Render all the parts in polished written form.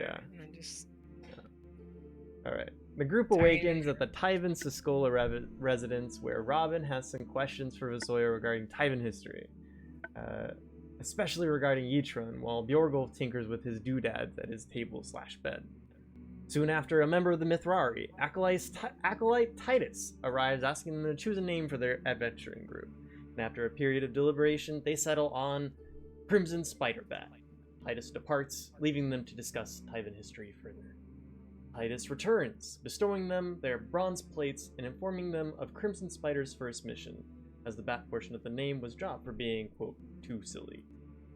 Yeah. And then just... All right. The group awakens at the Tyvan Siskola residence, where Robin has some questions for Visoya regarding Tyvan history, especially regarding Yitron, while Bjorgulf tinkers with his doodads at his table/bed. Soon after, a member of the Mithrari, Acolyte Titus, arrives asking them to choose a name for their adventuring group. And after a period of deliberation, they settle on Crimson Spiderbat. Titus departs, leaving them to discuss Tyvan history further. Titus returns, bestowing them their bronze plates and informing them of Crimson Spider's first mission, as the bat portion of the name was dropped for being, quote, too silly.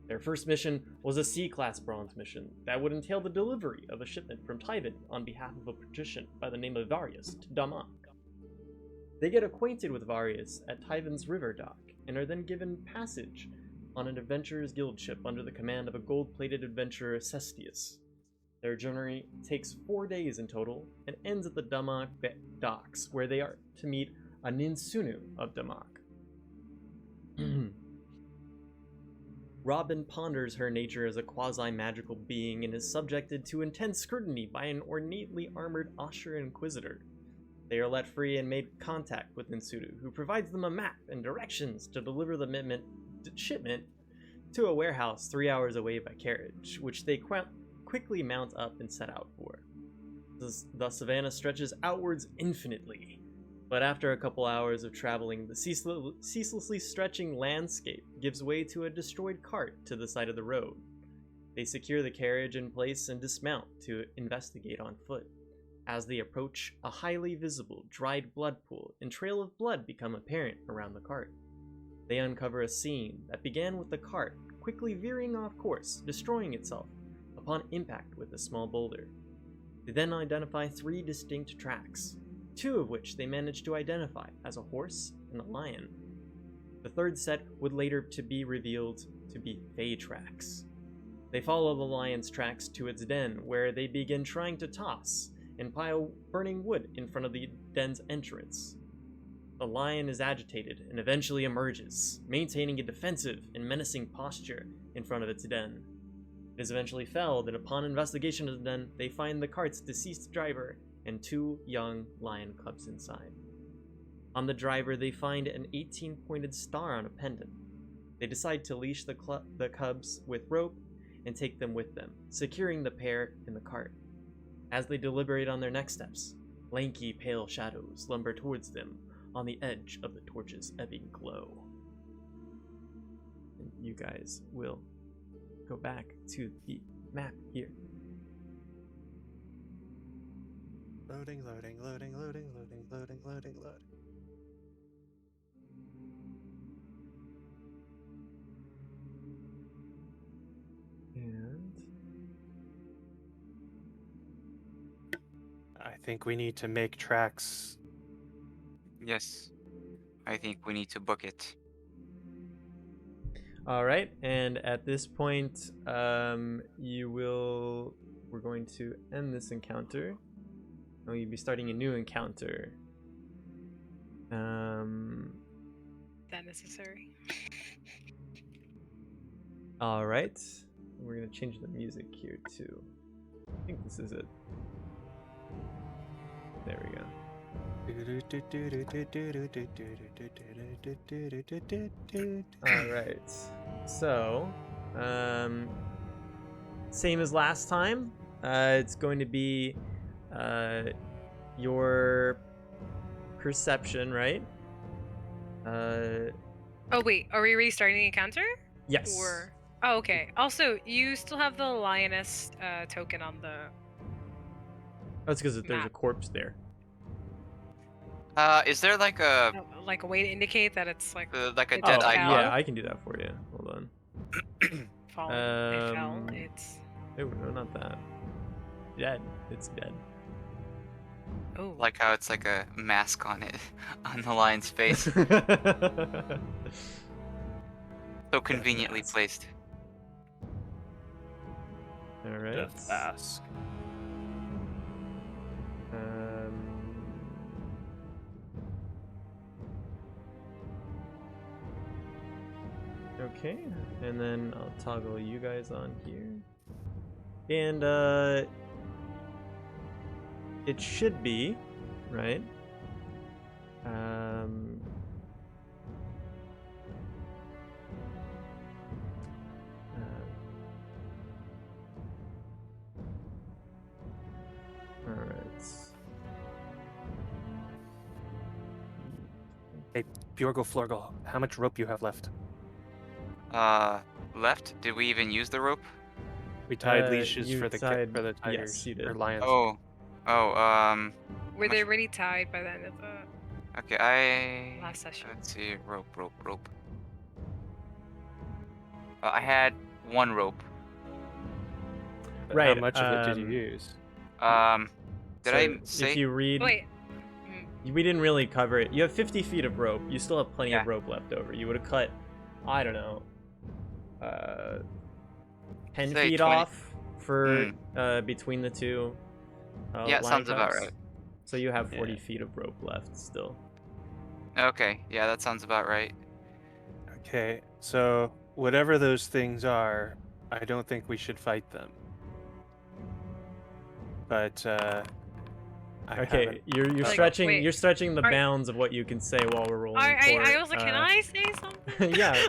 Their first mission was a C-class bronze mission that would entail the delivery of a shipment from Tyvan on behalf of a patrician by the name of Varius to Damak. They get acquainted with Varius at Tyvan's river dock and are then given passage on an adventurer's guild ship under the command of a gold-plated adventurer Cestius. Their journey takes 4 days in total and ends at the Damak docks, where they are to meet a Ninsunu of Damak. Robin ponders her nature as a quasi-magical being and is subjected to intense scrutiny by an ornately armored Asher Inquisitor. They are let free and made contact with Ninsunu, who provides them a map and directions to deliver the shipment to a warehouse 3 hours away by carriage, which they quickly mount up and set out for. The savannah stretches outwards infinitely, but after a couple hours of traveling, the ceaselessly stretching landscape gives way to a destroyed cart to the side of the road. They secure the carriage in place and dismount to investigate on foot. As they approach, a highly visible dried blood pool and trail of blood become apparent around the cart. They uncover a scene that began with the cart quickly veering off course, destroying itself upon impact with a small boulder. They then identify 3 distinct tracks, 2 of which they manage to identify as a horse and a lion. The third set would later to be revealed to be Fey tracks. They follow the lion's tracks to its den, where they begin trying to toss and pile burning wood in front of the den's entrance. The lion is agitated and eventually emerges, maintaining a defensive and menacing posture in front of its den. It is eventually felled, and upon investigation of the den, they find the cart's deceased driver and 2 young lion cubs inside. On the driver, they find an 18-pointed star on a pendant. They decide to leash the cubs with rope and take them with them, securing the pair in the cart. As they deliberate on their next steps, lanky, pale shadows lumber towards them on the edge of the torch's ebbing glow. And you guys will go back to the map here. Loading, loading, loading, loading, loading, loading, loading, loading. And I think we need to make tracks. Yes. I think we need to book it. all right, and at this point, we're going to end this encounter. And you'll be starting a new encounter. Is that necessary? All right, we're gonna change the music here too. I think this is it. There we go. All right, so same as last time. It's going to be your perception, right? Oh wait, are we restarting the encounter? Yes. Or oh, okay. Also, you still have the lioness token on the. That's because there's a map. corpse there. Is there like a Like a way to indicate that it's like a it dead just Oh, icon? yeah, I can do that for you. Hold on. fallen. It fell. Um, It's Oh, no, not that. Dead. It's dead. oh. Like how it's like a mask on it, on the lion's face. So conveniently mask. placed. All right. Death mask. Okay, and then I'll toggle you guys on here. And it should be, right? All right. Hey, Bjorgo Florgo, how much rope you have left? Left? Did we even use the rope? We tied leashes you for the tied- for the yes, tigers you did. or lions. Oh. Oh, Were they much- already tied by the end of the okay, last session? let's see, rope. I had one rope. But Right, How much of it did you use? Did So I say? if you read, Wait. we didn't really cover it. You have 50 feet of rope. You still have plenty of Yeah. rope left over. You would have cut, I don't know, 10 Say feet 20. off for between the two. Yeah, line sounds about cuts. right. So you have 40 Yeah. feet of rope left still. Okay, yeah, that sounds about right. Okay, so whatever those things are, I don't think we should fight them. But I Okay, haven't- you're Like, stretching wait, you're stretching the are- bounds of what you can say while we're rolling. I for, was like, can I say something? yeah,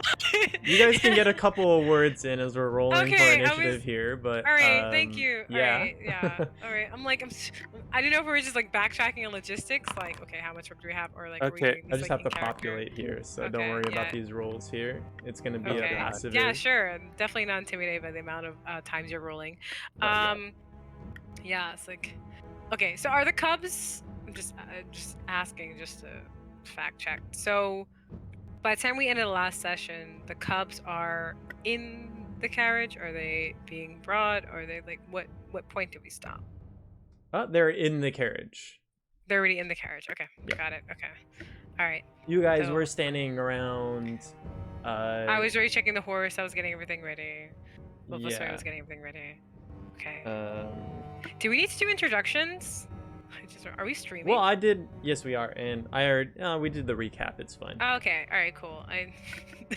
you guys can get a couple of words in as we're rolling for Okay, I initiative was- here, but All right, thank you. Yeah. All right, yeah. All right, I'm like, I didn't know if we were just like backtracking on logistics, like, okay, how much work do we have, or like, are we Okay, doing I this, just like, have to in character? populate here, so don't Okay, worry about yeah. these rolls here. It's gonna be Okay. a passive. Yeah, sure. I'm definitely not intimidated by the amount of times you're rolling. yeah. Yeah, it's like, okay. So are the cubs? I'm just asking, just to fact check. So by the time we ended the last session, the cubs are in the carriage. Are they being brought? Or are they like what point did we stop? They're in the carriage. They're already in the carriage. Okay, Yeah. got it. Okay, all right. You guys So- were standing around. I was already checking the horse. I was getting everything ready. Bulbasaur Yeah. was getting everything ready. Okay. Um, Do we need to do introductions? Are we streaming? well, I did. Yes, we are, and I heard. We did the recap. It's fine. Oh, okay. All right. Cool.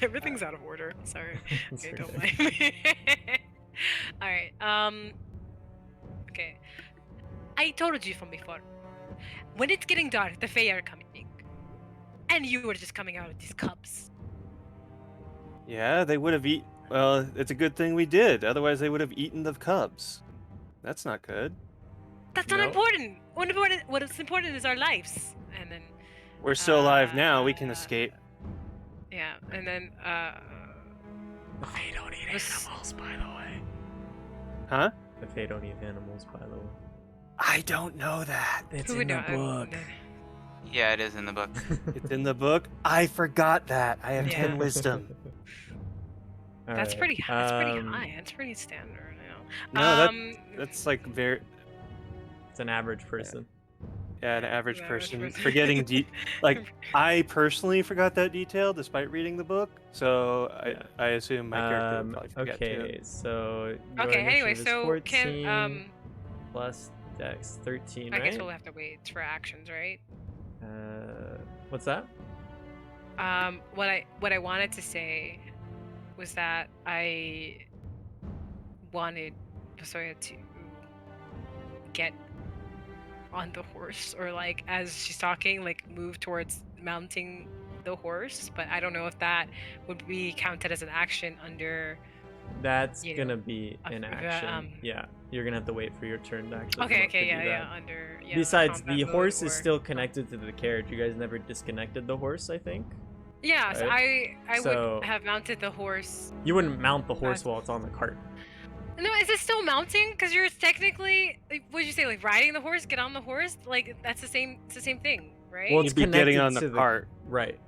Everything's out of order. Sorry. It's Okay. Don't okay. mind me. All right. Okay. I told you from before. When it's getting dark, the Fae are coming, and you were just coming out with these cubs. Yeah, they would have eaten. Well, it's a good thing we did. Otherwise, they would have eaten the cubs. That's not good. That's not No. important. What is important is our lives. And then We're still alive now. We can Uh, escape. yeah, and then The Fae don't eat This- animals, by the way. Huh? The Fae don't eat animals, by the way. I don't know that. It's who in would the know? book. Yeah, it is in the book. It's in the book. I forgot that. I have Yeah. 10 wisdom. That's Alright, pretty. That's pretty um, high. That's pretty standard. No, that's like very It's an average person. an average An average person person. forgetting like I personally forgot that detail despite reading the book. So Yeah. I assume my character would probably forget Okay, too. so your Okay. Anyway, initiative is so 14 can plus Dex 13, I right? guess we'll have to wait for actions, right? What's that? What I wanted to say was that I wanted Basoya to get on the horse, or like as she's talking, like move towards mounting the horse. But I don't know if that would be counted as an action under. That's You gonna be an the, action. Yeah, you're gonna have to wait for your turn to actually. Okay, come up okay, to yeah, do yeah, that. under. Yeah, Besides, combat the mode horse is or- still connected to the carriage. You guys never disconnected the horse, I think. Yeah, so right? I So- would have mounted the horse. You wouldn't mount the horse That's- while it's on the cart. No, is it still mounting? Because you're technically, like, what'd you say, like riding the horse, get on the horse? Like that's the same. It's the same thing, right? Well, it's You'd be getting connected on to the cart. Right.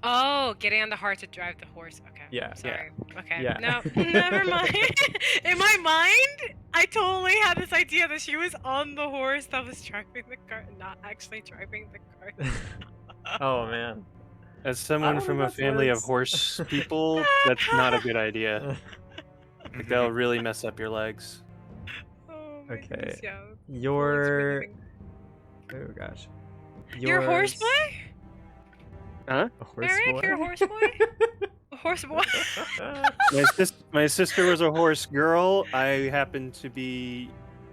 Oh, getting on the heart to drive the horse. Okay. Yeah. Sorry. Okay. Yeah. No, never mind. In my mind, I totally had this idea that she was on the horse that was driving the cart, not actually driving the cart. Oh man. As I someone don't from know a if that family of works. horse people, that's not a good idea. Like, they'll really mess up your legs. Oh my Okay. goodness, yeah. Your. Oh gosh. Your horse Yours- boy? Huh? A horse Eric, boy? you're a horse boy? A Horse boy. My sister was a horse girl. I happened to be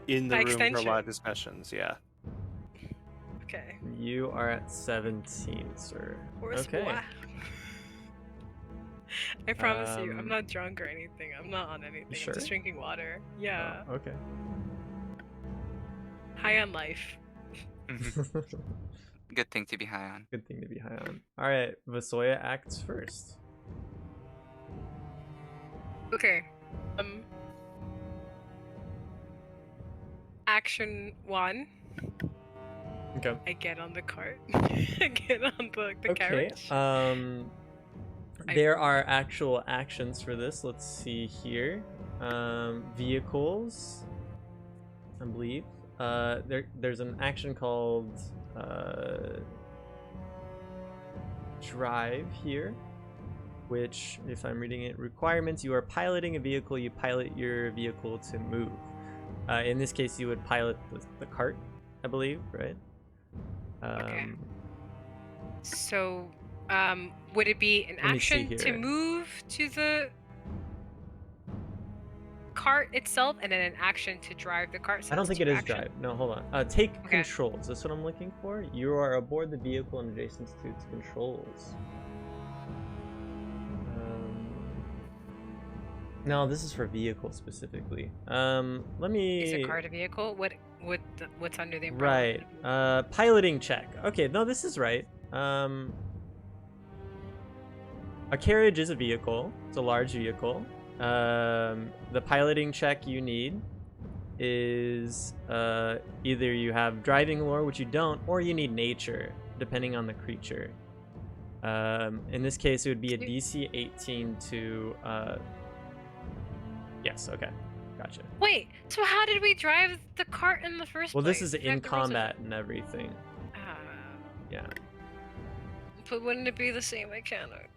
in the By room for a lot extension. of discussions. Yeah. Okay. You are at 17, sir. Horse Okay. boy. I promise you, I'm Um, not drunk or anything. I'm not on anything. sure? I'm just drinking water. Yeah. Oh, okay. High on life. Good thing to be high on. Good thing to be high on. All right, Vasoya acts first. Okay. Action 1. Okay. I get on the cart. I get on the Okay. carriage. There are actual actions for this. Let's see here. Vehicles, I believe. There's an action called drive here, which, if I'm reading it, requirements: you are piloting a vehicle. You pilot your vehicle to move. In this case, you would pilot the cart, I believe, right? Okay. So, would it be an Let me see action to here. move to the cart itself, and then an action to drive the cart? So I don't that's think it two is actions? drive. No, hold on. Take Okay. controls. That's what I'm looking for. You are aboard the vehicle and adjacent to its controls. No, this is for vehicle specifically. Let me. Is a cart a vehicle? What's under the umbrella? Right. Piloting check. Okay, no, this is right. A carriage is a vehicle. It's a large vehicle. The piloting check you need is either you have driving lore, which you don't, or you need nature, depending on the creature. In this case, it would be a DC 18 to. Yes. Okay. Gotcha. Wait. So how did we drive the cart in the first Well, place? this is We in have the rules of- combat and everything. Yeah. But wouldn't it be the same mechanic?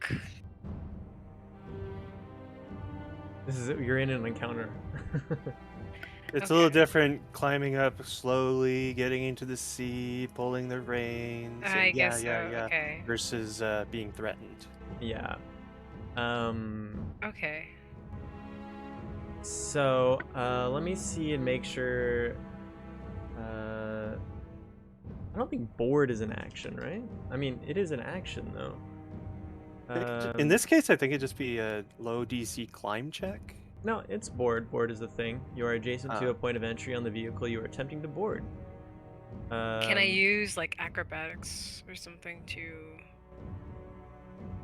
You're in an encounter. It's a little Okay. different climbing up slowly, getting into the sea, pulling the reins. I and guess so. yeah. Okay. Versus being threatened. Yeah. Okay. So, let me see and make sure. I don't think board is an action, right? I mean, it is an action though. In this case, I think it'd just be a low DC climb check. No, it's board. Board is the thing. You are adjacent to Ah. a point of entry on the vehicle you are attempting to board. Can I use like acrobatics or something to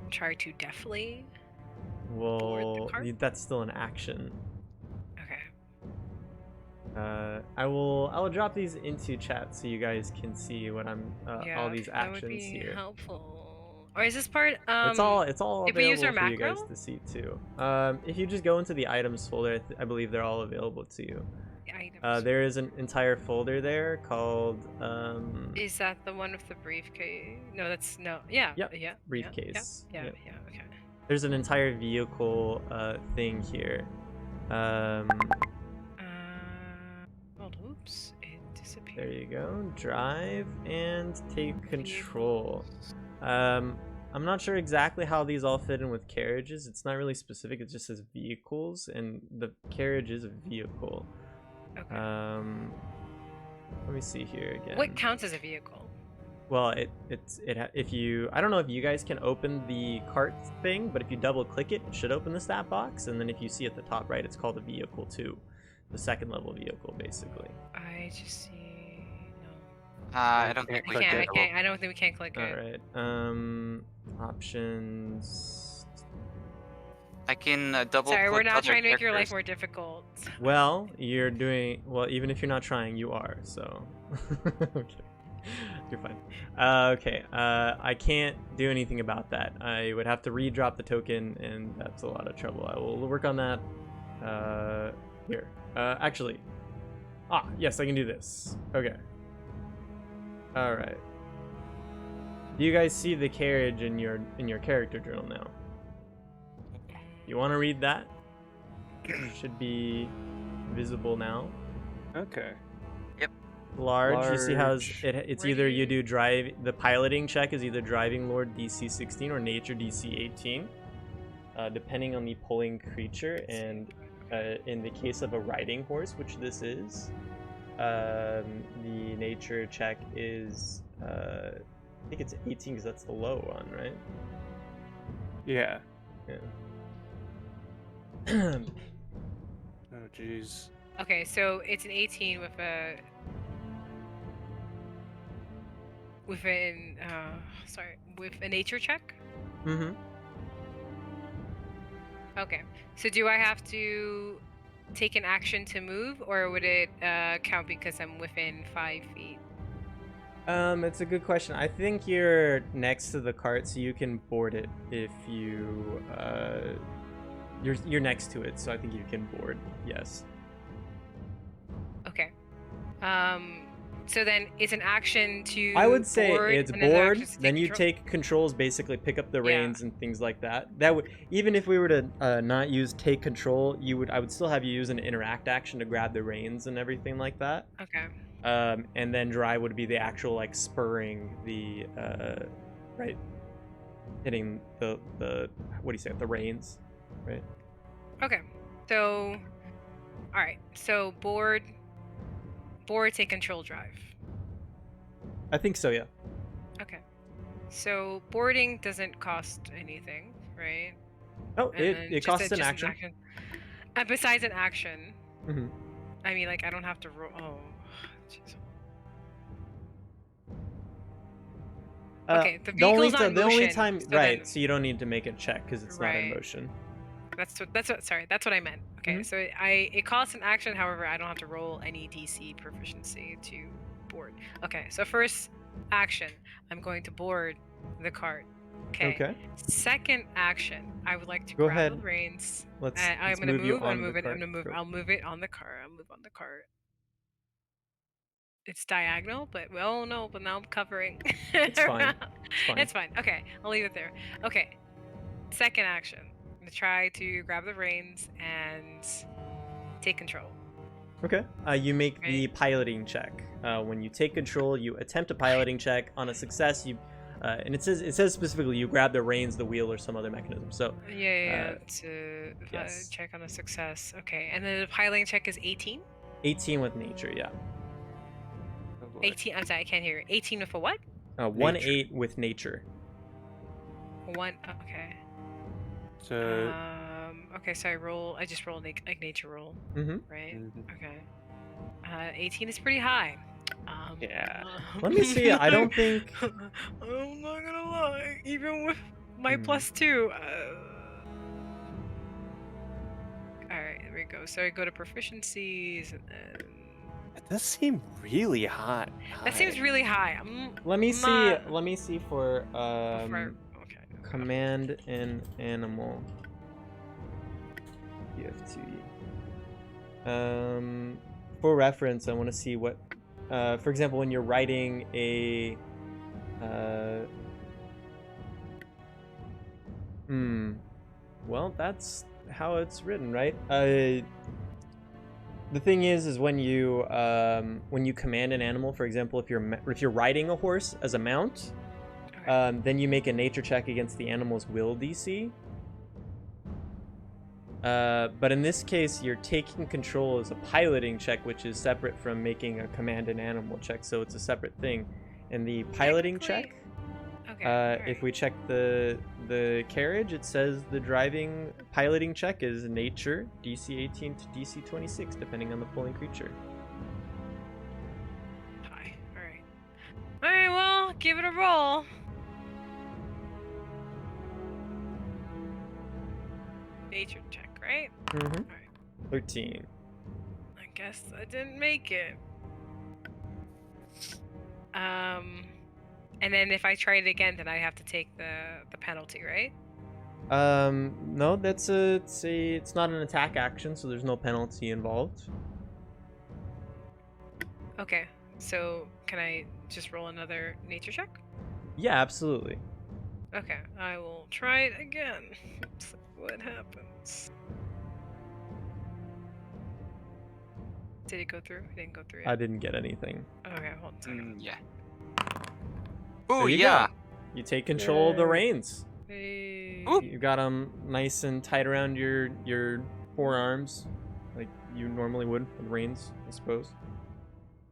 try to deftly? Well, cart? that's still an action. Okay. I will drop these into chat so you guys can see what I'm all these that would actions be here. helpful. Or is this part? It's all if we use available our for you guys macro? to see too. If you just go into the items folder, I believe they're all available to you. Items. There is an entire folder there called Is that the one with the briefcase? No, that's no. Yeah. Yep, Yeah. briefcase. Yeah. Yep. Yeah. Okay. There's an entire vehicle thing here. Hold. Oops. It disappeared. There you go. Drive and take control. I'm not sure exactly how these all fit in with carriages. It's not really specific. It just says vehicles, and the carriage is a vehicle. Okay. Let me see here again. What counts as a vehicle? Well, if you, I don't know if you guys can open the cart thing, but if you double click it, it should open the stat box, and then if you see at the top right, it's called a vehicle 2, the second level vehicle, basically. I just see. No. I don't think Can't we click can. it. I can't. I don't think we can click All it. right. Options. I can double. Sorry, we're click not other trying to make your life characters. more difficult. Well, you're doing well. Even if you're not trying, you are. So, okay, you're fine. Okay. I can't do anything about that. I would have to redrop the token, and that's a lot of trouble. I will work on that. Here. Actually. Yes, I can do this. Okay. All right. Do you guys see the carriage in your character journal now? You want to read that? Should be visible now. Okay. Large. You see how Large. it's Where either do you you- do drive. The piloting check is either driving lord DC 16 or nature DC 18. depending on the pulling creature, and in the case of a riding horse, which this is, the nature check is I think it's 18 because that's the low one, right? Yeah. Yeah. Oh, jeez. Okay, so it's an 18 with a with a nature check. Mm-hmm. Okay, so do I have to take an action to move, or would it count because I'm within 5 feet? It's a good question. I think you're next to the cart, so you can board it if you you're next to it, so I think you can board. Yes. Okay. So then it's an action to I would say board, it's and then an board, action to then take you control? take controls, basically pick up the Yeah. reins and things like that. That would, even if we were to not use take control, I would still have you use an interact action to grab the reins and everything like that. Okay. And then drive would be the actual like spurring the right, hitting the what do you say, the reins, right? Okay. So, all right. So board, take control, drive. I think so, yeah. Okay. So boarding doesn't cost anything, right? Oh, And then it costs an action. Besides an action, Mhm. I mean, like I don't have to roll. Oh, jeez. Okay, the vehicle's not in the only motion, time, so right? then- So you don't need to make a check because it's not in Right. motion. Sorry, that's what I meant. Okay, Mhm. so it costs an action. However, I don't have to roll any DC proficiency to board. Okay, so first action, I'm going to board the cart. Okay. Second action, I would like to Go grab ahead. the reins. Let's I'm gonna move you move. I'm on the moving. I'm cart. gonna move. Go. I'll move it on the cart. I'll move on the cart. It's diagonal, but well, no. But now I'm covering. It's fine. It's fine. It's fine. Okay, I'll leave it there. Okay. Second action, I'm gonna try to grab the reins and take control. Okay. You make the Right. piloting check. When you take control, you attempt a piloting check. On a success, you and it says specifically you grab the reins, the wheel, or some other mechanism. So Yeah. To yes. check on a success. Okay, and then the piloting check is 18. 18 with nature, yeah. Oh, boy. 18. I'm sorry, I can't hear you. 18 with a what? 1/8 with nature. One. Okay. So, Okay, so I just rolled a nature roll, Mm-hmm. right? Mhm. Okay. 18 is pretty high. Yeah. Let me see. I don't think. I'm not gonna lie. Even with my Hmm. +2. Alright, there we go. So I go to proficiencies, and then... That does seem really hot. That seems really high. Let me see. not- Let me see for Okay. command an animal. EFT. For reference, I want to see what, for example, when you're writing a, well, that's how it's written, right? The thing is when you command an animal, for example, if you're riding a horse as a mount, then you make a nature check against the animal's will DC. But in this case, you're taking control as a piloting check, which is separate from making a command an animal check, so it's a separate thing. And the piloting check, if we check the carriage, it says the piloting check is nature, DC 18 to DC 26, depending on the pulling creature. Hi. Alright, well, give it a roll. Nature check, right? Mm-hmm. Alright. 13. I guess I didn't make it. And then if I try it again, then I have to take the penalty, right? No, it's not an attack action, so there's no penalty involved. Okay, so can I just roll another nature check? Yeah, absolutely. Okay, I will try it again. See what happens. Did it go through? It didn't go through yet. I didn't get anything. Okay, hold on a second. Yeah. There Oh you yeah. go. You take control of the Yay. reins. Hey. Oop. You got them nice and tight around your forearms, like you normally would with reins, I suppose.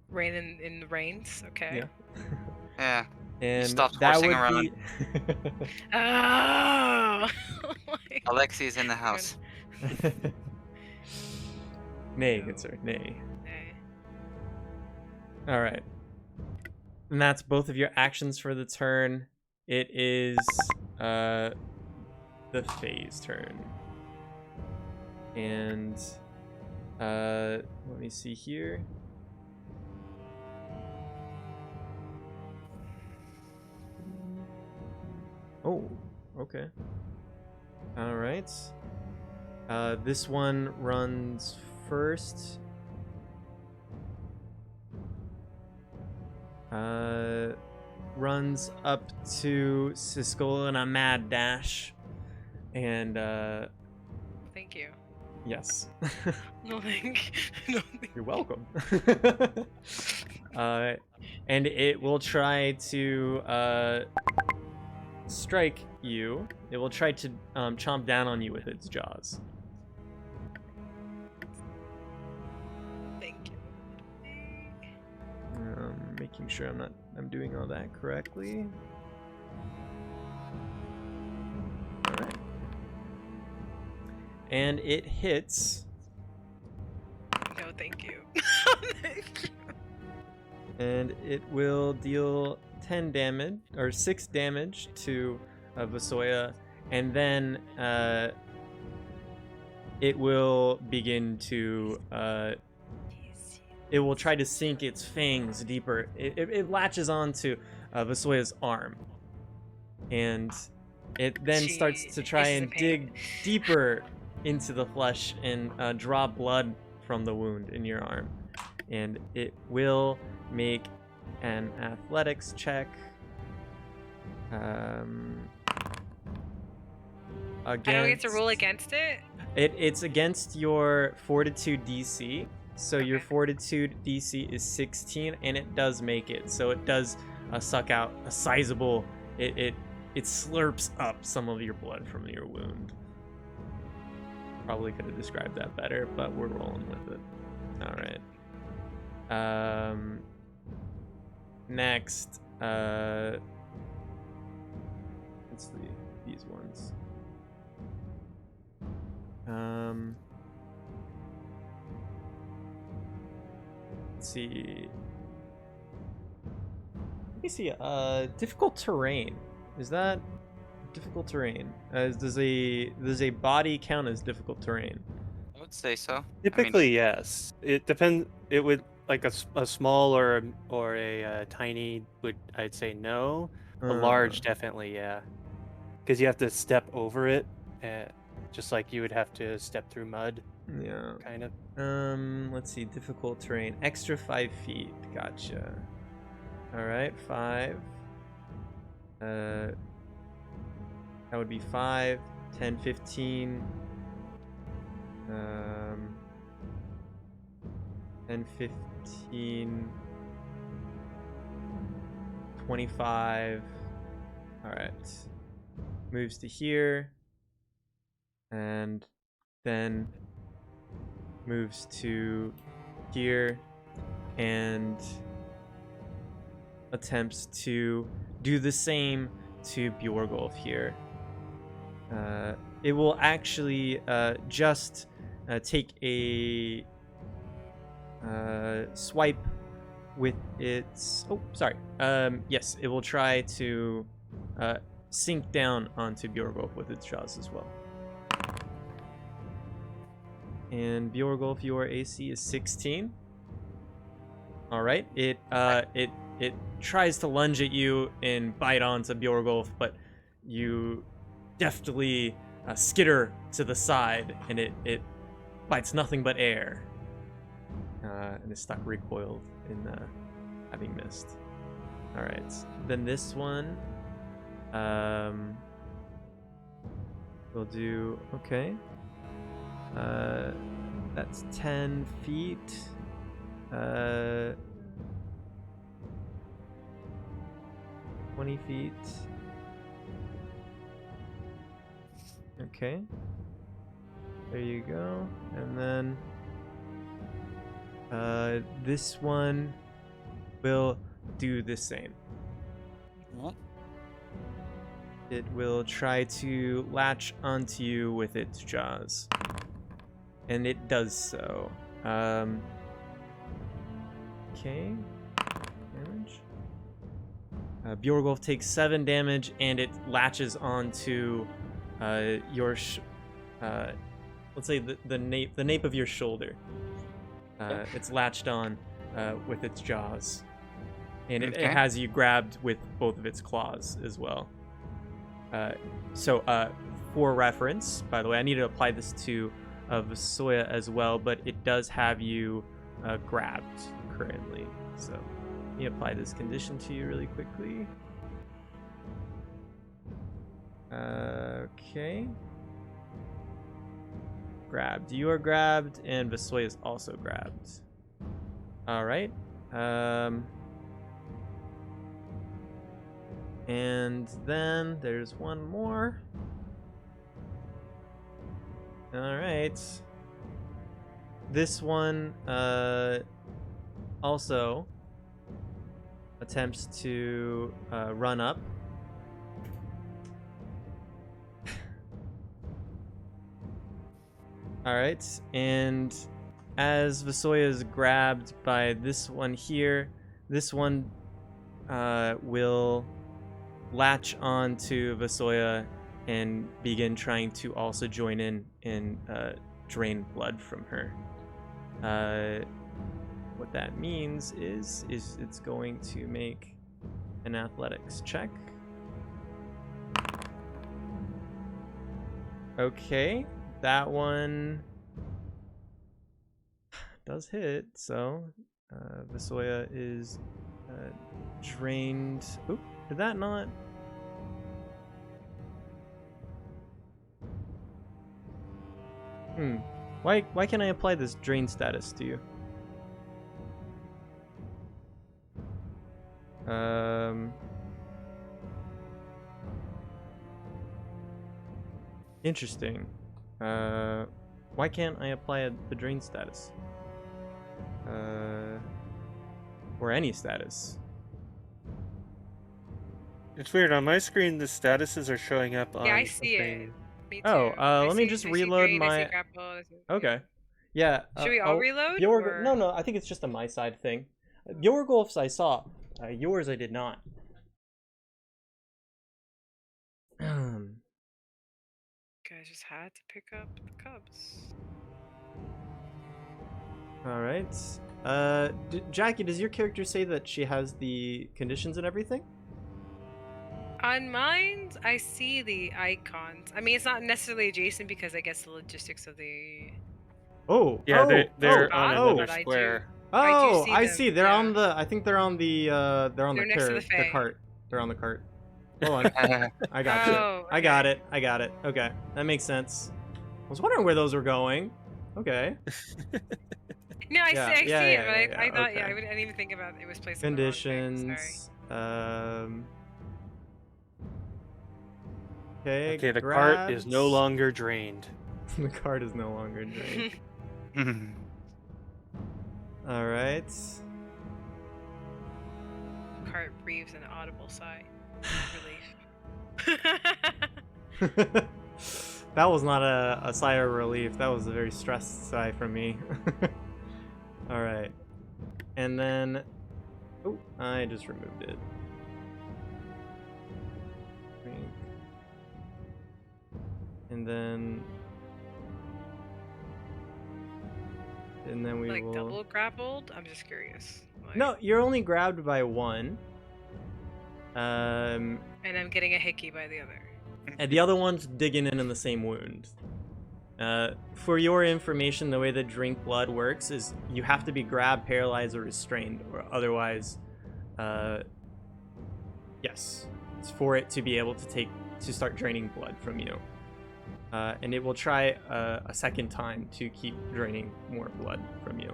Rain in the rains. Okay. Yeah. Yeah. And stopped that horsing would around. be. Oh. Oh my Alexi's in the house. Nay, No. good sir, nay. Okay. All right. And that's both of your actions for the turn. It is the phase turn. And let me see here. Oh, okay. All right. This one runs first. Runs up to Siskel in a mad dash. And Thank you. yes. No, thank. No, thank You're welcome. And it will try to strike you. It will try to chomp down on you with its jaws. Thank you. Making sure I'm doing all that correctly. All right. And it hits. No, thank you. Thank you. And it will deal 10 damage or 6 damage to Vasoya, and then it will begin to it will try to sink its fangs deeper. It latches onto Vasoya's arm, and it then starts to try She is in and pain. dig deeper into the flesh and draw blood from the wound in your arm. And it will make an athletics check. I don't get to roll Against against it. it's against your fortitude DC. So your Okay. fortitude DC is 16, and it does make it. So it does suck out a sizable. It slurps up some of your blood from your wound. Probably could have described that better, but we're rolling with it. All right. Next, let's see these ones. Let's see. Let me see. Difficult terrain. Is that difficult terrain? Does a body count as difficult terrain? I would say so. Typically, yes. It depends. It would like a small or a tiny would I'd say no. A large definitely yeah, because you have to step over it, just like you would have to step through mud. Yeah. Kind of. Let's see. Difficult terrain. Extra 5 feet. Gotcha. All right, 5. That would be 5, 10, 15. 10, 15, 25. All right. Moves to here. And then moves to here and attempts to do the same to Bjorgulf here. It will actually just take a swipe with its. Oh, sorry. Yes, it will try to sink down onto Bjorgulf with its jaws as well. And Bjorgulf, your AC is 16. All right. It tries to lunge at you and bite onto Bjorgulf, but you deftly skitter to the side, and it bites nothing but air, and is stuck recoiled in having missed. All right. Then this one, we'll do okay. That's 10 feet. 20 feet. Okay. There you go. And then this one will do the same. What? It will try to latch onto you with its jaws. And it does so. Okay. Damage. Bjorgulf takes 7 damage, and it latches onto your let's say the nape of your shoulder. It's latched on with its jaws, and it has you grabbed with both of its claws as well. So for reference, by the way, I need to apply this to Vasoya as well, but it does have you grabbed currently. So let me apply this condition to you really quickly. Okay. Grabbed. You are grabbed, and Vasoya is also grabbed. All right. And then there's one more. All right. This one also attempts to run up. All right, and as Vasoya is grabbed by this one here, this one will latch on to Vasoya and begin trying to also join in and drain blood from her. What that means is it's going to make an athletics check. Okay, that one does hit, so Vasoya is drained. Oop, did that not? Why can't I apply this drain status to you? Interesting. Why can't I apply the drain status? Or any status? It's weird. On my screen, the statuses are showing up on. Yeah, I see something... it. Me too. Oh, let me just reload my. Okay. Yeah. Should we all reload? No, I think it's just a my side thing. Bjorgulf's I saw. Yours I did not. Guys just had to pick up the cubs. All right. Jackie, does your character say that she has the conditions and everything? On mine, I see the icons. I mean, it's not necessarily adjacent because I guess the logistics of the. Oh, yeah, they're on another square. I see. They're on the. I think they're on the. They're on the cart. They're on the cart. Hold on. I got you. Okay. I got it. Okay, that makes sense. I was wondering where those were going. Okay. No, I see it, but I thought, okay. I didn't even think about it was placed Conditions. Sorry. Okay. Okay, the cart is no longer drained. The cart is no longer drained. All right. Cart breathes an audible sigh. Relief. That was not a sigh of relief. That was a very stressed sigh from me. All right. And then... Oh, I just removed it. And then we like will... double grappled? I'm just curious. Like... No, you're only grabbed by one. And I'm getting a hickey by the other. And the other one's digging in the same wound. For your information, the way that drink blood works is you have to be grabbed, paralyzed, or restrained, or otherwise, yes, it's for it to be able to start draining blood from you. And it will try a second time to keep draining more blood from you.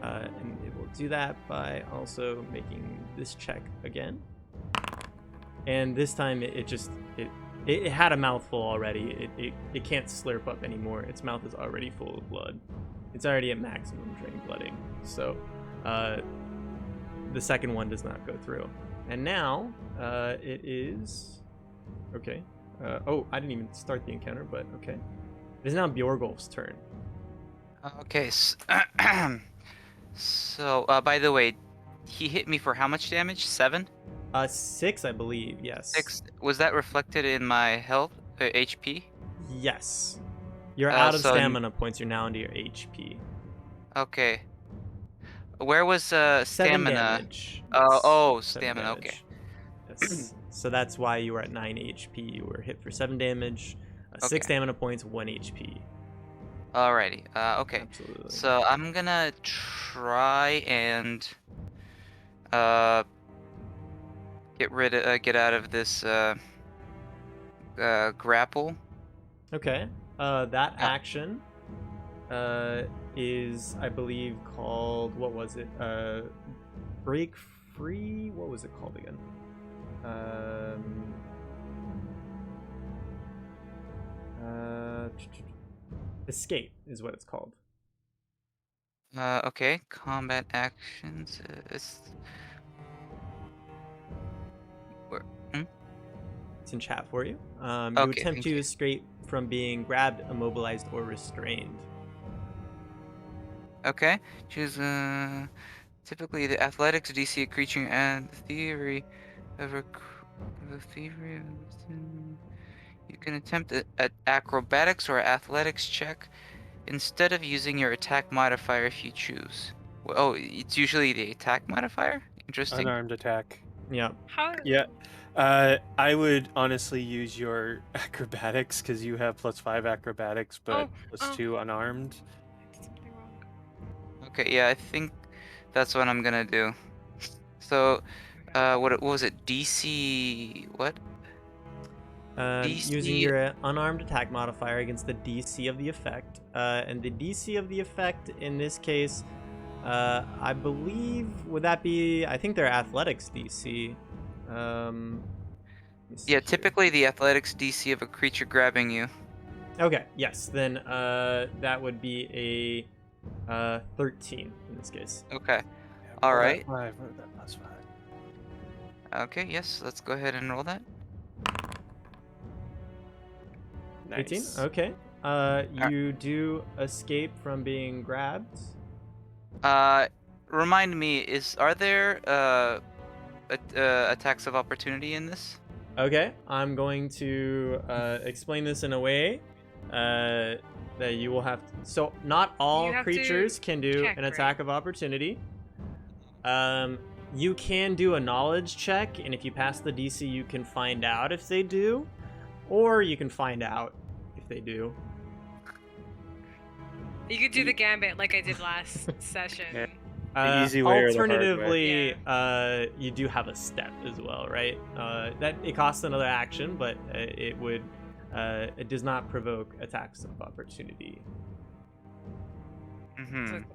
And it will do that by also making this check again. And this time it it had a mouthful already. It can't slurp up anymore. Its mouth is already full of blood. It's already at maximum drain blooding. So the second one does not go through. And now it is... Okay. Oh, I didn't even start the encounter, but okay. It is now Bjorgulf's turn. Okay. So, by the way, he hit me for how much damage? 7? 6, I believe, yes. 6. Was that reflected in my health, HP? Yes. You're out of so stamina points. You're now into your HP. Okay. Where was 7 stamina? damage. Oh, Yes, 7 stamina. damage. Okay. Yes. So that's why you were at 9 HP. You were hit for 7 damage, 6 Okay. stamina points, 1 HP. Alrighty. Okay. Absolutely. So I'm gonna try and get out of this grapple. Okay. That action is, I believe, called, what was it? Break free? What was it called again? Escape is what it's called. Okay. Combat actions. It's in chat for you. You Okay, attempt thank to you. escape from being grabbed, immobilized, or restrained. Okay. Choose typically the athletics DC a creature and the theory of a theory. You can attempt at acrobatics or athletics check instead of using your attack modifier if you choose. Oh, it's usually the attack modifier? Interesting. Unarmed attack. Yeah. How? Yeah. I would honestly use your acrobatics because you have +5 acrobatics, but Oh. +2 unarmed. I did something wrong. Okay, yeah, I think that's what I'm gonna do. So, what was it? DC what? Using DC. your unarmed attack modifier against the DC of the effect. And the DC of the effect in this case, I believe, would that be, I think they're athletics DC. Let me see Yeah, here. typically the athletics DC of a creature grabbing you. Okay, yes, then that would be a 13 in this case. Okay. Yeah, All roll that right. 5, roll that +5. Okay, yes, let's go ahead and roll that. 18? Nice. Okay. You do escape from being grabbed. Remind me, are there attacks of opportunity in this? Okay, I'm going to explain this in a way that you will have to... So, not all You have to creatures can do check, an attack right? of opportunity. You can do a knowledge check, and if you pass the DC, you can find out if they do, or you can find out if they do. You could do the gambit like I did last session. Yeah. The easy way or the hard way. Alternatively, you do have a step as well, right? That it costs another action, but it does not provoke attacks of opportunity. Mm-hmm. So it's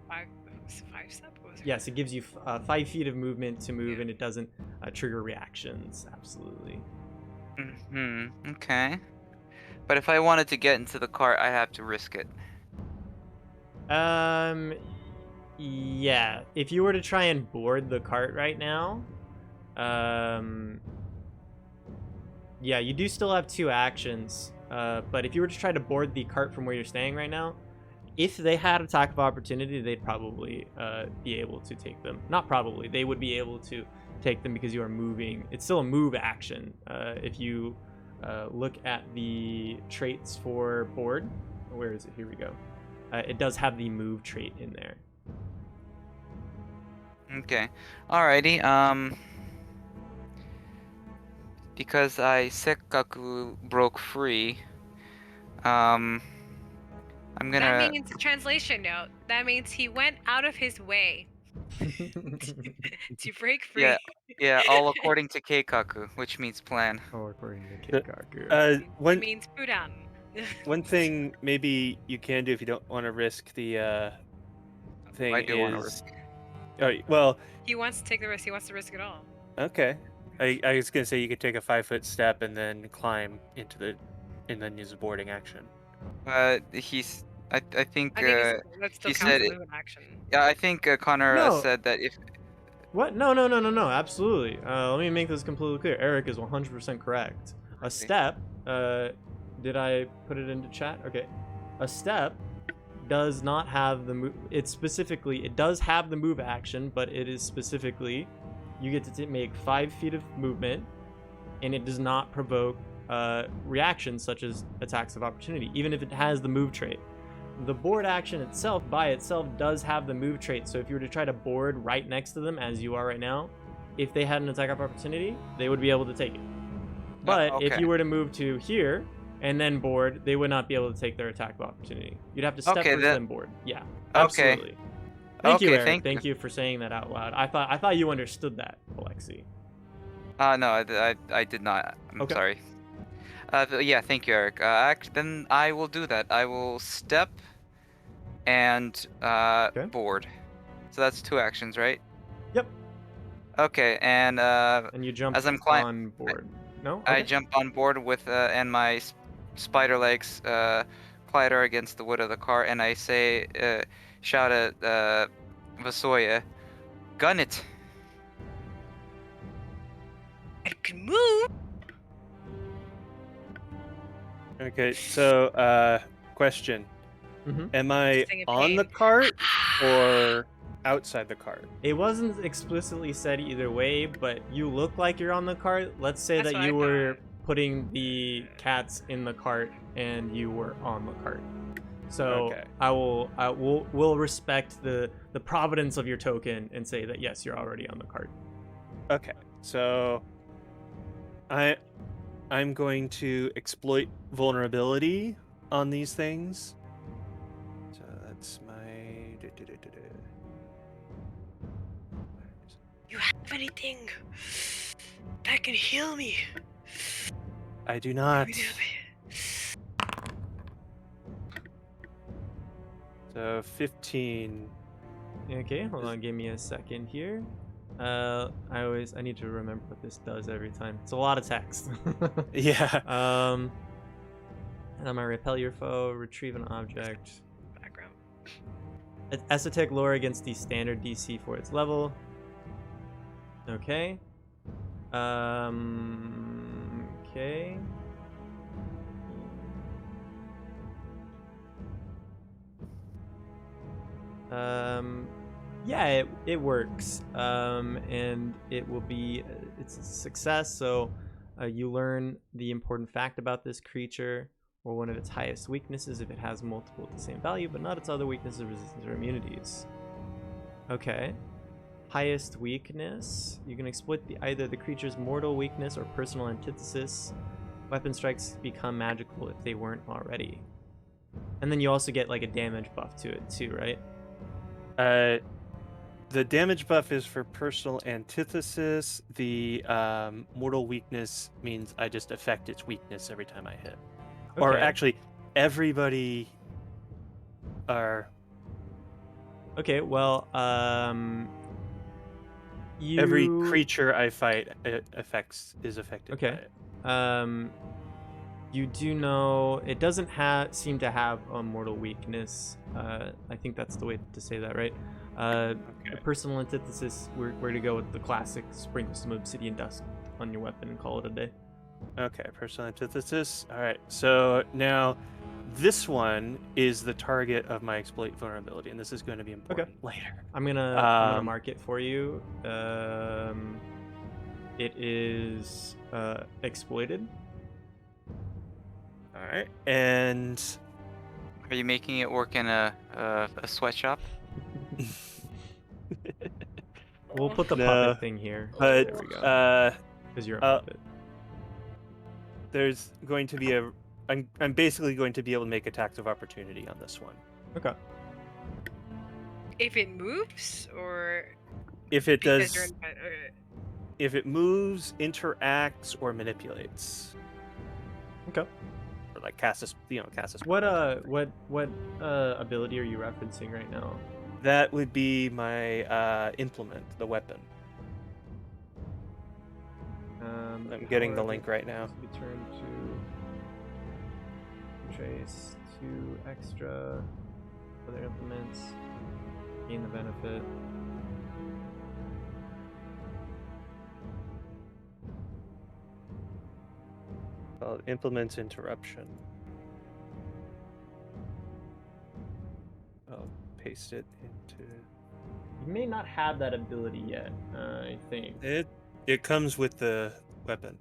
a 5 step? What was it? Yes, it gives you 5 feet of movement to move, Yeah. and it doesn't trigger reactions. Absolutely. Mm-hmm. Okay. But if I wanted to get into the cart, I have to risk it. Yeah. If you were to try and board the cart right now, yeah, you do still have 2 actions. But if you were to try to board the cart from where you're staying right now, if they had attack of opportunity, they'd probably be able to take them. Not probably, they would be able to take them because you are moving. It's still a move action. If you look at the traits for board, where is it? Here we go. It does have the move trait in there. Okay. Alrighty. Because I Sekkaku broke free, I'm gonna. That means, translation note, that means he went out of his way to break free. Yeah, all according to Keikaku, which means plan. Oh, according to Keikaku. It means Pudan. One thing maybe you can do if you don't want to risk the thing I do want to is... risk. Oh, well, He wants to take the risk. He wants to risk it all. okay. I was gonna say you could take a 5-foot step and then climb and then use a boarding action. He's. I think. I think that still He counts said. as movement action. Yeah, I think Connor No. said that if. What? No. Absolutely. Let me make this completely clear. Eric is 100% correct. A step. Did I put it into chat? Okay. A step does not have the move. It does have the move action, but it is specifically, you get to make 5 feet of movement, and it does not provoke reactions such as attacks of opportunity, even if it has the move trait. The board action itself, by itself, does have the move trait. So if you were to try to board right next to them, as you are right now, if they had an attack of opportunity, they would be able to take it. But if okay. you were to move to here and then board, they would not be able to take their attack of opportunity. You'd have to step Okay, first, that- then board. Yeah, Okay. absolutely. Thank you, Okay, Eric. thank Thank you for saying that out loud. I thought you understood that, Alexi. No, I did not. I'm Okay. sorry. Yeah, thank you, Eric. Then I will do that. I will step and board. So that's 2 actions, right? Yep. Okay, and And you jump as I'm on board. No? I Okay. jump on board with and my spider legs clatter against the wood of the car, and I say, shout at Vasoya, gun it. I can move. Okay, so question. Mhm. Am I Sing in on the pain. cart or outside the cart? It wasn't explicitly said either way, but you look like you're on the cart. Let's say That's that what you I were thought. putting the cats in the cart and you were on the cart. So Okay. we'll respect the providence of your token and say that yes, you're already on the cart. Okay, so I'm going to exploit vulnerability on these things. So that's my. You have anything that can heal me? I do not. So 15. Okay, hold on, give me a second here. I need to remember what this does every time. It's a lot of text. Yeah. And I repel your foe, retrieve an object. Background. Esoteric lore against the standard DC for its level. Okay. Okay. Yeah, it works. And it will be, it's a success. So you learn the important fact about this creature, or one of its highest weaknesses if it has multiple at the same value, but not its other weaknesses, resistance, or immunities. Okay. Highest weakness. You can exploit either the creature's mortal weakness or personal antithesis. Weapon strikes become magical if they weren't already. And then you also get like a damage buff to it too, right? The damage buff is for personal antithesis. The mortal weakness means I just affect its weakness every time I hit. Okay. Or actually, everybody are. Okay, well, Every creature I fight is affected Okay. by it. You do know it doesn't seem to have a mortal weakness. I think that's the way to say that, right? Okay. The personal antithesis, we're to go with the classic: sprinkle some obsidian dust on your weapon and call it a day. Okay, personal antithesis. All right, so now this one is the target of my exploit vulnerability, and this is going to be important later. I'm gonna mark it for you. It is exploited. All right, and Are you making it work in a sweatshop? We'll put the No, puppet thing here. but There we go. Because you're a puppet. there's going to be I'm basically going to be able to make attacks of opportunity on this one. Okay. If it moves, or If it because you're does, okay. if it moves, interacts, or manipulates, Okay. or like cast a What ability are you referencing right now? That would be my implement, the weapon. I'm getting the link right now. Return to trace 2 extra other implements. Gain the benefit. Implements interruption. I'll paste it into. You may not have that ability yet. I think It comes with the weapon.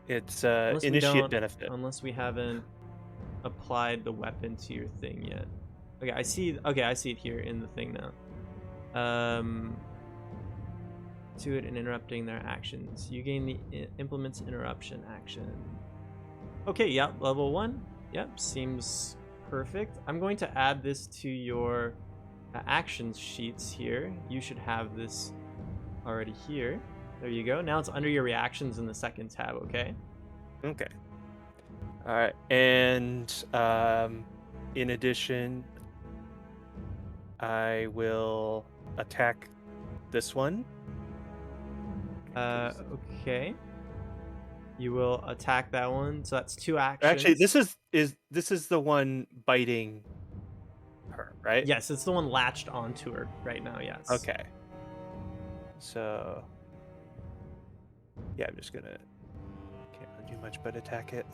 It's initiate benefit. Unless we haven't applied the weapon to your thing yet. Okay, I see. Okay, I see it here in the thing now. To it and interrupting their actions. You gain the implements interruption action. Okay, yeah, level 1. Yep, seems perfect. I'm going to add this to your actions sheets here. You should have this already here. There you go. Now it's under your reactions in the second tab, okay? Okay. All right. And in addition, I will attack this one. Okay. You will attack that one. So that's 2 actions. Actually, this is the one biting her, right? Yes, it's the one latched onto her right now, yes. Okay. So yeah, I'm just gonna can't really do much but attack it.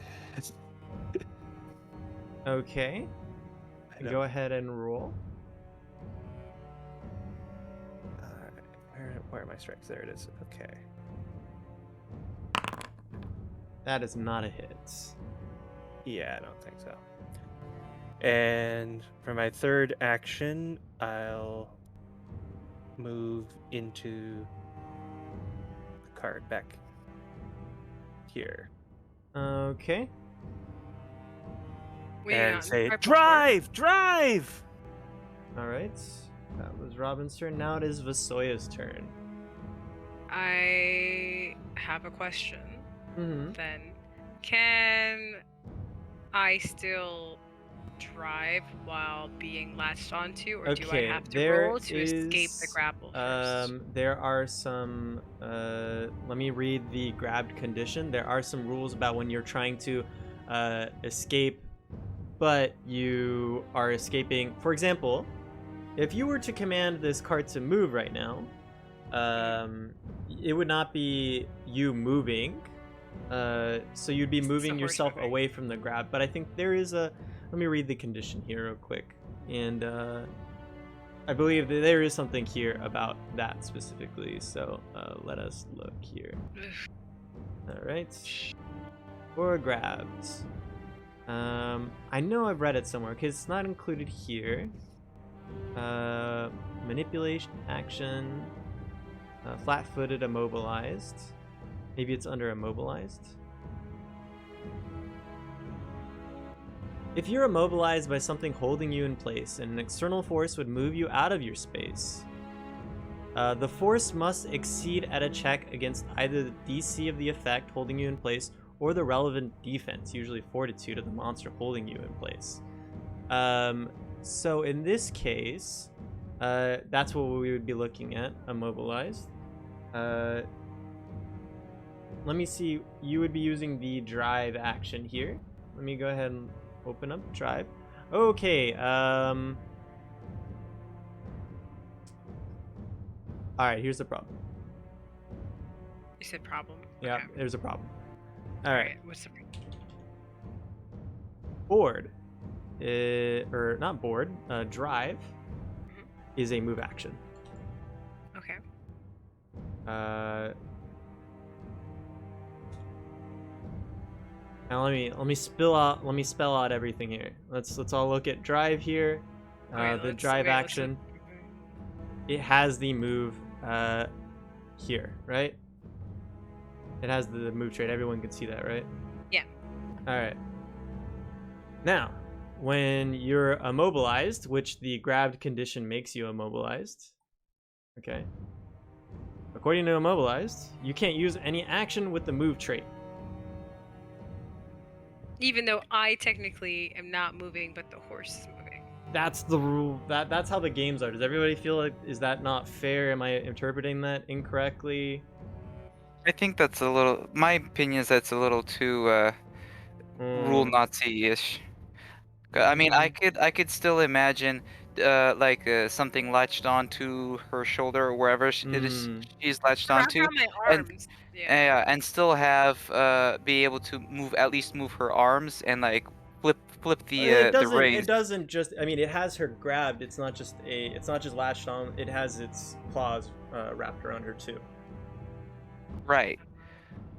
Okay. Go ahead and roll. Where are my strikes? There it is. Okay. That is not a hit. Yeah, I don't think so. And for my third action, I'll move into the card back here. Okay. And say, drive! Drive! Alright. That was Robin's turn. Now it is Vasoya's turn. I have a question. Mm-hmm. Then, can I still drive while being latched onto, or do I have to roll to escape the grapple first? There are some. Let me read the grabbed condition. There are some rules about when you're trying to escape, but you are escaping. For example, if you were to command this cart to move right now, it would not be you moving. So you'd be moving yourself away from the grab. But I think there is a. Let me read the condition here real quick. And I believe that there is something here about that specifically. So let us look here. All right. For grabs. I know I've read it somewhere because it's not included here. Manipulation action. Flat-footed, immobilized. Maybe it's under immobilized. If you're immobilized by something holding you in place and an external force would move you out of your space, the force must exceed at a check against either the DC of the effect holding you in place or the relevant defense, usually fortitude, of the monster holding you in place. So in this case, that's what we would be looking at, immobilized. Let me see, you would be using the drive action here. Let me go ahead and open up drive. Okay, alright, here's the problem. You said problem? Yeah, Okay. there's a problem. Alright. What's the problem? Board, or not board, drive is a move action. Okay. Now let me spell out everything here. Let's all look at drive here. The drive action. It has the move here, right? It has the move trait. Everyone can see that, right? Yeah. All right. Now, when you're immobilized, which the grabbed condition makes you immobilized, okay? According to immobilized, you can't use any action with the move trait. Even though I technically am not moving, but the horse is moving. That's the rule. That's how the games are. Does everybody feel like, is that not fair? Am I interpreting that incorrectly? I think that's a little. My opinion is that's a little too rule Hmm. Nazi-ish. I mean, I could still imagine something latched onto her shoulder or wherever Hmm. she's latched Wrap onto, around my and arms. Yeah. and still have be able to move her arms and like flip It the doesn't. reins. It doesn't just. I mean, it has her grabbed. It's not just a. It's not just latched on. It has its claws wrapped around her too, Right.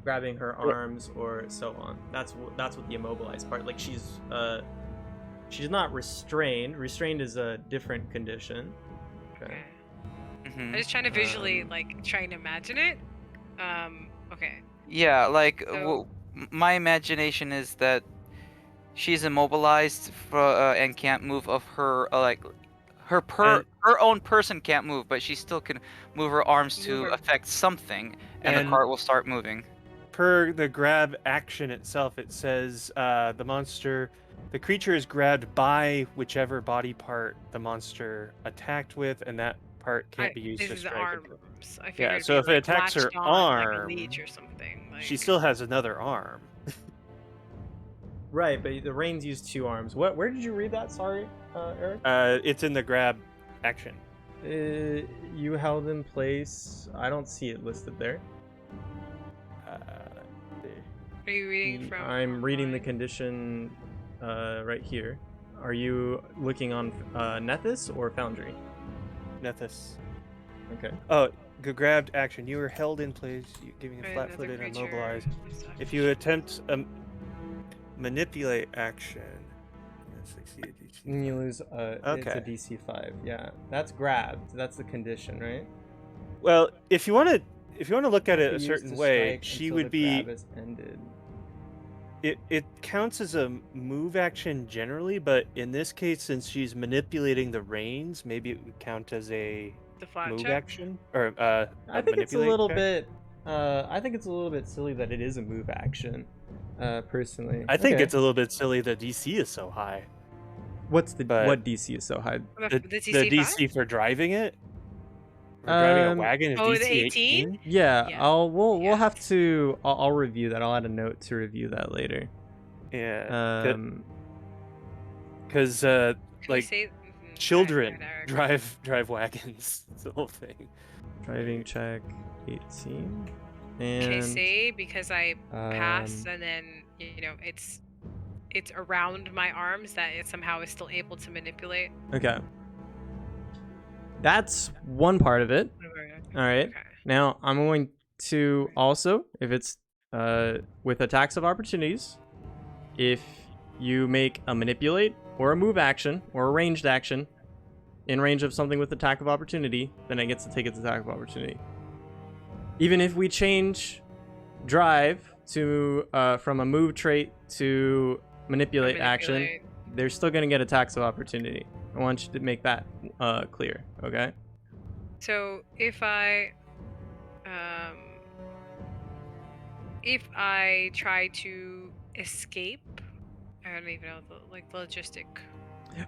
grabbing her arms or so on. That's what the immobilized part. Like she's not restrained. Restrained is a different condition. Okay. Okay. Hmm. I'm just trying to visually Um, try and imagine it. Okay. Yeah, like So my imagination is that she's immobilized and can't move of her And her own person can't move, but she still can move her arms move to her. affect something, and the And- cart will start moving. per the grab action itself, it says the creature is grabbed by whichever body part the monster attacked with, and that part can't be used This to is the strike. arms. I figured Yeah, it'd so be, if it attacks her latched on, like a arm, leech or something. she like- still has another arm. right, but the reins use two arms. What? Where did you read that? Sorry, Eric. It's in the grab action. You held in place. I don't see it listed there. Are you reading from? I'm reading the online? condition right here. Are you looking on Nethys or Foundry? Nethys. Okay. Oh, grabbed action. You are held in place, giving a Okay, another flat-footed and creature immobilized. is If you attempt a manipulate action, succeed at DC. You lose. It's a Okay. DC 5. Yeah, that's grabbed. That's the condition, right? Well, if you want to look at it a Used certain to way, strike she until would the be. grab is ended. It counts as a move action generally, but in this case, since she's manipulating the reins, maybe it would count as a the flat move check. action or I think it's a manipulate little check. bit. I think it's a little bit silly that it is a move action. Personally, I think Okay. it's a little bit silly the DC is so high. What's the but- what DC is so high? The DC, DC for driving it, for driving a Um, wagon is Oh, the DC 18? Yeah, Yeah. we'll have Yes. to. I'll review that. I'll add a note to review that later. Yeah, Um, because Can we like say- children Alright, drive wagons. It's the whole thing. driving check 18, Can I and say because I pass um, and then it's around my arms that it somehow is still able to manipulate. okay. That's one part of it. All right. Okay. Now I'm going to also, if it's with attacks of opportunities, if you make a manipulate or a move action or a ranged action in range of something with attack of opportunity, then it gets to take its attack of opportunity. Even if we change drive to from a move trait to manipulate action, they're still going to get attacks of opportunity. I want you to make that clear, okay? So if I try to escape, I don't even know the logistic.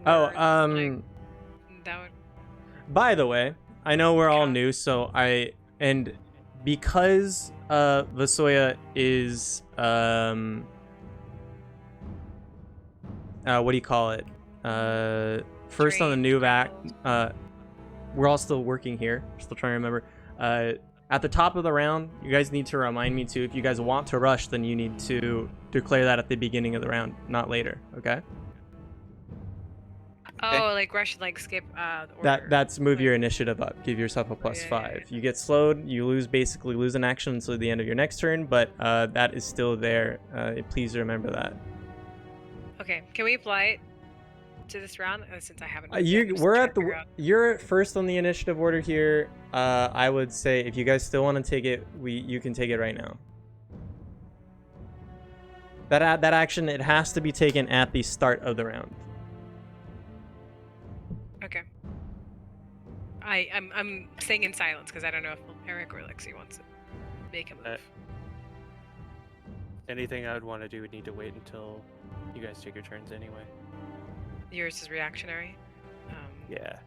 Oh, words, that would. by the way, I know we're all Yeah. new, so because Vasoya is what do you call it? First on the Trained new act. criminals. We're all still working here. We're still trying to remember. At the top of the round, you guys need to remind me to. If you guys want to rush, then you need to declare that at the beginning of the round, not later. Okay? Oh, like rush, like skip the order. That's move your Like- initiative up. Give yourself a plus yeah, 5. yeah. You get slowed, you basically lose an action until the end of your next turn, but that is still there. Please remember that. Okay, can we apply it to this round? Since I haven't. moved yet, I'm just We're trying at to figure out- you're first on the initiative order here. I would say if you guys still want to take it, you can take it right now. That action, it has to be taken at the start of the round. Okay. I'm staying in silence because I don't know if Eric or Lexi wants to make a move. Anything I would want to do would need to wait until you guys take your turns anyway. Yours is reactionary. Yeah,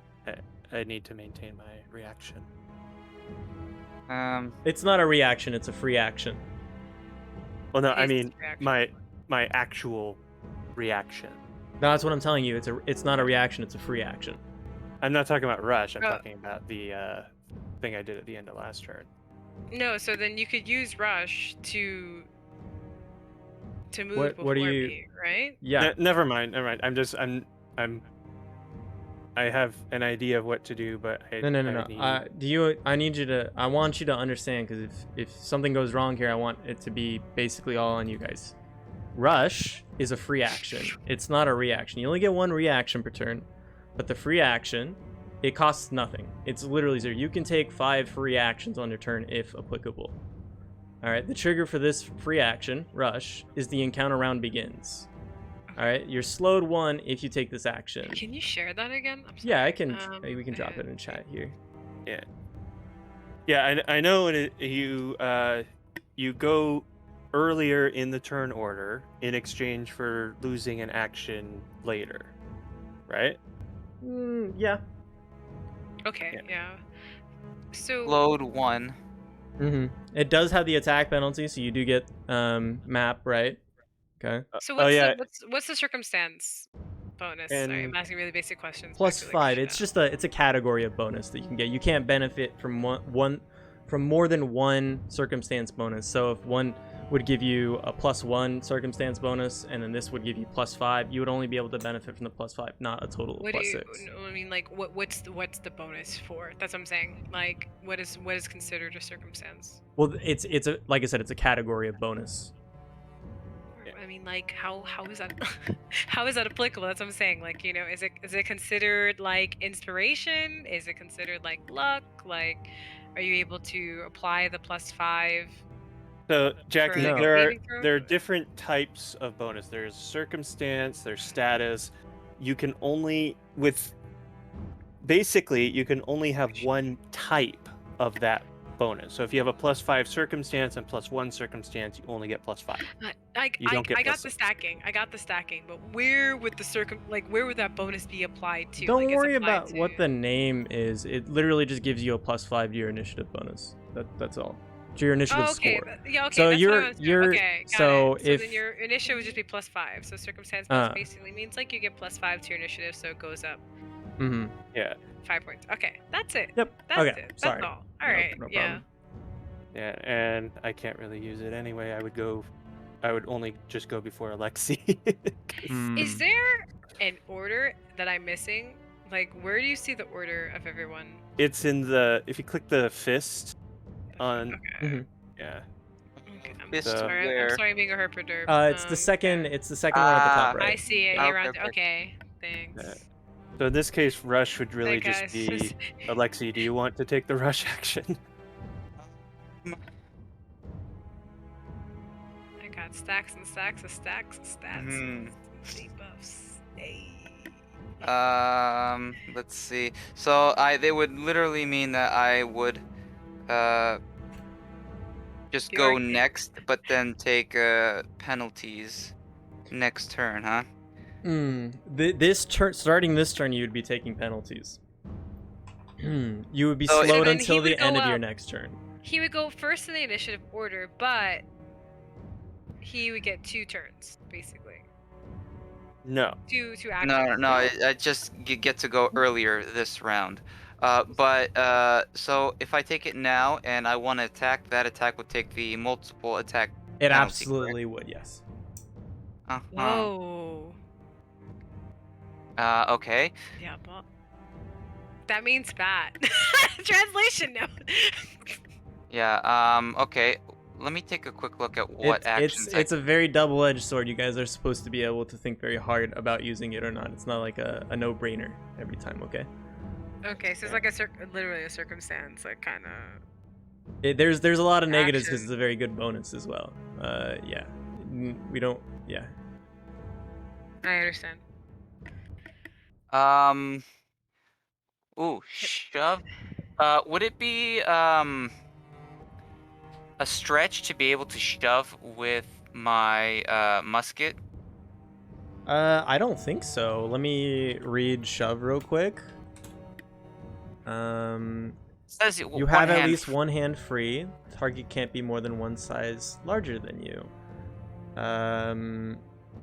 I need to maintain my reaction. It's not a reaction, it's a free action. Well, no, It I is mean reaction. my actual reaction. No, that's what I'm telling you. It's not a reaction, it's a free action. I'm not talking about rush. I'm Oh. talking about the thing I did at the end of last turn. No, so then you could use rush to move What before do you me, right? Yeah. Never mind. I have an idea of what to do, but No. I need... I want you to understand, because if something goes wrong here, I want it to be basically all on you guys. Rush is a free action. It's not a reaction. You only get one reaction per turn, but the free action, it costs nothing. It's literally 0. You can take 5 free actions on your turn if applicable. All right. The trigger for this free action, rush, is the encounter round begins. All right. You're slowed 1 if you take this action. Can you share that again? I'm sorry. Yeah, I can. We can drop I- it in chat here. Yeah, I know you go earlier in the turn order in exchange for losing an action later, right? Yeah. Okay, yeah. So Load 1. It does have the attack penalty, so you do get map, right? Okay. So Oh, what's yeah. what's the circumstance bonus? Sorry, I'm And- asking really basic questions. but I Plus feel like I 5. should It's know. just a category of bonus that you can get. You can't benefit from from more than one circumstance bonus. So if one would give you a +1 circumstance bonus, and then this would give you +5, you would only be able to benefit from the +5, not a total of What do you? +6. No, I mean, like, what's the bonus for? That's what I'm saying. Like, what is considered a circumstance? Well, it's a, like I said, it's a category of bonus. I mean, like, how is that how is that applicable? That's what I'm saying. Like, you know, is it considered like inspiration? Is it considered like luck? Like, are you able to apply the +5? So, Jackie, For, like, No. saving throw? there are different types of bonus. There's circumstance, there's status. You can only you can only have one type of that bonus. So if you have a +5 circumstance and +1 circumstance, you only get +5. I You don't get got +6. the stacking. I got the stacking, but where would the where would that bonus be applied to? Don't Like, is it worry applied about what to- the name is. It literally just gives you a +5 to your initiative bonus. That's all. To your initiative Oh, okay. score. Yeah, okay. So that's you're- what I was doing. you're- Okay, got so it. So if- then your initiative would just be +5. So circumstance bonus basically means like you get +5 to your initiative, so it goes up Yeah. 5 points. Okay, that's it. Yep. That's Okay. it. That's Sorry. all. All right. No Yeah. problem. Yeah, and I can't really use it anyway. I would only just go before Alexi. Is there an order that I'm missing? Like, where do you see the order of everyone? It's if you click the fist on, Okay. yeah. Okay, I'm Fist sorry. where? I'm sorry, being a herpeter. It's the second. yeah. It's the second one at the top Ah, right. I see it. Okay, You're on. okay. Okay. Thanks. Yeah. So in this case, rush would really Hey, just guys. be Alexi. Do you want to take the rush action? I got stacks and stacks of stacks of stats. Mhm. Debuffs. Hey. Let's see. So they would literally mean that I would just You go are- next, but then take penalties next turn, huh? This turn, starting this turn, you would be taking penalties. You would be So slowed then he until the would go end of your up. next turn. He would go first in the initiative order, but he would get 2 turns, basically. No. Two No, actions. no, I just get to go earlier this round. So if I take it now and I want to attack, that attack would take the multiple attack. It penalty, absolutely would, yes. Whoa. Okay. Yeah, but that means bad. Translation note. Yeah. Okay. Let me take a quick look at what actions. It's a very double-edged sword. You guys are supposed to be able to think very hard about using it or not. It's not like a no-brainer every time, okay? Okay, so it's like literally a circumstance, like kind of. There's a lot of negatives because Action. it's a very good bonus as well. Yeah. We don't. Yeah. I understand. Ooh, shove. Would it be a stretch to be able to shove with my musket? I don't think so. Let me read shove real quick. Says You have at least one hand free. Target can't be more than one size larger than you.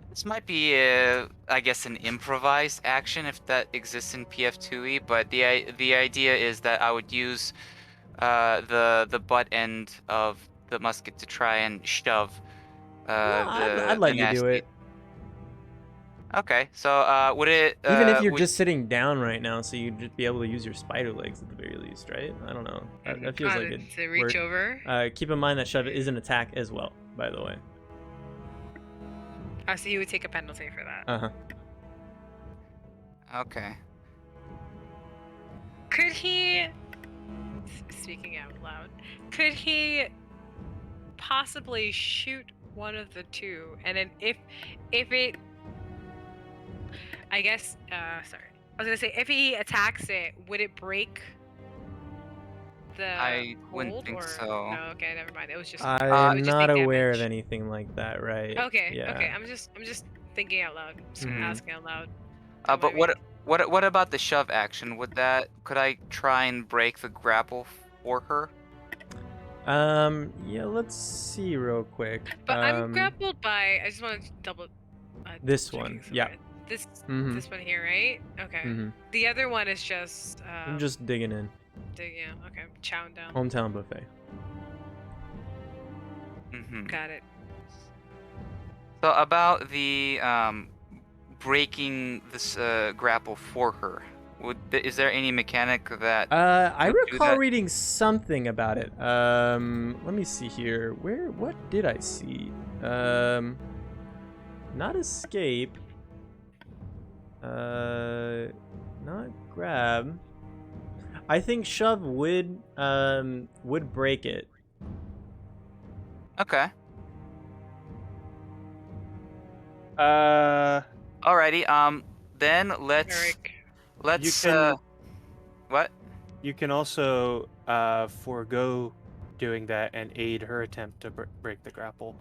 This might be, I guess, an improvised action if that exists in PF2E. But the idea is that I would use the butt end of the musket to try and shove No, I'd let you do it. Okay, so would it even if you're just sitting down right now, so you'd just be able to use your spider legs at the very least, right? I don't know. That feels like it. To reach over. Keep in mind that shove is an attack as well, by the way. So you would take a penalty for that. Uh-huh. Okay. Could he, speaking out loud, could he possibly shoot one of the two, and then if it, I guess, sorry, I was gonna say if he attacks it, would it break the I wouldn't hold, think or so. no? Okay, never mind. It was just. I'm just not take aware of damage. anything like that, right? Okay. Yeah. Okay. I'm just thinking out loud. Just asking out loud. But what about the shove action? Could I try and break the grapple for her? Yeah, let's see real quick. But I'm grappled by. I just want to double. This one, yeah. This one here, right? Okay. The other one is just. I'm just digging in. Yeah. Okay. Chowing down. Hometown buffet. Got it. So about the breaking this grapple for her, is there any mechanic that? I recall reading something about it. Let me see here. What did I see? Not escape. Not grab. I think shove would break it. Okay. Alrighty. Then let's. What? You can also forego doing that and aid her attempt to break the grapple.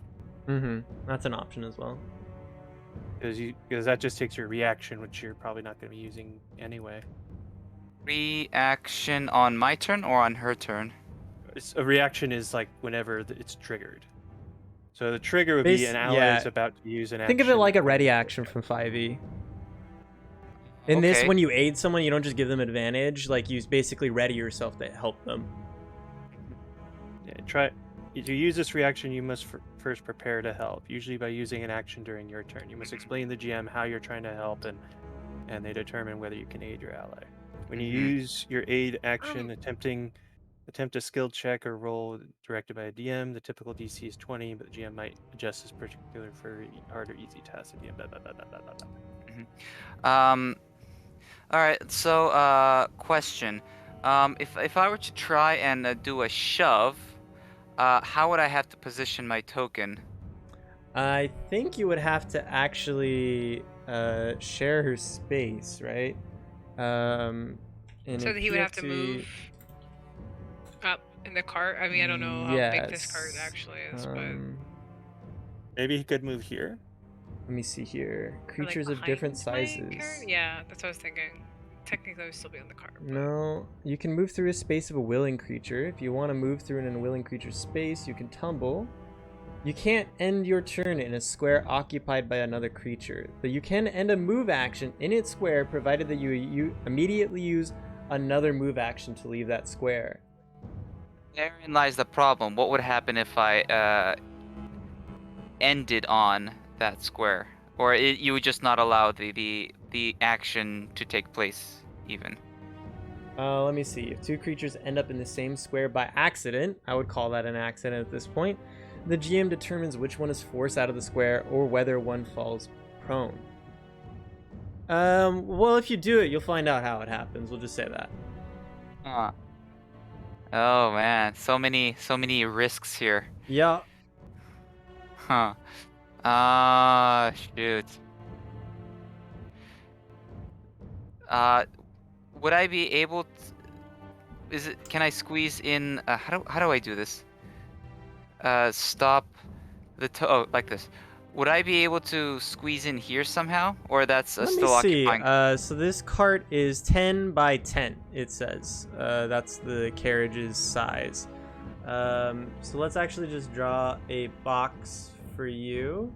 That's an option as well. Because that just takes your reaction, which you're probably not going to be using anyway. Reaction on my turn or on her turn? A reaction is like whenever it's triggered. So the trigger would be an ally is about to use an action. Think of it like a ready action from 5e. In this, when you aid someone, you don't just give them advantage. Like, you basically ready yourself to help them. Yeah, to use this reaction, you must first prepare to help, usually by using an action during your turn. You must explain to the GM how you're trying to help, and they determine whether you can aid your ally. When you use your aid action, attempt a skill check or roll directed by a DM, the typical DC is 20, but the GM might adjust this particular for hard or easy tasks at the end. All right. So, question: if I were to try and do a shove, how would I have to position my token? I think you would have to actually share her space, right? So that he would have to move up in the cart. I mean, I don't know how big this cart actually is, but maybe he could move here. Let me see here. Creatures of different sizes. Yeah, that's what I was thinking. Technically, I would still be on the cart. But... No, you can move through a space of a willing creature. If you want to move through an unwilling creature's space, you can tumble. You can't end your turn in a square occupied by another creature, but you can end a move action in its square, provided that you immediately use another move action to leave that square. Therein lies the problem. What would happen if I ended on that square, or you would just not allow the action to take place even? Let me see. If two creatures end up in the same square by accident, I would call that an accident at this point. The GM determines which one is forced out of the square or whether one falls prone. Well, if you do it, you'll find out how it happens. We'll just say that. Oh man, so many risks here. Yeah. Huh. Shoot. Would I be able to... Can I squeeze in... how do I do this? Stop the like this. would I be able to squeeze in here somehow, or that's Let me still see. occupying? So this cart is 10 by 10. It says. That's the carriage's size. So let's actually just draw a box for you,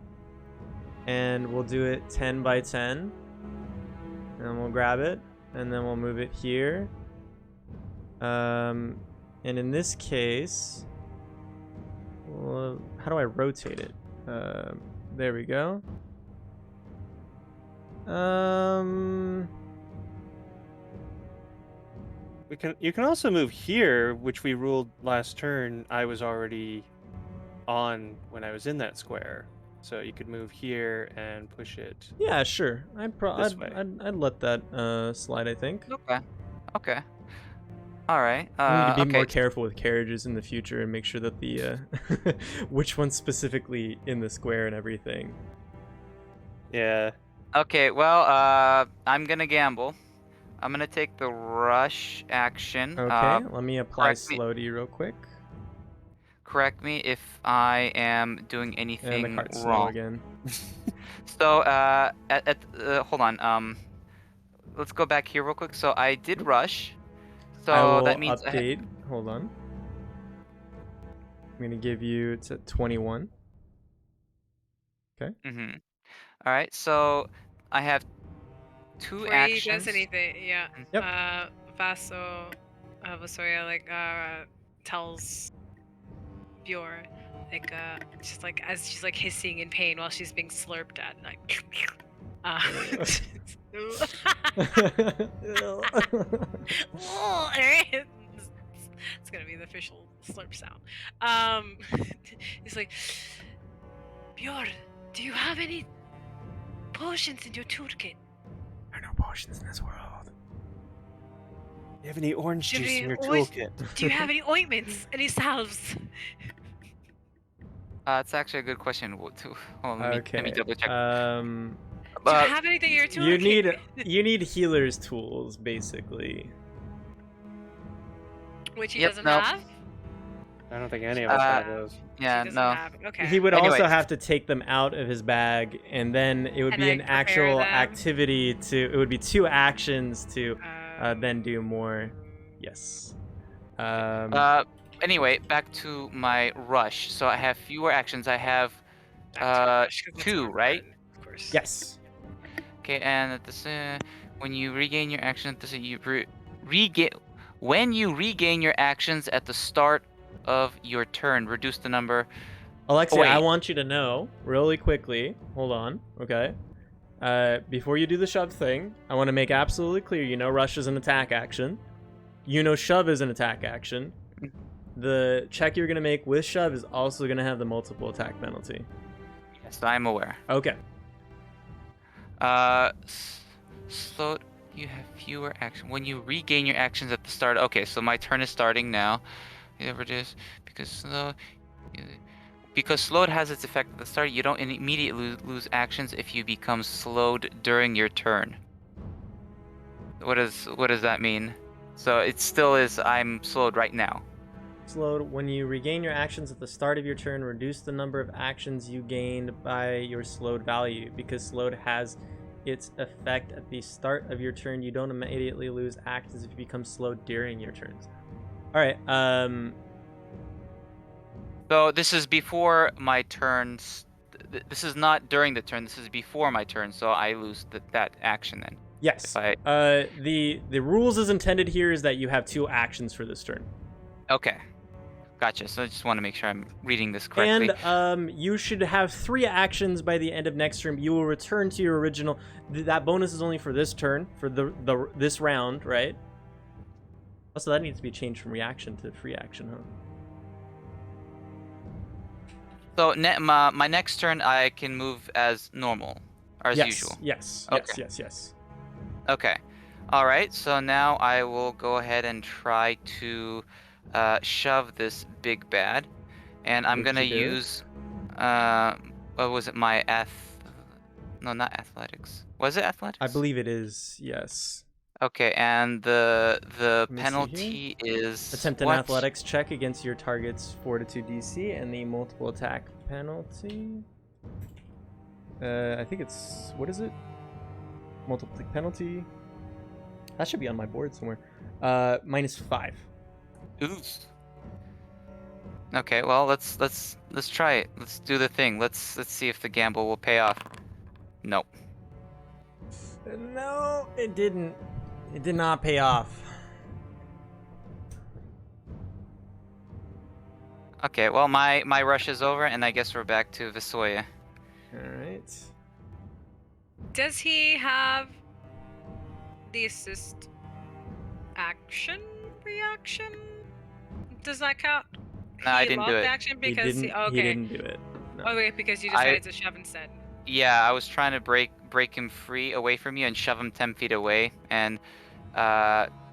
and we'll do it 10 by 10. And we'll grab it, and then we'll move it here. And in this case, well, how do I rotate it? There we go. You can also move here, which we ruled last turn. I was already on when I was in that square, so you could move here and push it. Yeah, sure. This way. I'd let that slide, I think. Okay. Okay. All right. I need to be okay. more careful with carriages in the future and make sure that the which one's specifically in the square and everything. Yeah. Okay. Well, I'm gonna gamble. I'm gonna take the rush action. Okay, let me apply correct me- slow to you real quick. Correct me if I am doing And the anything cart's slow wrong. again. So, hold on. Let's go back here real quick. So I did rush. So I will that means update. Hold on. I'm gonna give you it's at 21. Mm-hmm. All right. So I have two Before actions. he does anything, yeah. Yep. Vaso, Vasoya, like, tells Bjor, like, just like as she's like hissing in pain while she's being slurped at, like, it's gonna be the official slurp sound. He's like, Bjor, do you have any potions in your toolkit? There are no potions in this world. You have any orange Do you juice have in your any toolkit? Do you have any ointments? Any salves? It's actually a good question. Hold on, let me double check. Do you have anything in your toolkit? you need healer's tools, basically. Which he Yep, doesn't no. have? I don't think any of us have those. Yeah, He doesn't no. have. Okay. He would Anyway. also have to take them out of his bag, and then it would And be then an prepare actual them. activity to. It would be 2 actions to then do more. Yes. Anyway, back to my rush. So I have fewer actions. I have back to 2, right? Of course. Yes. Okay, and at this, when you regain your action, this you regain. When you regain your actions at the start of your turn, reduce the number. Alexia, Oh, wait. I want you to know really quickly. Hold on, okay? Before you do the shove thing, I want to make absolutely clear. You know, rush is an attack action. You know, shove is an attack action. The check you're gonna make with shove is also gonna have the multiple attack penalty. Yes, I'm aware. Okay. Slow. You have fewer action when you regain your actions at the start. Okay, so my turn is starting now. Whatever it is, because slowed has its effect at the start. You don't immediately lose actions if you become slowed during your turn. What does that mean? So it still is. I'm slowed right now. Slowed. When you regain your actions at the start of your turn, reduce the number of actions you gained by your slowed value. Because slowed has its effect at the start of your turn, you don't immediately lose actions if you become slowed during your turns. All right. So this is before my turns. This is not during the turn. This is before my turn. So I lose that action then. Yes. The rules as intended here is that you have 2 actions for this turn. Okay. Gotcha. So I just want to make sure I'm reading this correctly. And you should have 3 actions by the end of next turn. You will return to your original. That bonus is only for this turn, for this round, right? Also, that needs to be changed from reaction to free action, huh? So my next turn, I can move as normal, or as usual. Yes. Okay. Yes. Okay. All right. So now I will go ahead and try to shove this big bad, and I'm gonna use what was it? No, not athletics. Was it athletics? I believe it is. Yes. Okay, and the Let me see penalty is Attempt an what? athletics check against your target's fortitude DC, and the multiple attack penalty. I think it's, what is it? Multiple penalty. That should be on my board somewhere. -5. Ooh. Okay, well let's try it. Let's do the thing. Let's see if the gamble will pay off. Nope. No, it didn't. It did not pay off. Okay, well my rush is over, and I guess we're back to Visoya. Alright. Does he have the assist action reaction? Does that count? No, I He didn't do logged it. action He because didn't, okay. he didn't do it. No. Oh wait, because you I- decided to shove instead. Yeah, I was trying to break him free away from you and shove him 10 feet away, and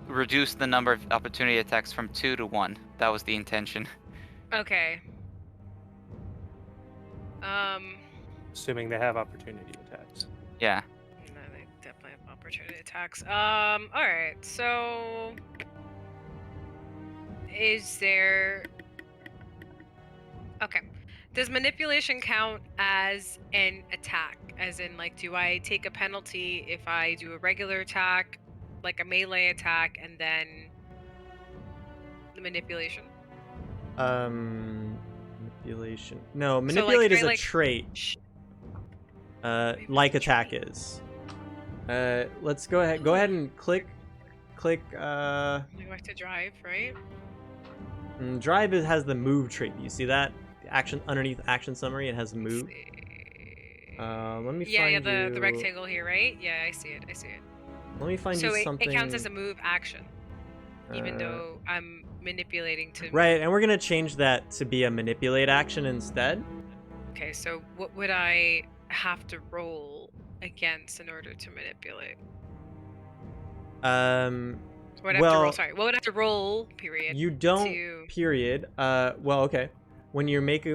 reduce the number of opportunity attacks from 2 to 1. That was the intention. Okay. Assuming they have opportunity attacks. Yeah. No, they definitely have opportunity attacks. Alright, so is there okay. Does manipulation count as an attack? As in, like, do I take a penalty if I do a regular attack, like a melee attack, and then the manipulation? Manipulation. No, So, like, manipulate is say, a like, trait. Maybe Like it's a attack trait. is. Let's go ahead. Go ahead and click. You have to drive, right? Drive has the move trait. You see that action underneath action summary? It has move. Let's see. Let me Yeah, find the you. rectangle here, right? Yeah, I see it. Let me find So you it something. counts as a move action, even uh, though I'm manipulating to. Right, and we're gonna change that to be a manipulate action instead. Okay, so what would I have to roll against in order to manipulate? What would I have to Well, roll? Sorry, what would I have to roll? Period. you don't. to- Period. Well, okay. When you make,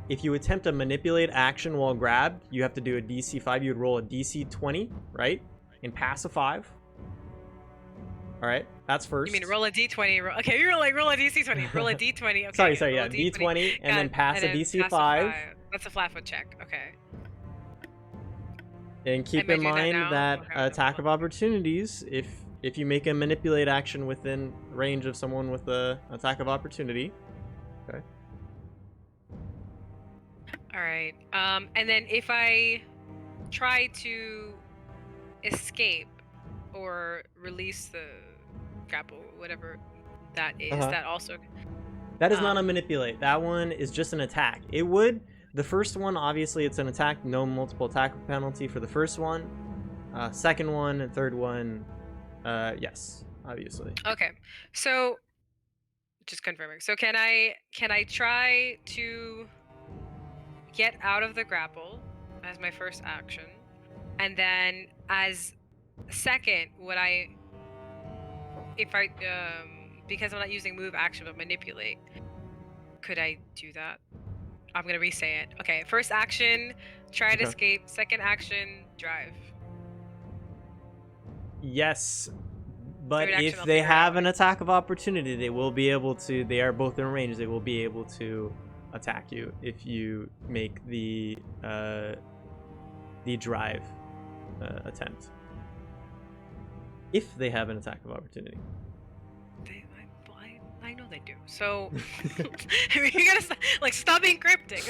if you attempt a manipulate action while grabbed, you have to do a DC 5. You would roll a DC 20, right? And pass a 5. All right, that's first. You mean roll a d20? Okay, you're like roll a DC20. Roll a d20. Okay. Sorry, roll yeah, a D20, and Got then it, pass a then DC pass 5. That's a flat foot check. Okay. And keep I in do that mind now? that Okay. attack of opportunities, if you make a manipulate action within range of someone with a attack of opportunity. Okay. All right. And then if I try to escape or release the grapple, whatever that is, Uh-huh. that also. That is not a Um, manipulate. That one is just an attack. It would. The first one, obviously, it's an attack. No multiple attack penalty for the first one. Second one and third one, yes, obviously. Okay. So, just confirming. So can I try to get out of the grapple as my first action, and then as second, would I, if I because I'm not using move action but manipulate, could I do that? I'm gonna re-say it. Okay, first action, try to Okay. escape. Second action, drive. Yes, but Third action, if I'll they figure it have out. an attack of opportunity, they will be able to. They are both in range. They will be able to attack you if you make the drive attempt. If they have an attack of opportunity. I know they do. So I mean, you gotta stop being cryptic.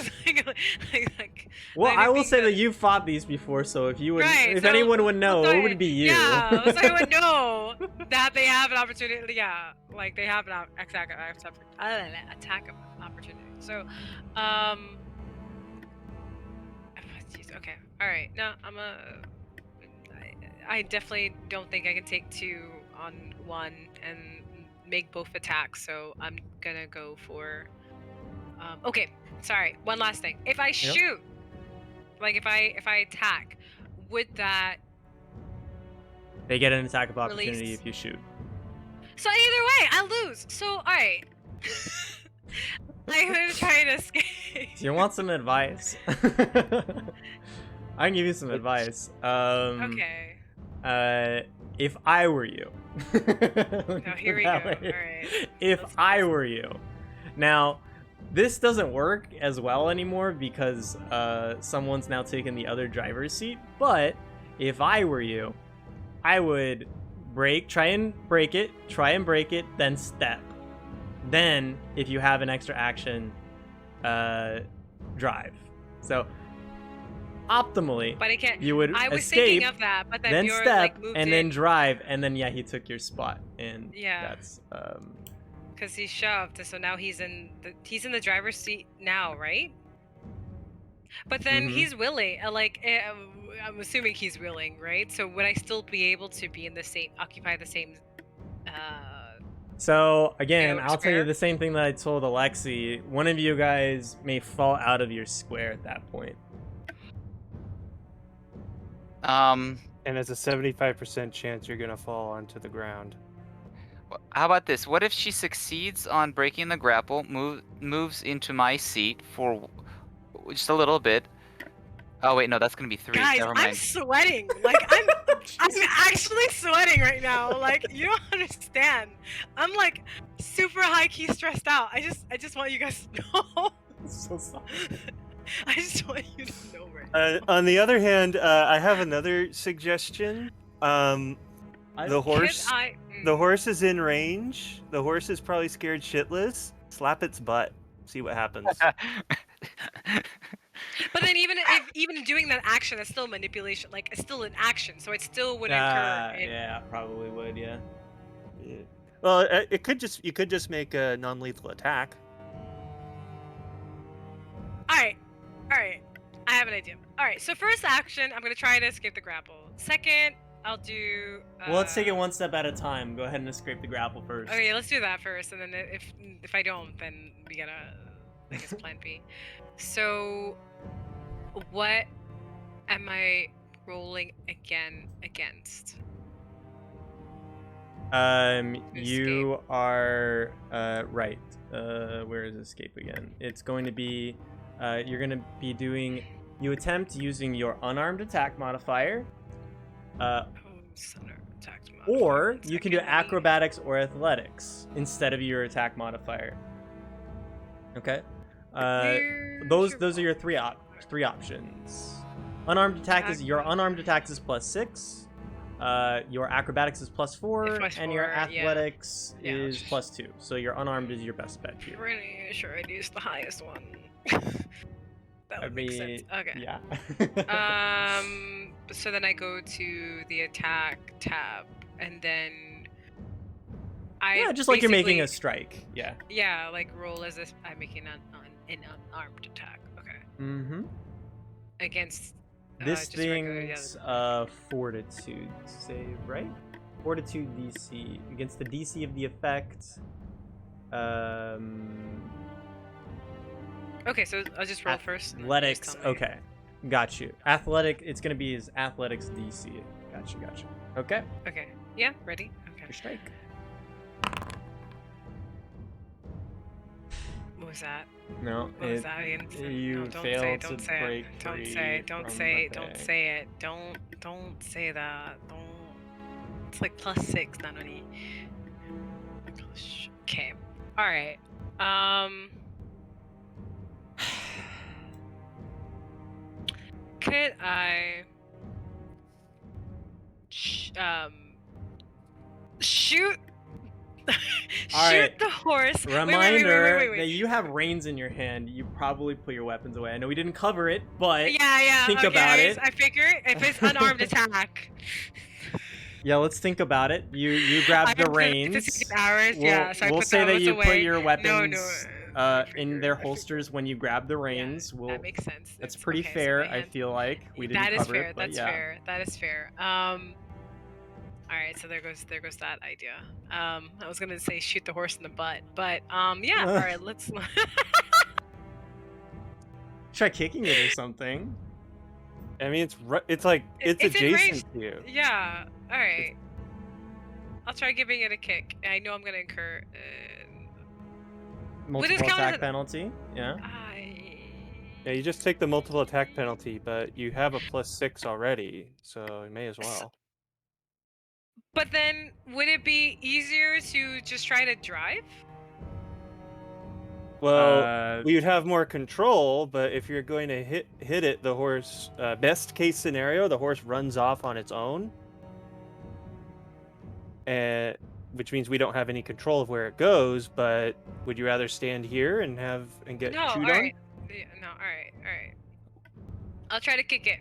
Well, I will being say good. that you've fought these before, so if you would, Right, if so- anyone would know, so it would be you. Yeah, so I would know that they have an opportunity. Yeah, like they have an attack of opportunity. So, jeez, okay, all right. No, I definitely don't think I can take 2 on 1 and make both attacks. So I'm gonna go for. Okay, sorry. One last thing. If I shoot, like if I attack, would that? They get an attack of opportunity Release. if you shoot. So either way, I lose. So alright. I'm gonna try to escape. Do you want some advice? I can give you some advice. Okay. If I were you. Now here we go. That way. Alright. If Let's- I were you. Now, This doesn't work as well anymore because someone's now taken the other driver's seat. But if I were you, I would try and break it, then step. Then, if you have an extra action, drive. So, optimally, But I can't. you would I was escape, thinking of that, but then, then you're step, like moved and in. then drive, and then yeah, he took your spot, and Yeah. that's Because he shoved, so now he's in the driver's seat now, right? But then Mhm. he's willing. I'm assuming he's willing, right? So would I still be able to be in the same, occupy the same? So again, I'll tell you square? the same thing that I told Alexi. One of you guys may fall out of your square at that point. And there's a 75% chance you're gonna fall onto the ground. How about this? What if she succeeds on breaking the grapple, moves into my seat for just a little bit? Oh wait, no, that's gonna be 3. Guys, Never I'm mind. sweating. Like I'm actually sweating right now. Like you don't understand. I'm like super high key stressed out. I just want you guys to know. So sorry. I just want you to know right now. On the other hand, I have another suggestion. The horse. The horse is in range. The horse is probably scared shitless. Slap its butt. See what happens. But then even doing that action, that's still manipulation. Like it's still an action, so it still would incur. Yeah, probably would. Yeah. Well, you could just make a non-lethal attack. All right. I have an idea. All right. So first action, I'm gonna try to escape the grapple. Second, I'll do. Well, let's take it one step at a time. Go ahead and escape the grapple first. Okay, let's do that first, and then if I don't, then we gotta, I guess, plan B. So, what am I rolling against? You are right. Where is escape again? It's going to be, you're going to be doing. You attempt using your unarmed attack modifier. Or you can do acrobatics or athletics instead of your attack modifier. Okay. Those are your three options. Unarmed attack is your unarmed attack is +6. Your acrobatics is +4, and your athletics is +2. So your unarmed is your best bet here. Pretty sure I'd use the highest one. That would make sense. Okay. Yeah. So then I go to the attack tab, and then just like you're making a strike. Yeah. Yeah, like roll as if I'm making an unarmed attack. Okay. Mm-hmm. Against. This thing's fortitude save, right? Fortitude DC against the DC of the effect. Okay, so I'll just roll first. Athletics. Okay, got you. Athletic. It's gonna be his athletics DC. Gotcha. Okay. Okay. Yeah. Ready. Okay. Your strike. What was that? No. What was that? You failed to break free. Don't say it. Don't say that. Don't. It's like +6, not only. Okay. All right. Could I shoot the horse? Reminder that you have reins in your hand. You probably put your weapons away. I know we didn't cover it, but yeah. think about it. I figure if it's unarmed attack. Yeah, let's think about it. You grab the reins. We'll say that you put your weapons in their holsters when you grab the reins. Yeah, that makes sense. That's pretty fair. I feel like we didn't cover it. That's fair. That is fair. All right, so there goes that idea. I was gonna say shoot the horse in the butt, but yeah. All right, let's try kicking it or something. I mean, it's adjacent to you. Yeah. All right. I'll try giving it a kick. I know I'm gonna incur multiple attack penalty. Yeah. Yeah, you just take the multiple attack penalty, but you have a +6 already, so you may as well. But then, would it be easier to just try to drive? Well, we would have more control, but if you're going to hit it, the horse, best case scenario, the horse runs off on its own, and which means we don't have any control of where it goes. But would you rather stand here and get No, chewed alright. No, alright. I'll try to kick it.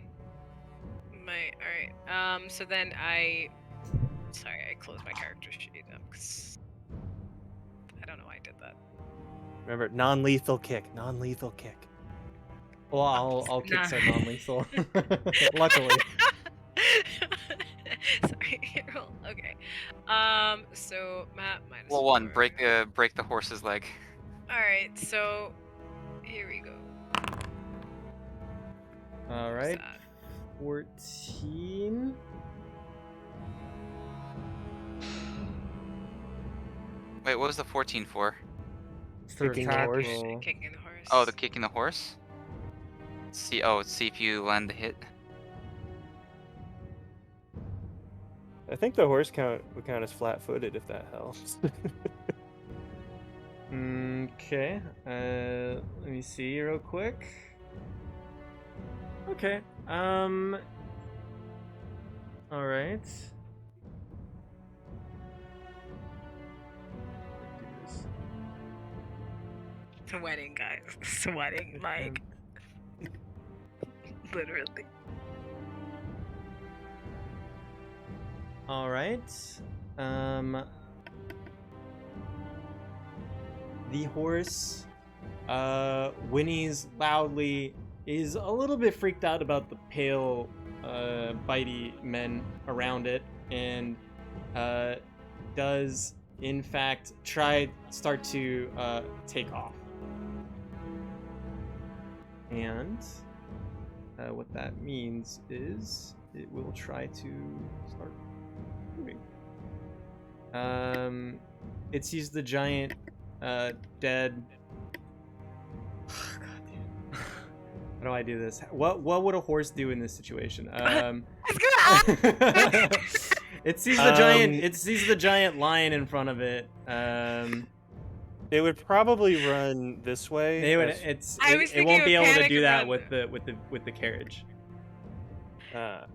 Alright. So then sorry, I closed my character sheet up, 'cause I don't know why I did that. Remember, non-lethal kick. Non-lethal kick. Well, I'll kick Nah. some non-lethal. Luckily. Sorry. Okay. So Matt minus. Well, one 4. break the horse's leg. All right. So here we go. All What's right. that? 14. Wait, what was the 14 for? Kicking the horse. Kicking the horse. Oh, the kicking the horse. See if you land the hit. I think the horse would count as flat-footed if that helps. Okay. Let me see real quick. Okay. All right. Sweating, guys. Sweating, like literally. All right. The horse whinnies loudly, is a little bit freaked out about the pale, bitey men around it, and does in fact start to take off. And what that means is it will try to start moving. It sees the giant dead. God damn. How do I do this? What would a horse do in this situation? It sees the giant. It sees the giant lion in front of it. It would probably run this way. It won't be able to panic do and that run. with the carriage. It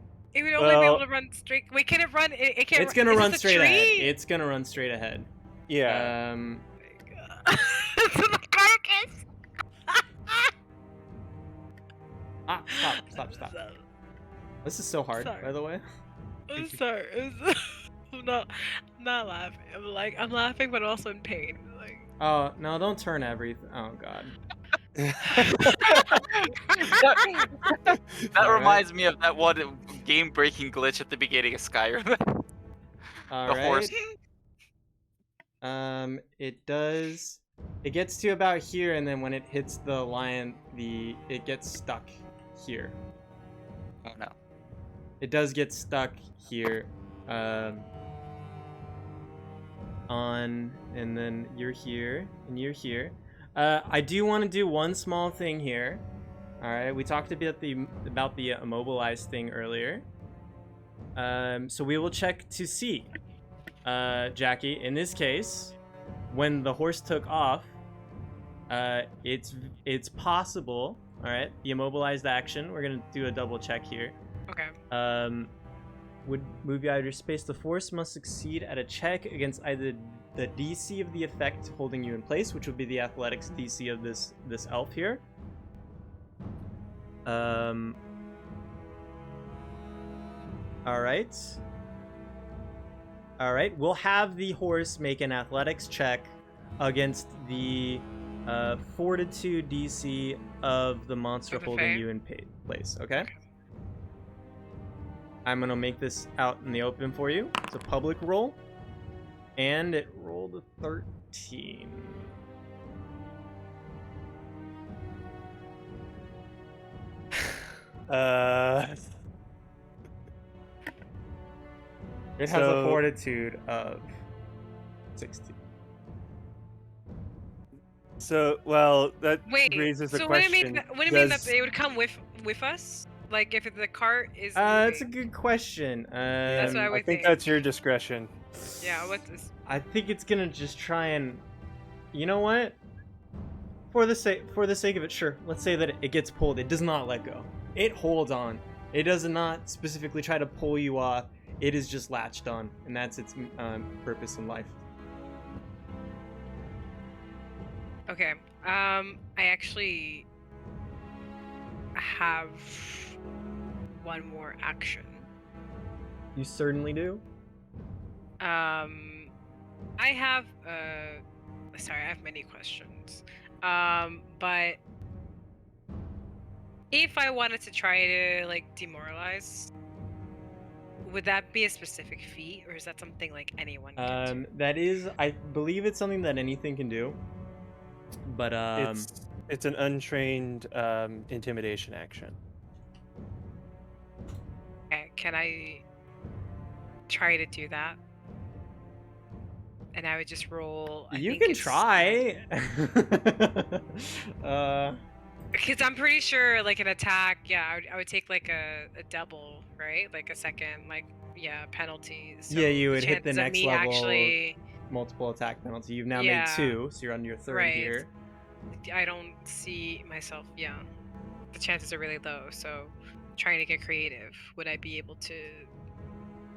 would only be able to run straight. Wait, can it run? It can't. It's gonna is run this a straight ahead. tree? It's gonna run straight ahead. Yeah. It's the carcass. Stop. This is so hard, Sorry. by the way. I'm sorry. I'm not laughing. I'm laughing, but also in pain. Like. Oh no! Don't turn everything. Oh god. That reminds me of that one game-breaking glitch at the beginning of Skyrim. All The right. horse. It does. It gets to about here, and then when it hits the lion, it gets stuck here. Oh no. It does get stuck here. And then you're here, and you're here. I do want to do one small thing here. All right, we talked a bit about the immobilized thing earlier. So we will check to see, Jackie. In this case, when the horse took off, it's possible. All right, the immobilized action. We're gonna do a double check here. Okay. Would move you out of your space. The force must succeed at a check against either the DC of the effect holding you in place, which would be the athletics DC of this elf here. All right. We'll have the horse make an athletics check against the fortitude DC of the monster Of the holding Fae? you in place. Okay. I'm gonna make this out in the open for you. It's a public roll, and it rolled a 13. It has a fortitude of 16. So, well, that Wait. raises a So question. what do you mean that they would come with us? Like if the cart is. It's a moving? good question. That's what I I would think think. that's your discretion. Yeah. What's this? I think it's gonna just try and. You know what? For the sake of it, sure. Let's say that it gets pulled. It does not let go. It holds on. It does not specifically try to pull you off. It is just latched on, and that's its purpose in life. Okay. I actually have one more action. You certainly do. I have sorry, I have many questions. But if I wanted to try to like demoralize, would that be a specific feat, or is that something like anyone can do? That is, I believe it's something that anything can do. But it's an untrained intimidation action. Okay, can I try to do that? And I would just roll. You can try. Because I'm pretty sure, like an attack, yeah, I would take like a double, right? Like a second, like penalty. So yeah, you would hit the chances of next me level. Actually, multiple attack penalty. You've now Yeah. made 2, so you're on your 3rd Right. here. I don't see myself. Yeah, the chances are really low. So, trying to get creative, would I be able to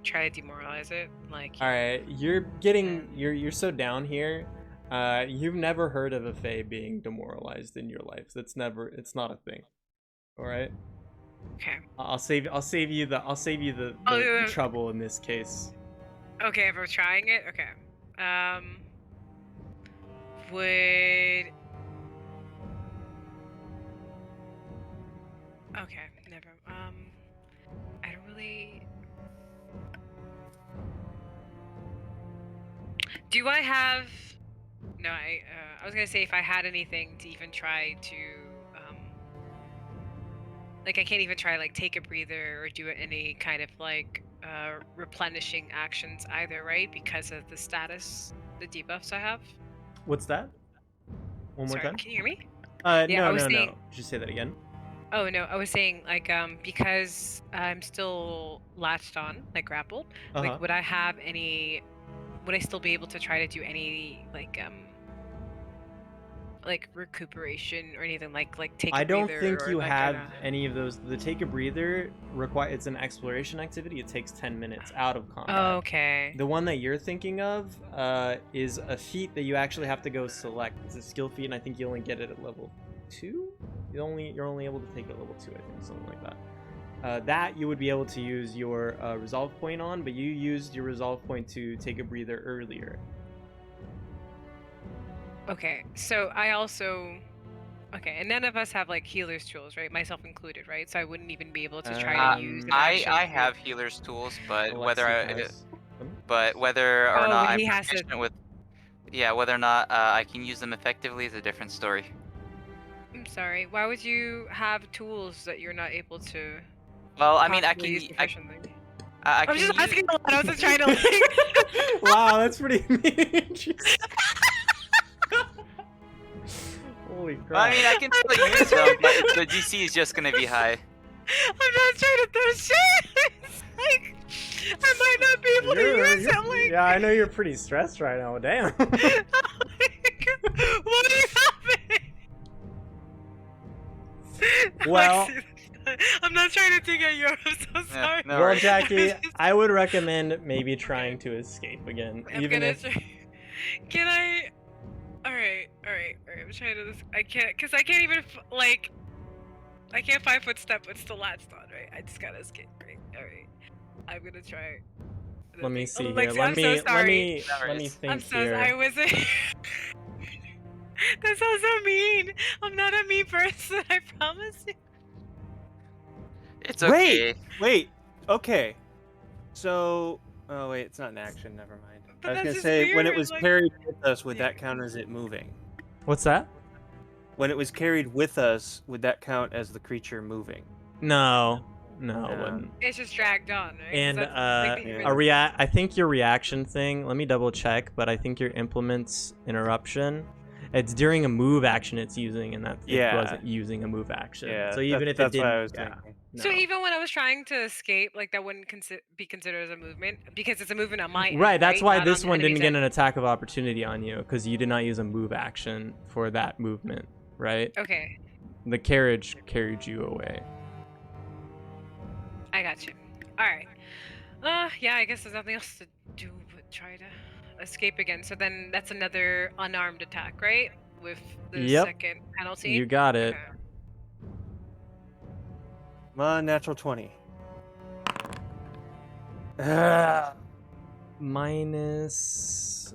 try to demoralize it? Like, All right, you're getting you're so down here. You've never heard of a fae being demoralized in your life. It's not a thing. All right. okay, I'll save you the trouble in this case. okay, if I'm trying it, okay. Would okay, never. I don't really. Do I have? No, I was gonna say if I had anything to even try to, like I can't even try like take a breather or do any kind of like replenishing actions either, right? Because of the status, the debuffs I have. What's that? One more Sorry, time. can you hear me? No. saying- Did you say that again? Oh no, I was saying like because I'm still latched on, like grappled. Uh-huh. Like would I have any? Would I still be able to try to do any like recuperation or anything like take a I don't breather think or, you like, have any of those. The take a breather it's an exploration activity. It takes 10 minutes out of combat. Oh, okay. The one that you're thinking of is a feat that you actually have to go select. It's a skill feat, and I think you only get it at level 2. You're only able to take it at level 2, I think, something like that. That you would be able to use your resolve point on, but you used your resolve point to take a breather earlier. Okay, so I also. Okay, and none of us have like healer's tools, right? Myself included, right? So I wouldn't even be able to try to use an action I to- have healer's tools, but Alexi whether has them. whether or Oh, not but I'm he has to- proficient with, yeah, whether or not I can use them effectively is a different story. I'm sorry. Why would you have tools that you're not able to? Well, I mean, I possibly use can efficiently? I I'm can just use, asking a lot. I wasn't trying to like. Wow, that's pretty mean. Jesus. Holy crap. well, I mean, I can still use them, but the DC is just gonna be high. I'm not trying to throw shit. It's like I might not be able to use it. Like, Yeah, I know you're pretty stressed right now. Damn. like, what is happening? Well- Lexi, I'm not trying to dig at you. I'm so sorry. no Well, worries. Jackie, I would recommend maybe trying to escape again, I'm even gonna if. try. Can I? All right. I'm trying to. I can't, cause I can't even like. I can't 5-foot step. It's still latched on, right? I just gotta escape. Right. All right. I'm gonna try. Let me see here. Lexi, Let I'm me so sorry. let me think I'm so here. I wasn't. That sounds so mean. I'm not a mean person. I promise you. It's okay. Wait. Okay. So, oh wait, it's not an action. Never mind. But I was that's gonna just say when it weird, was like- carried with us, would Yeah. that count as it moving? What's that? When it was carried with us, would that count as the creature moving? No, it Yeah. wouldn't. It's just dragged on, right? 'Cause And that's like the- yeah. I think your reaction thing. Let me double check, but I think your implements interruption. It's during a move action it's using, and that Yeah. it wasn't using a move action. Yeah. So even if it that's didn't, what I was yeah, thinking. So no. even when I was trying to escape, like that wouldn't be considered as a movement because it's a movement on my end, Right, that's why Not this on one didn't enemy's get end. an attack of opportunity on you, because you did not use a move action for that movement. right? Okay, The carriage carried you away. I got you. All right. Yeah, I guess there's nothing else to do but try to escape again. So then that's another unarmed attack, right? With the Yep. second penalty. You got it. Okay. Come on, natural 20. Ah. Minus.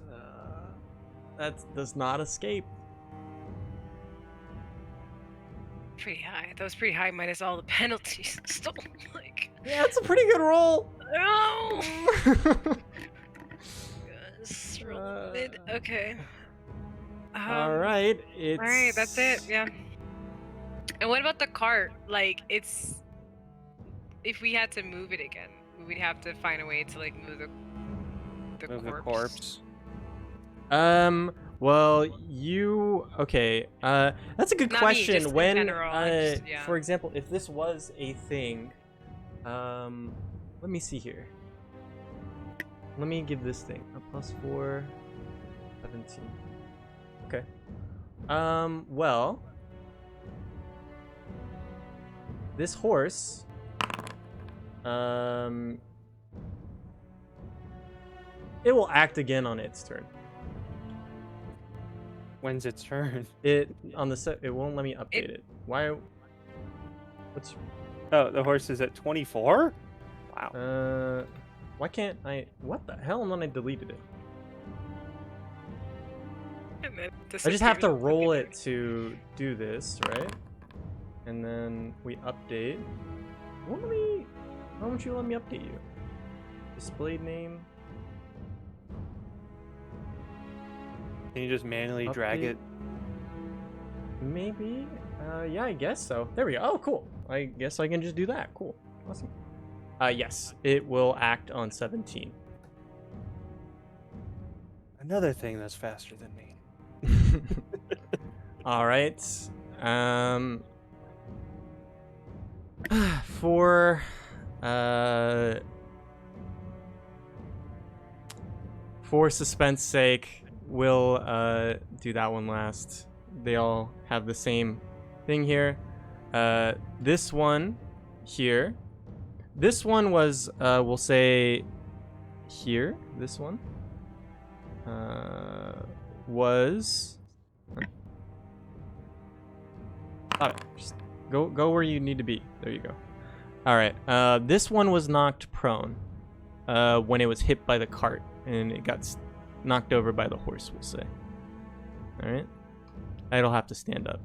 That does not escape. Pretty high. That was pretty high minus all the penalties. Still, like. Yeah, it's a pretty good roll. No. Yes, roll mid. Okay. All right. It's. All right, that's it. Yeah. And what about the cart? Like, it's. If we had to move it again, we'd have to find a way to like move the Move corpse. the corpse. Well, you okay? That's a good Not me, question. just in When, general, I just- yeah. for example, if this was a thing, let me see here. Let me give this thing a +4, 17. Okay. Well, this horse, it will act again on its turn. When's its turn? It on the set. It won't let me update it. Why? What's? Oh, the horse is at 24? Wow. Why can't I? What the hell? And then I deleted it. And then I just have to disappears. roll it to do this, right? And then we update. Why won't you let me update you? Displayed name. Can you just manually drag Update. it? Maybe. Yeah, I guess so. There we go. Oh, cool. I guess I can just do that. Cool. Awesome. Yes, it will act on 17. Another thing that's faster than me. All right. For suspense sake, we'll do that one last. They all have the same thing here. This one here. This one was we'll say here. This one was. Alright, just go where you need to be. There you go. All right. This one was knocked prone when it was hit by the cart, and it got knocked over by the horse. We'll say. All right. It'll have to stand up.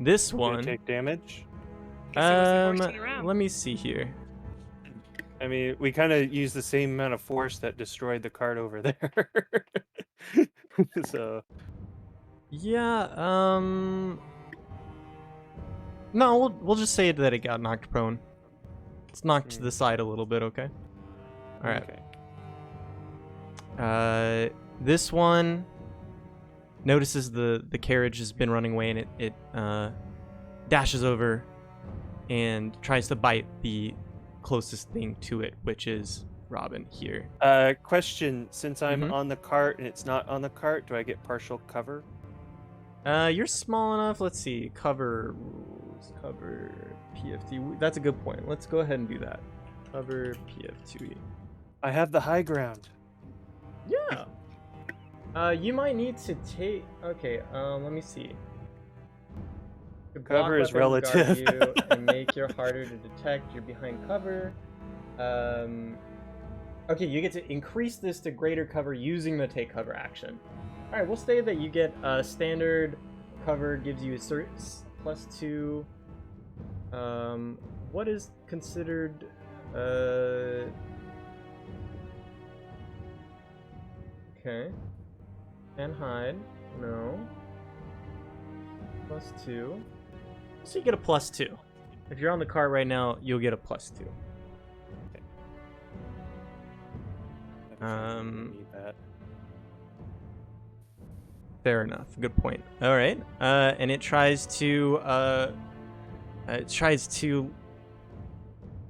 This Gonna one. take damage. Guess it wasn't horsing around. Let me see here. I mean, we kind of used the same amount of force that destroyed the cart over there. So. Yeah. No, we'll just say that it got knocked prone. It's knocked to the side a little bit. Okay. All right. Okay. This one notices the carriage has been running away, and it dashes over and tries to bite the closest thing to it, which is Robin here. Question: since I'm Mhm. on the cart and it's not on the cart, do I get partial cover? You're small enough. Let's see. Cover rules. Cover PFT. That's a good point. Let's go ahead and do that. Cover PF2E. I have the high ground. Yeah. You might need to take. Okay. Let me see. To block Cover is weapons, guard relative. you, and make you harder to detect. You're behind cover. Okay, you get to increase this to greater cover using the take cover action. All right, we'll say that you get standard cover gives you a +2. What is considered okay. And hide. No. +2. So you get a +2. If you're on the cart right now, you'll get a +2. Need that. Fair enough. Good point. All right. And it tries to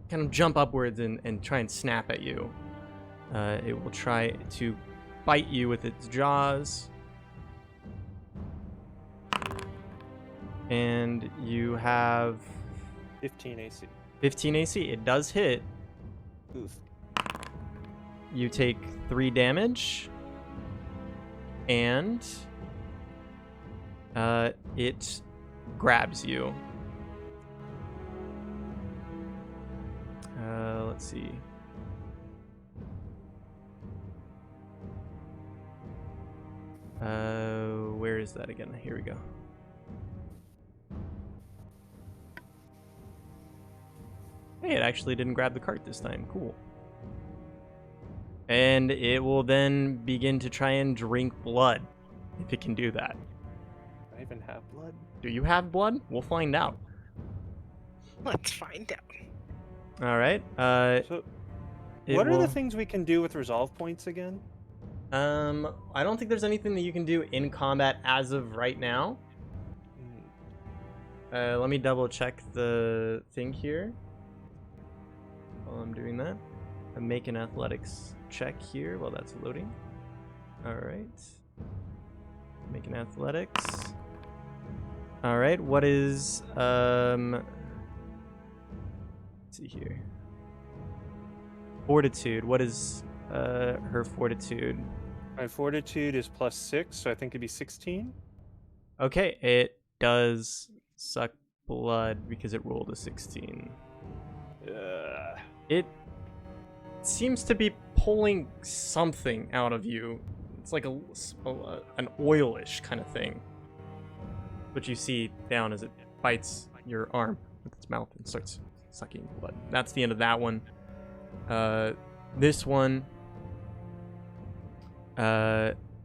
kind of jump upwards and try and snap at you. It will try to bite you with its jaws. And you have 15 AC. 15 AC. It does hit. Oof. You take 3 damage. And it grabs you. Let's see. Where is that again? Here we go. Hey, it actually didn't grab the cart this time. Cool. And it will then begin to try and drink blood, if it can do that. I even have blood. Do you have blood? We'll find out. Let's find out. All right. So, it what are the will- things we can do with resolve points again? I don't think there's anything that you can do in combat as of right now. Let me double check the thing here. While I'm doing that, I make an athletics check here while that's loading. All right. Make an athletics. All right. What is let's see here. Fortitude. What is her fortitude? My fortitude is +6, so I think it'd be 16. Okay, it does suck blood because it rolled a 16. It seems to be pulling something out of you. It's like an oilish kind of thing. But you see down as it bites your arm with its mouth and starts sucking blood. That's the end of that one. This one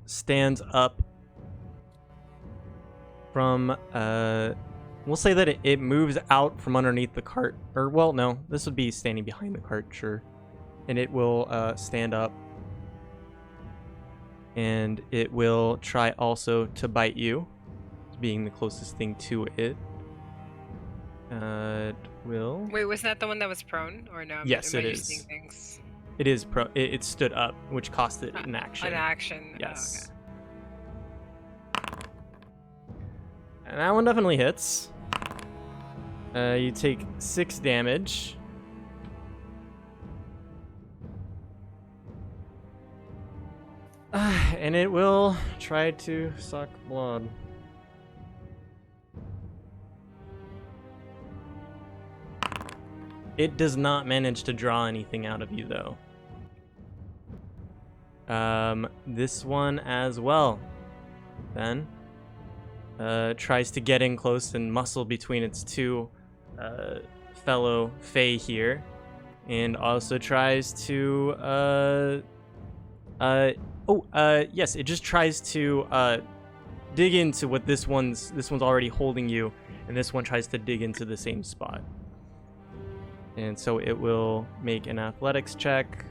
stands up from we'll say that it moves out from underneath the cart, or well, no, this would be standing behind the cart, sure. And it will stand up, and it will try also to bite you, being the closest thing to it. It will. Wait, was that the one that was prone, or no? Yes, am it I just is. seeing things? It is it stood up, which cost it an action. An action. Yes. Oh, okay. And that one definitely hits. You take 6 damage. And it will try to suck blood. It does not manage to draw anything out of you, though. This one as well, then, tries to get in close and muscle between its two fellow Fae here, and also tries to, yes, it just tries to, dig into what this one's already holding you, and this one tries to dig into the same spot. And so it will make an athletics check.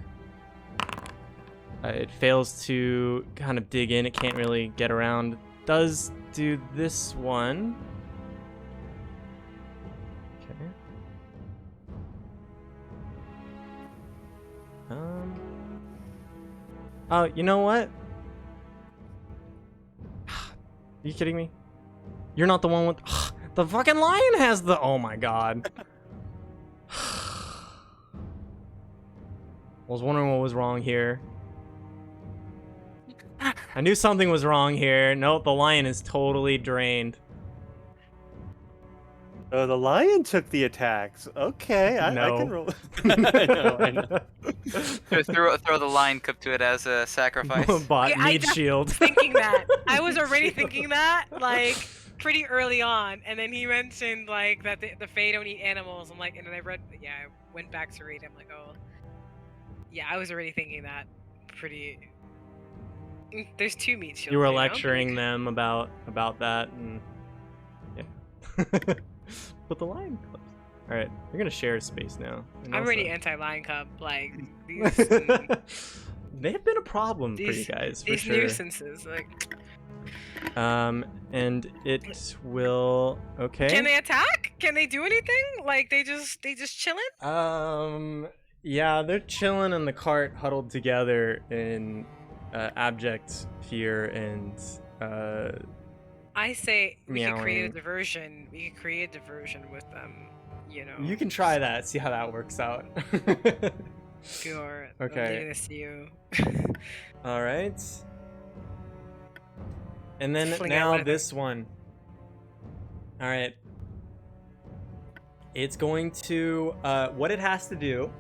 It fails to kind of dig in. It can't really get around. Does do this one. Okay. Oh, you know what? Are you kidding me? You're not the one with... The fucking lion has the... Oh my god. I was wondering what was wrong here. I knew something was wrong here. Nope, the lion is totally drained. Oh, the lion took the attacks. Okay, I can roll. I know. Throw the lion cup to it as a sacrifice. Bot I need just shield. was thinking that. I was already thinking that, like, pretty early on. And then he mentioned, like, that the Fae don't eat animals. I'm like, and then I went back to read. I'm like, oh. Yeah, I was already thinking that. Pretty... There's 2 meat shields. You were know? lecturing them about that, and yeah. But the lion clubs. All right, you're gonna share space now. And I'm already also- anti-lion cub. Like these, They have been a problem for you guys, for these sure. nuisances. Like, And it will. Okay. can they attack? Can they do anything? Like they just chilling? Yeah, they're chilling in the cart, huddled together in abject fear and I say we could create a Meowing. diversion. We could create a diversion with them. You know. You can try that. See how that works out. Sure. Okay. I'm leaving this to you. All right. And then Fling out now whatever. this one. All right. It's going to what it has to do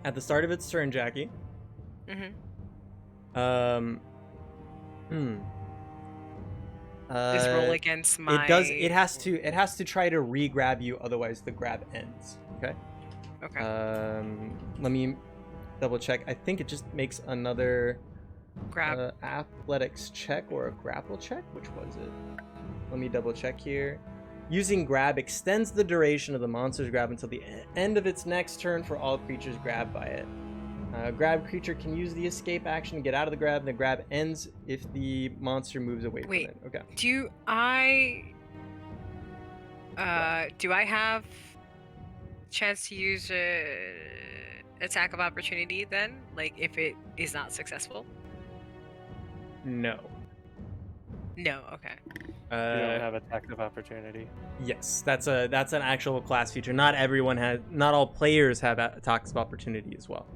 at the start of its turn, Jackie. Mm-hmm. Just roll against my. It does. It has to. It has to try to re-grab you, otherwise the grab ends. Okay. Okay. Let me double check. I think it just makes another Grab. athletics check or a grapple check. Which was it? Let me double check here. Using grab extends the duration of the monster's grab until the end of its next turn for all creatures grabbed by it. Grab creature can use the escape action to get out of the grab, and the grab ends if the monster moves away Wait. from it. Okay. Do I have chance to use a attack of opportunity then? Like if it is not successful? No. No. Okay. You don't have attack of opportunity. Yes, that's an actual class feature. Not everyone has. Not all players have attacks of opportunity as well.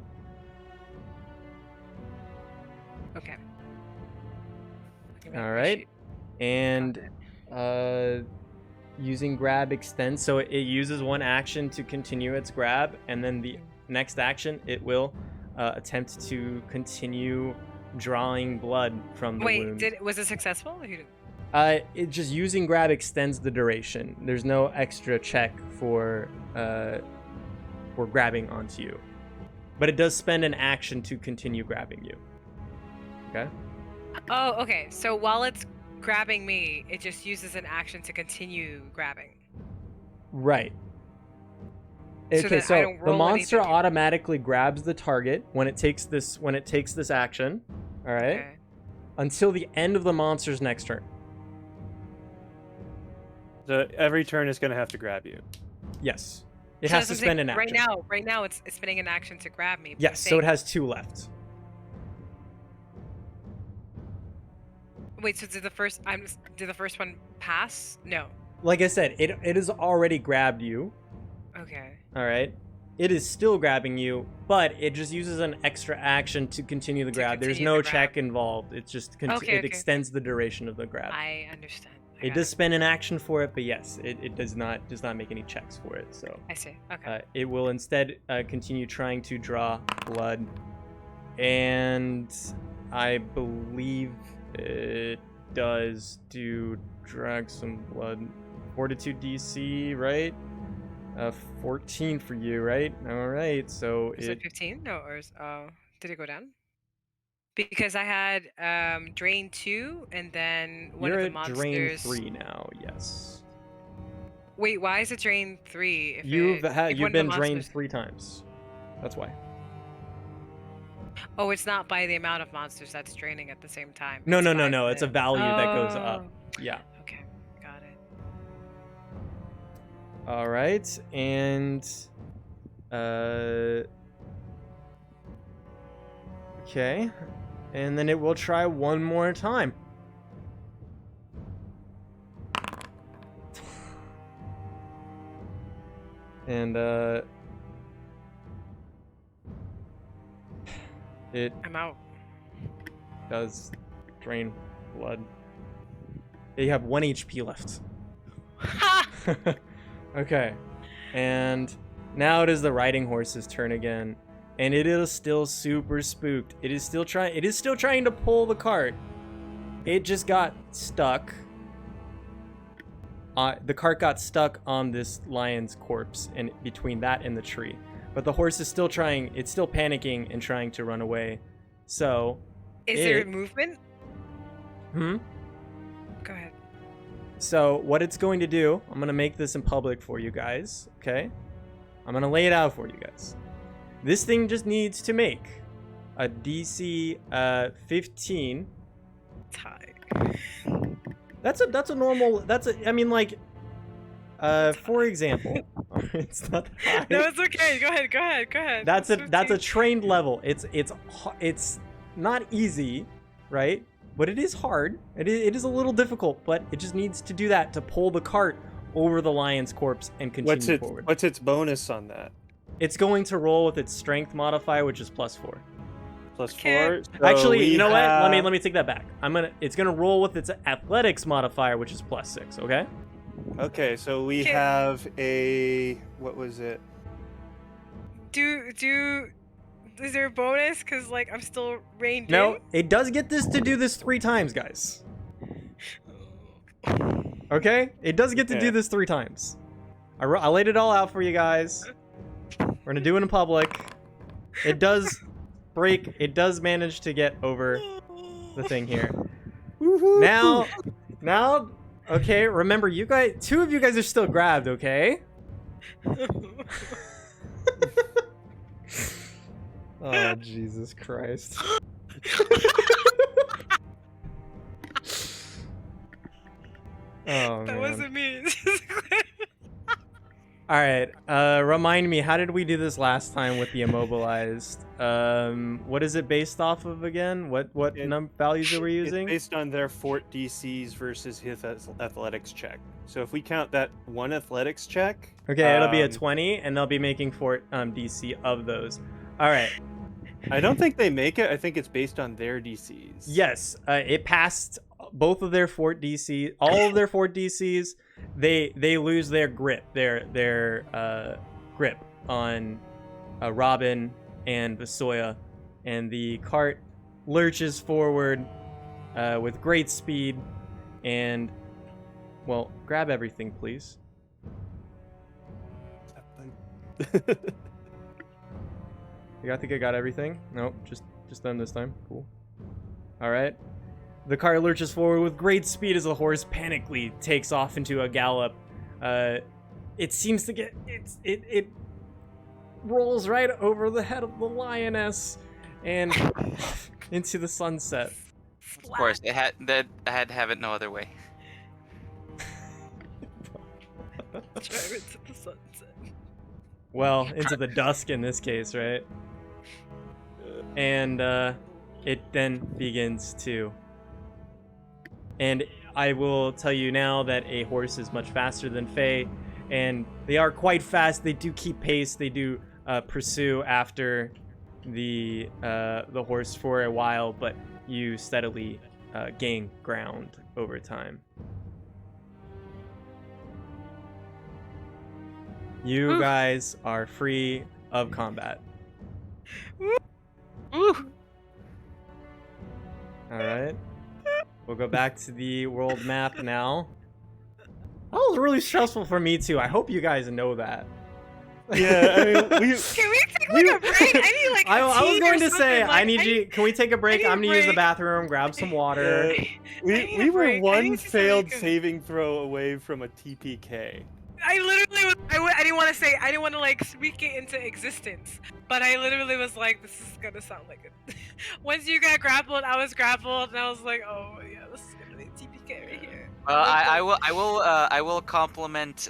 Okay. All right. And using grab extends, so it uses one action to continue its grab, and then the next action it will attempt to continue drawing blood from the wound. Was it successful? It just using grab extends the duration. There's no extra check for grabbing onto you, but it does spend an action to continue grabbing you. Okay. Oh, okay. So while it's grabbing me, it just uses an action to continue grabbing. Right. So Okay, that I so don't the roll monster anything. automatically grabs the target when it takes this action. All right. Okay. Until the end of the monster's next turn. So every turn is going to have to grab you. Yes. It So has to that's what I'm spend an saying. action. Right now, it's spending an action to grab me. but Yes, I'm so it saying- has 2 left. Wait, so did the first one pass? No. Like I said, it has already grabbed you. Okay. All right. It is still grabbing you, but it just uses an extra action to continue the grab. There's continue no the grab. check involved. It's just Okay, okay. extends the duration of the grab. I understand. I It got does spend an action for it, but yes, it does not make any checks for it. So I see. Okay. it will instead continue trying to draw blood, and I believe it does drag some blood. Fortitude DC, right? 14 for you, right? All right, so Is it 15? No, or did it go down? Because I had drain 2, and then one you're of the at drain monsters. 3 now. Yes. Wait, why is it drain 3? If You've one of the been drained monsters- 3 times. That's why. Oh, it's not by the amount of monsters that's draining at the same time. No. It's by It's a the- value that goes up. Oh, Yeah. Okay, got it. All right, and okay, and then it will try one more time. And it I'm out. does drain blood. You have 1 HP left. Ha! Okay, and now it is the riding horse's turn again, and it is still super spooked. It is still trying to pull the cart. It just got stuck. The cart got stuck on this lion's corpse, and between that and the tree. But the horse is still trying. It's still panicking and trying to run away. So, Is there movement? hmm. Go ahead. So what it's going to do, I'm going to make this in public for you guys, okay? I'm going to lay it out for you guys. This thing just needs to make a DC 15. Tie. That's a normal, for example, it's not high. No, it's okay. Go ahead. That's a 15. trained level. It's not easy, right? but it is hard. It is a little difficult, but it just needs to do that to pull the cart over the lion's corpse and continue forward. What's its bonus on that? It's going to roll with its strength modifier, which is +4. +4. So Actually, you know what? have... Let me take that back. It's gonna roll with its athletics modifier, which is +6. Okay. Okay, so we have a what was it? Is there a bonus? Cause like I'm still reined No, in. it does get this to do this 3 times, guys. Okay, it does get to do this 3 times. I laid it all out for you guys. We're gonna do it in public. It does break. It does manage to get over the thing here. Now, okay. Remember, you guys. 2 of you guys are still grabbed. Okay. Oh, Jesus Christ. Oh, That wasn't me. All right. Remind me, how did we do this last time with the immobilized? What is it based off of again? What values are we using? It's based on their fort DCs versus his athletics check. So if we count that 1 athletics check, okay, it'll be a 20, and they'll be making fort DC of those. All right. I don't think they make it. I think it's based on their DCs. Yes, it passed both of their fort DC, all of their fort DCs. They lose their grip, their grip on Robin and Vasoya, and the cart lurches forward with great speed. And well, grab everything, please. I think I got everything. Nope, just them this time. Cool. All right. The car lurches forward with great speed as the horse panically takes off into a gallop. It seems to get it rolls right over the head of the lioness and into the sunset. Of course, I had to have it no other way. Drive into the sunset. Well, into the dusk in this case, right? And it then begins to. And I will tell you now that a horse is much faster than Faye, and they are quite fast. They do keep pace. They do pursue after the horse for a while, but you steadily gain ground over time. You guys are free of combat. Ooh. All right. We'll go back to the world map now. That was really stressful for me too. I hope you guys know that. Yeah, I mean, Can we take like a break? I need like. I was going to say, like, I need you. Can we take a break? I'm gonna use the bathroom, grab some water. We were one failed saving throw away from a TPK. I literally was, I didn't want to say, I didn't want to like speak it into existence, but I literally was like, this is gonna sound like it. Once you got grappled, I was grappled, and I was like, oh yeah, this is gonna be TPK right here. Well, I will compliment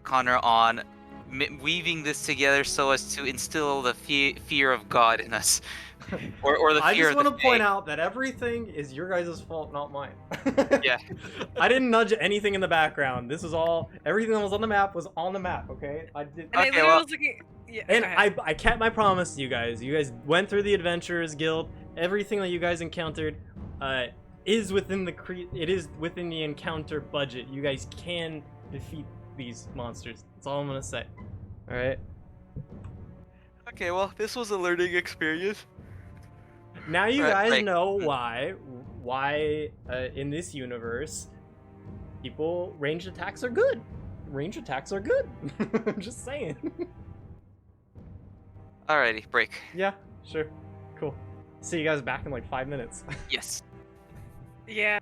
Connor on weaving this together so as to instill the fear of God in us, or the fear. I just of want the to point Fae. out that everything is your guys' fault, not mine. Yeah. I didn't nudge anything in the background. This is all. Everything that was on the map was on the map. Okay. I did. And I literally was looking. Yeah. And go ahead. I kept my promise to you guys. You guys went through the Adventurers Guild. Everything that you guys encountered is within the encounter budget. You guys can defeat these monsters. That's all I'm gonna say. All right. Okay, well, this was a learning experience. Now you Right, guys like- know why in this universe ranged attacks are good. Ranged attacks are good. I'm just saying. Alrighty, break. Yeah, sure. Cool. See you guys back in like 5 minutes. Yes. Yeah.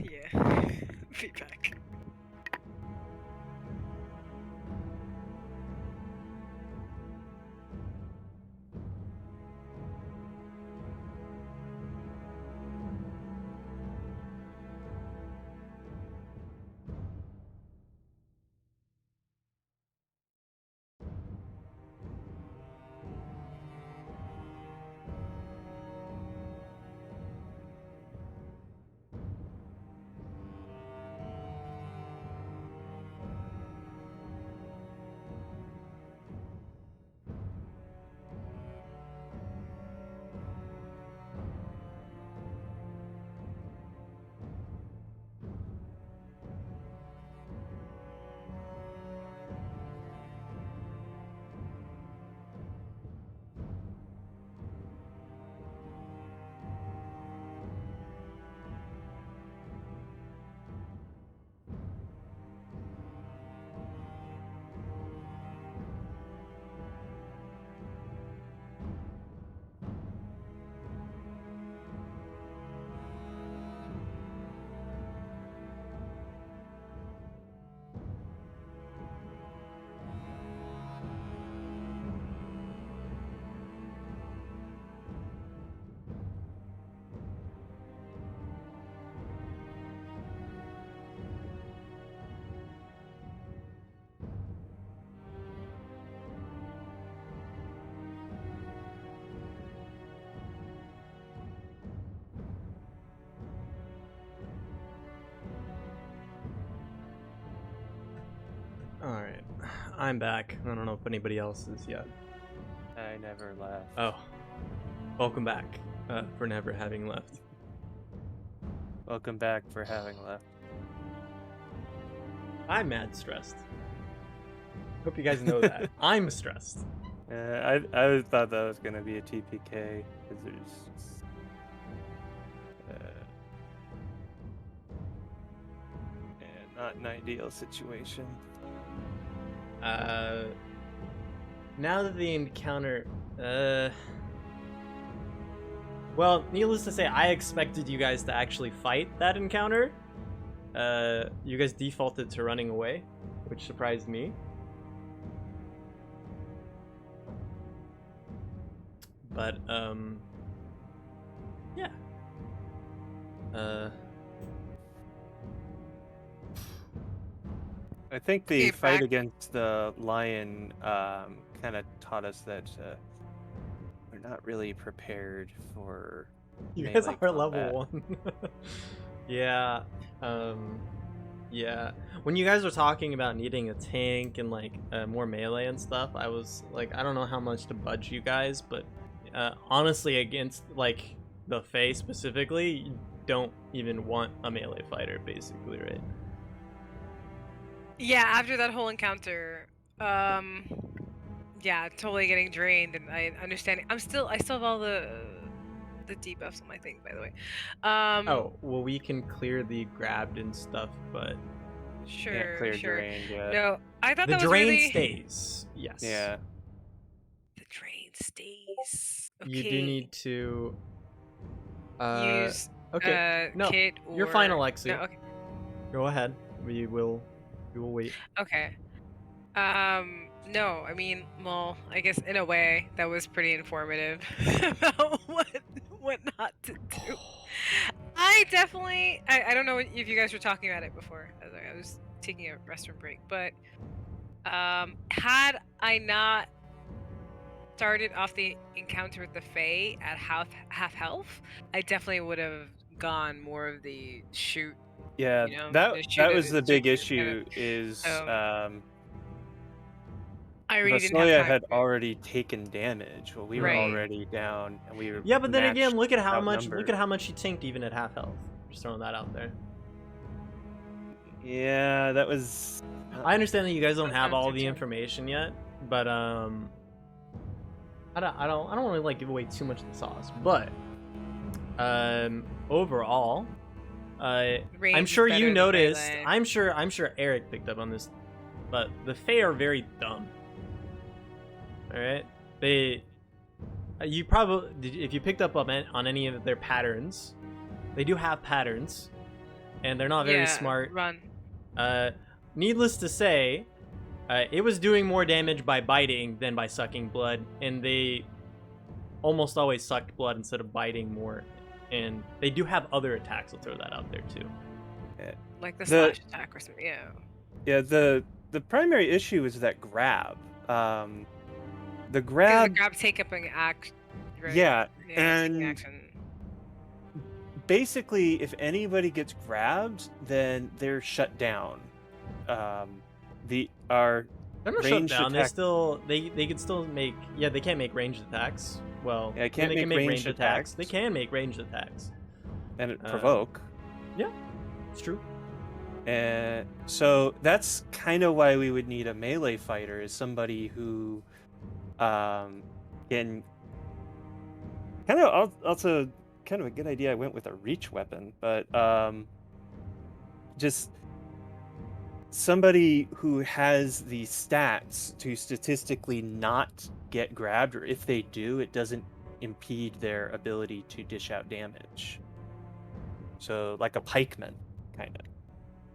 Yeah. Be back. Alright. I'm back. I don't know if anybody else is yet. I never left. Oh. Welcome back. For never having left. Welcome back for having left. I'm mad stressed. Hope you guys know that. I'm stressed. I thought that was gonna be a TPK because there's not an ideal situation. Now that the encounter, well, needless to say, I expected you guys to actually fight that encounter. You guys defaulted to running away, which surprised me. But, yeah. I think the Okay, fight back- against the lion kind of taught us that we're not really prepared for You guys melee are combat. level 1. Yeah. Yeah. When you guys were talking about needing a tank and like more melee and stuff, I was like, I don't know how much to budge you guys, but honestly, against like the Fae specifically, you don't even want a melee fighter, basically, right? Yeah, after that whole encounter, yeah, totally getting drained, and I understand. I still have all the debuffs on my thing, by the way. Oh, well, we can clear the grabbed and stuff, but Sure, Can't clear sure. drain yet. No, I thought the that was drain really... stays. Yes. Yeah. The drain stays. Okay. You do need to. use Okay. No, kit or... you're fine, Alexi. No, okay. Go ahead. We will wait. Okay. No, I mean, well, I guess in a way that was pretty informative about what not to do. I definitely, I don't know if you guys were talking about it before. I was taking a restroom break, but had I not started off the encounter with the Fae at half health, I definitely would have gone more of the shoot. Yeah, You know, that just that shoot was it- the big shoot it issue. Is I really didn't have Vasilya time. had already taken damage. Well, we were Right. already down, and we were Yeah, but then again, matched, look at how outnumbered. much he tanked even at half health. Just throwing that out there. Yeah, that was. I understand that you guys don't have Sometimes all they're the too- information yet, but I don't want to like give away too much of the sauce, but overall, I'm Range sure is you better than noticed. melee. I'm sure Eric picked up on this, but the Fae are very dumb. All right, you probably if you picked up on any of their patterns, they do have patterns, and they're not very Yeah, smart. Run. Needless to say, it was doing more damage by biting than by sucking blood, and they almost always sucked blood instead of biting more. And they do have other attacks. I'll throw that out there too. Like the The- slash attack or something. Yeah. Yeah, the primary issue is that grab. The Because grab. the grab take up an act. Right? Yeah, taking and action. basically, if anybody gets grabbed, then they're shut down. Our They're not shut ranged down. They attack- still they can still make they can't make ranged attacks. Well, Yeah, they can't they can make make ranged ranged attacks. attacks. They can make ranged attacks. and Uh, provoke. It's true. And so that's kind of why we would need a melee fighter, is somebody who can kind of also kind of a good idea. I went with a reach weapon, but just somebody who has the stats to statistically not get grabbed, or if they do, it doesn't impede their ability to dish out damage. So like a pikeman, kind of.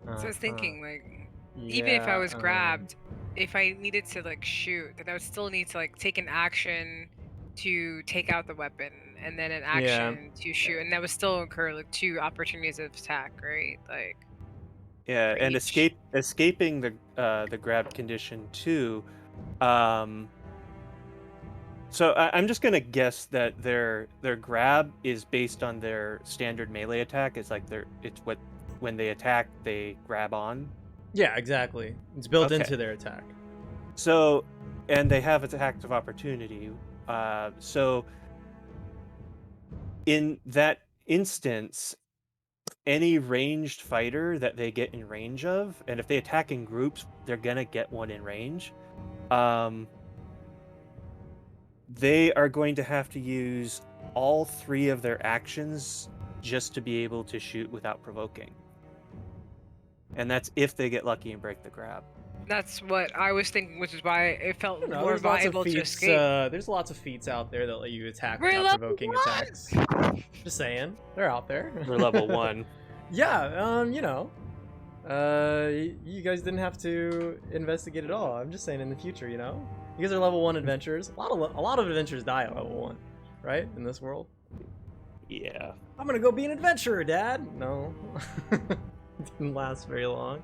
So I was Uh-huh. thinking, like, even if I Yeah, was grabbed, if I needed to like shoot, then I would still need to like take an action to take out the weapon, and then an action to shoot, and that would still incur like 2 opportunities of attack, right? Like, Yeah, for and each. escaping the grab condition too. So I'm just gonna guess that their grab is based on their standard melee attack. It's like when they attack, they grab on. Yeah, exactly. It's built Okay. into their attack. So, and they have attacks of opportunity. So, in that instance, any ranged fighter that they get in range of, and if they attack in groups, they're gonna get one in range. They are going to have to use all 3 of their actions just to be able to shoot without provoking. And that's if they get lucky and break the grab. That's what I was thinking, which is why it felt You know, more there's lots of viable to feats. escape. There's lots of feats out there that let you attack We're without level provoking 1! attacks. Just saying, they're out there. We're level 1. Yeah, you know, you guys didn't have to investigate at all. I'm just saying, in the future, you know, you guys are level 1 adventurers. A lot of adventurers die at level 1, right? In this world. Yeah. I'm gonna go be an adventurer, Dad. No, didn't last very long.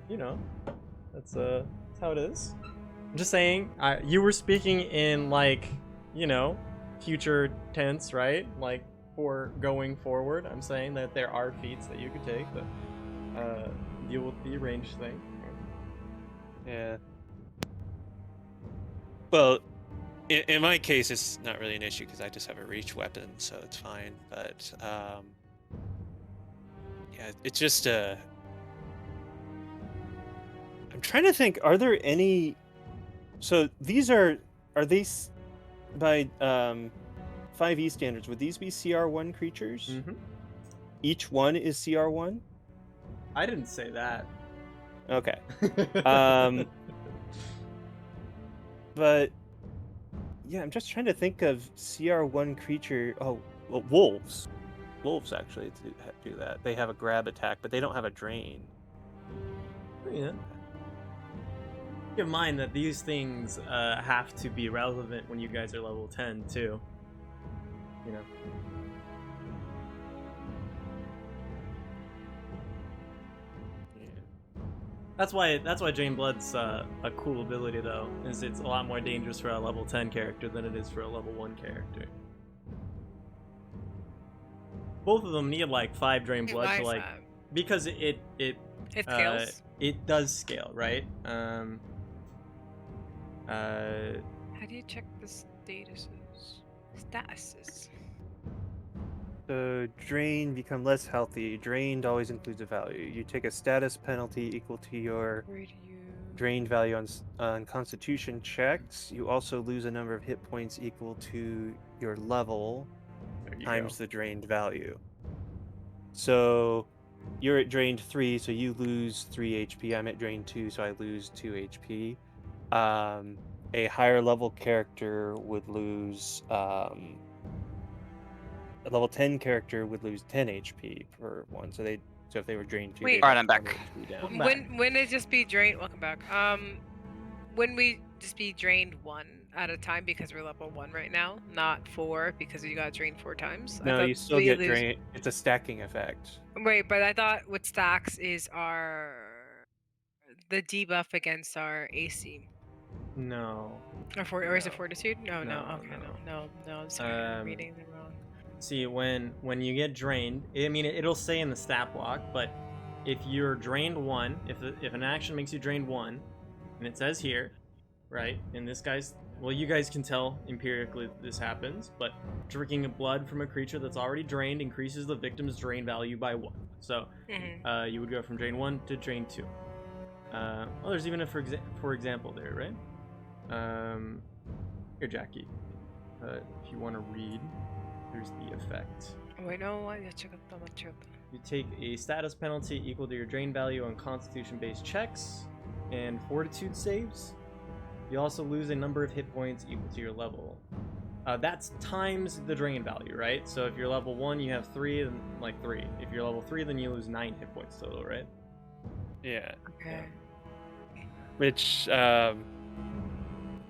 You know, that's how it is. I'm just saying. You were speaking in, like, you know, future tense, right? Like, for going forward. I'm saying that there are feats that you could take that deal with the ranged thing. Yeah. Well, in my case, it's not really an issue because I just have a reach weapon, so it's fine. But yeah, it's just I'm trying to think. Are there any? So these are these by 5e standards? Would these be CR1 creatures? Mm-hmm. Each one is CR1. I didn't say that. Okay. But yeah, I'm just trying to think of CR1 creature. Oh, well, wolves. Wolves actually do that. They have a grab attack, but they don't have a drain. Yeah. Keep in mind that these things have to be relevant when you guys are level 10 too. You know. That's why Drain Blood's a cool ability though, is it's a lot more dangerous for a level 10 character than it is for a level 1 character. Both of them need like 5 Drain Blood Why to is like, that? because it scales. it does scale, right? How do you check the statuses? So drain, become less healthy. Drained always includes a value. You take a status penalty equal to your Where do you... drained value on Constitution checks. You also lose a number of hit points equal to your level there you times go. the drained value. So you're at drained 3, so you lose 3 HP. I'm at drained 2, so I lose 2 HP. A higher level character would lose a level 10 character would lose 10 HP per one. So if they were drained 2, Wait. they'd Alright, have I'm back. 20 HP down. Welcome back. When it just be drained? Welcome back. When we just be drained 1 at a time because we're level 1 right now, not 4 because you got drained 4 times. I No, thought you still we get lose... drained. It's a stacking effect. Wait, but I thought what stacks is the debuff against our AC. No. Or is it No. fortitude? No, No, okay, no. I'm sorry, I'm reading it wrong. See, when you get drained, I mean, it'll say in the stat block, but if you're drained 1, if an action makes you drained 1, and it says here, right, and this guy's, well, you guys can tell empirically this happens, but drinking blood from a creature that's already drained increases the victim's drain value by 1. So, you would go from drain 1 to drain 2. Well, there's even a for example there, right? Here, Jackie, if you want to read, here's the effect. Wait, no, I check it. You take a status penalty equal to your drain value on Constitution-based checks and Fortitude saves. You also lose a number of hit points equal to your level. That's times the drain value, right? So if you're level 1, you have 3, then like 3. If you're level 3, then you lose 9 hit points total, right? Yeah. Okay. Which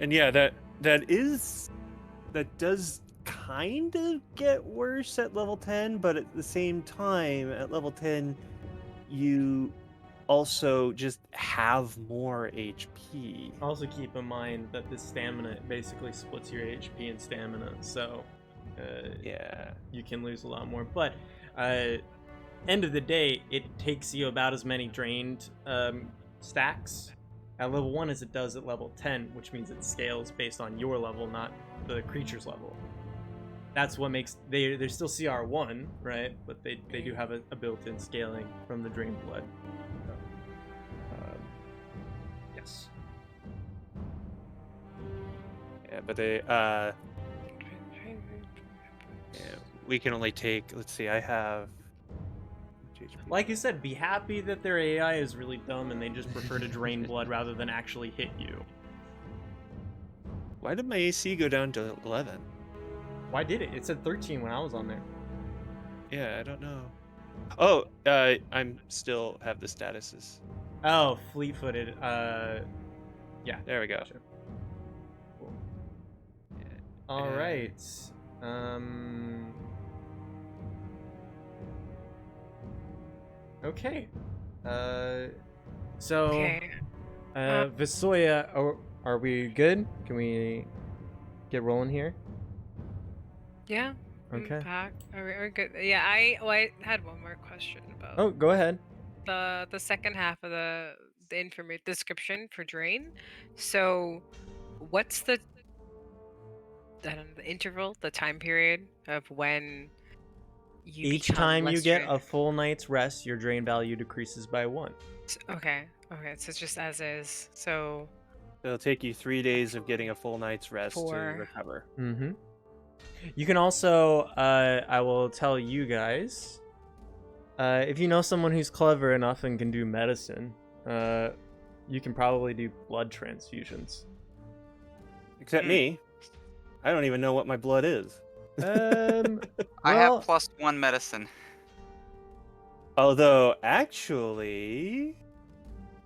and yeah, that does kind of get worse at level 10, but at the same time at level 10 you also just have more HP. Also keep in mind that this stamina basically splits your HP and stamina, so yeah, you can lose a lot more. But end of the day, it takes you about as many drained stacks at level 1 as it does at level 10, which means it scales based on your level, not the creature's level. That's what makes they're still CR1, right? But they do have a built-in scaling from the drained blood. Yes. Yeah, but they we can only take. Let's see. I have. Like you said, be happy that their AI is really dumb and they just prefer to drain blood rather than actually hit you. Why did my AC go down to 11? Why did it? It said 13 when I was on there. Yeah, I don't know. Oh, I'm still have the statuses. Oh, fleet-footed. Yeah. There we go. Gotcha. Cool. All right. Okay. So. Okay. Visoya, are we good? Can we get rolling here? Yeah. Okay. Back. Are we good? Yeah. I had one more question about. Oh, go ahead. The second half of the description for drain. So, what's the interval, the time period of when you Each become time you less get drained? a full night's rest, your drain value decreases by 1. Okay. So it's just as is. So It'll take you 3 days of getting a full night's rest to 4. recover. Mm-hmm. You can also, I will tell you guys, if you know someone who's clever enough and can do medicine, you can probably do blood transfusions. Except me. I don't even know what my blood is. I have +1 medicine. Although, actually,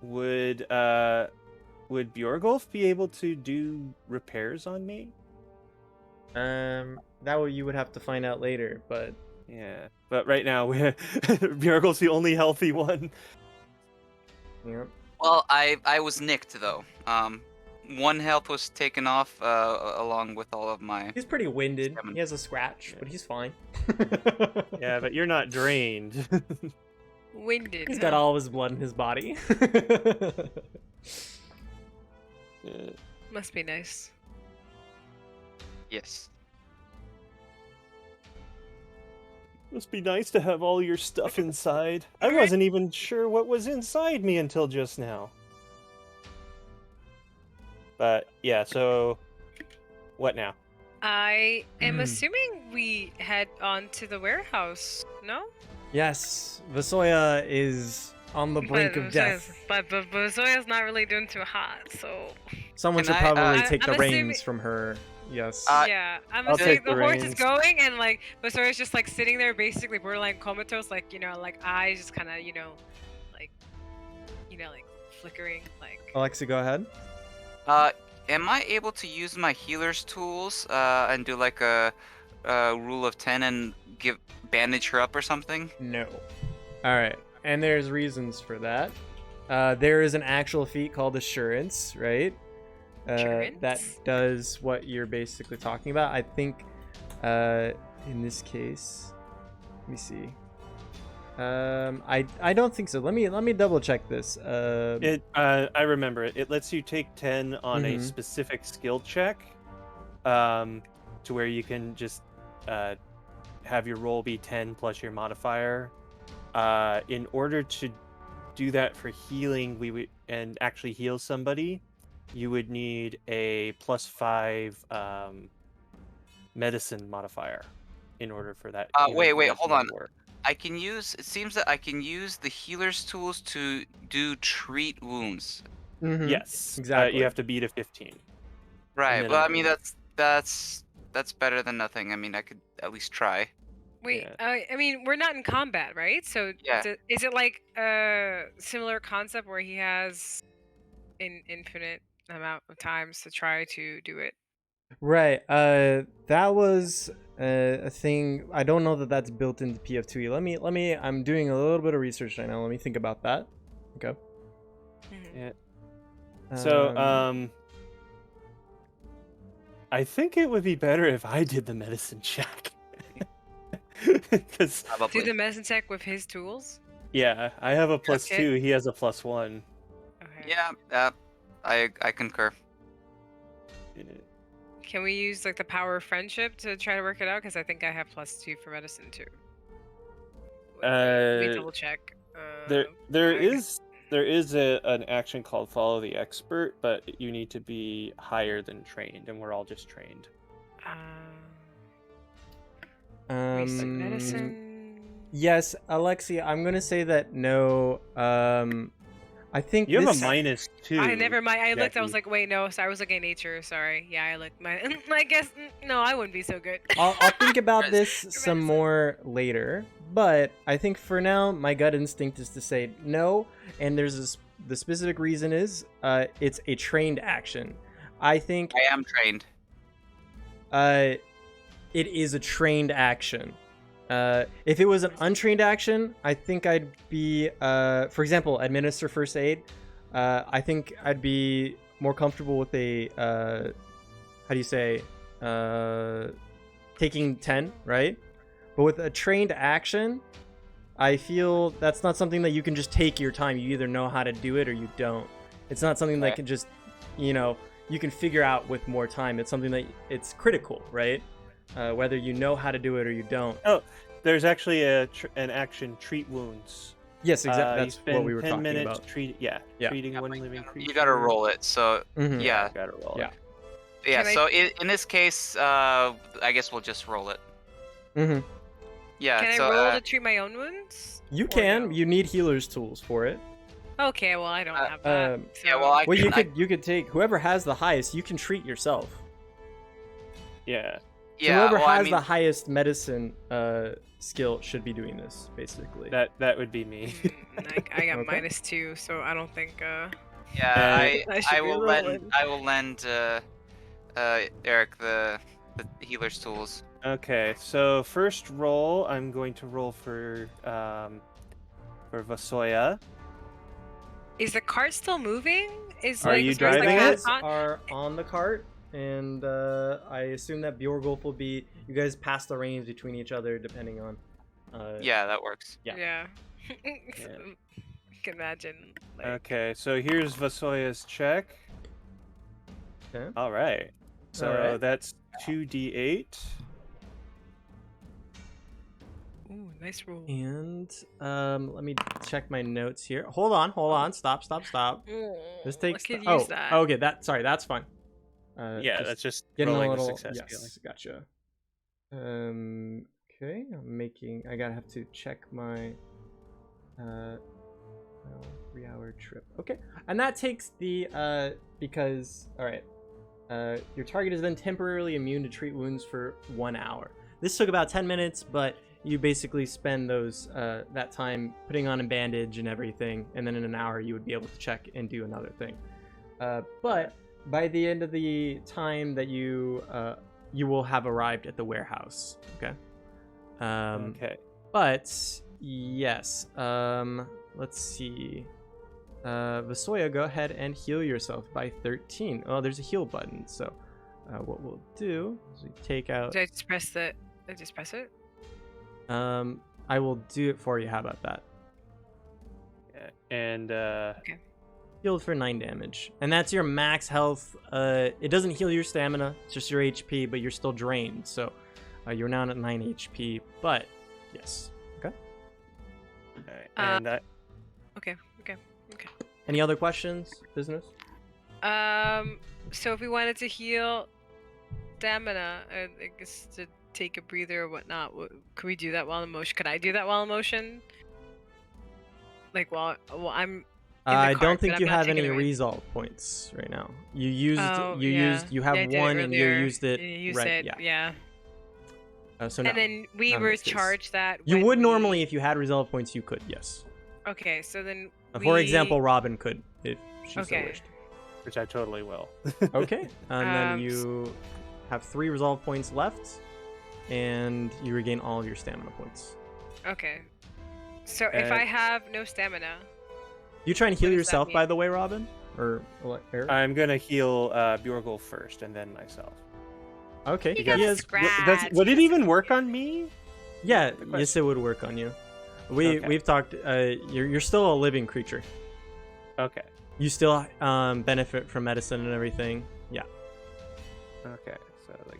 would Bjorgulf be able to do repairs on me? You would have to find out later, but yeah. But right now, Bjorgulf's the only healthy one. yeah. Well, I was nicked though. 1 health was taken off along with all of my. He's pretty winded. 7. He has a scratch, but he's fine. Yeah, but you're not drained. winded. He's got all of his blood in his body. Must be nice. Yes. Must be nice to have all your stuff inside. I wasn't even sure what was inside me until just now. But yeah, so what now? I am assuming we head on to the warehouse. No? Yes, Visoya is on the brink of death. But Zoya's not really doing too hot, so. Someone Can should I, probably take I'm the assuming- reins from her. Yes. Yeah, I'm I'll assuming take the the horse is reins. going, and like Zoya's just like sitting there, basically borderline comatose, like like eyes just kind of like flickering, like. Alexa, go ahead. Am I able to use my healer's tools and do like a rule of 10 and bandage her up or something? No. All right, and there's reasons for that. There is an actual feat called Assurance, right? Assurance? That does what you're basically talking about. I think, in this case, let me see. I don't think so. Let me double check this. I remember it. It lets you take 10 on a specific skill check, to where you can just have your roll be 10 plus your modifier. In order to do that for healing, and actually heal somebody, you would need a +5 medicine modifier in order for that. Wait, hold on. to work. It seems that I can use the healer's tools to treat wounds. Yes, exactly. You have to beat a 15. Right. minimum. Well, I mean that's better than nothing. I mean, I could at least try. Wait, Yeah. I mean, we're not in combat, right? So Yeah. is it like a similar concept where he has an infinite amount of times to try to do it? Right. That was a thing. I don't know that that's built into PF2E. Let me. I'm doing a little bit of research right now. Let me think about that. Okay. Yeah. So, I think it would be better if I did the medicine check. Because Do Probably. the medicine check with his tools. yeah, I have a Okay. +2. He has a +1. Okay. Yeah, I concur. Can we use like the power of friendship to try to work it out? Because I think I have +2 for medicine too. Let me double check. There I- is an action called Follow the Expert, but you need to be higher than trained, and we're all just trained. medicine. Yes, Alexia, I'm gonna say that no. I think You have this. a -2. I never mind. I looked. I was Jackie. like, wait, no. So I was looking at nature. Sorry. Yeah, I looked. I guess no. I wouldn't be so good. I'll think about this Medicine. some more later, but I think for now my gut instinct is to say no, and the specific reason is it's a trained action. I think I am trained. it is a trained action. If it was an untrained action, I think I'd be, for example, administer first aid. I think I'd be more comfortable with a, how do you say, taking 10, right? But with a trained action, I feel that's not something that you can just take your time. You either know how to do it or you don't. It's not something that can just, you can figure out with more time. It's something that it's critical, right? Whether you know how to do it or you don't. Oh, there's actually an action, treat wounds. Yes, exactly. You That's spend what we were 10 talking minutes about. treating Yeah, one but living creature. You gotta roll it. So Mhm. yeah, You gotta roll Yeah. it. yeah. Can I- So in this case, I guess we'll just roll it. Mm-hmm. Yeah. Can so I roll to treat my own wounds? You Or can. no? You need healer's tools for it. Okay. Well, I don't have that. um, yeah, so- well, I Well, you can- could take whoever has the highest. You can treat yourself. Yeah. So yeah. whoever well, has I mean, the highest medicine skill should be doing this, basically. That would be me. I got Okay. -2, so I don't think. yeah, I should I be will rolling. lend Eric the healer's tools. Okay, so first roll, I'm going to roll for Vasoya. Is the cart still moving? Is Are like, you as far as, driving like, it? hands on- Are on the cart, and I assume that Bjorgulf will be. You guys pass the reins between each other, depending on. Yeah, that works. Yeah. Yeah. I can imagine. Like, Okay, so here's Vasoya's check. Okay. All right. So All right. that's 2d8. Ooh, nice roll. And let me check my notes here. Hold on. Stop. This takes. I could Oh, use that. okay. That's fine. Yeah, that's just getting rolling a little. with success. Yes, gotcha. Okay, I gotta have to check my 3-hour trip. Okay, and that takes the because all right, your target is then temporarily immune to treat wounds for 1 hour. This took about 10 minutes, but you basically spend those that time putting on a bandage and everything, and then in an hour you would be able to check and do another thing. But by the end of the time that you will have arrived at the warehouse. Okay. Okay. But yes. Let's see. Vasoya, go ahead and heal yourself by 13. Oh, there's a heal button. So, what we'll do is we take out. Did I just press the? Did I just press it? I will do it for you. How about that? Yeah, and Healed for 9 damage, and that's your max health. It doesn't heal your stamina; it's just your HP, but you're still drained. So, you're now at 9 HP. But yes. Okay. and I, Okay. Any other questions? Business? So if we wanted to heal stamina, I guess to take a breather or whatnot, could we do that while in motion? Could I do that while in motion? Like while I'm. In the I cart, don't but think I'm you not have taking any it with- resolve points right now. You used. Oh, you yeah. used. You have Yeah, I did it one, and you earlier. used it. You used right. it, Yeah. yeah. So no. And then we not in were this case. charged that. You when would we- normally, if you had resolve points, you could. Yes. Okay, so then. For we- example, Robin could if she so Okay. wished. which I totally will. Okay. And then Um, you have 3 resolve points left, and you regain all of your stamina points. Okay. So if I have no stamina. You try and heal What does that yourself, mean? by the way, Robin, or Eric? I'm gonna heal Bjorgul first, and then myself. Okay. You got he a has. scratch. Would it even work on me? Yeah, the yes, question. it would work on you. Okay. We've talked. You're still a living creature. Okay. You still benefit from medicine and everything. Yeah. Okay. So like.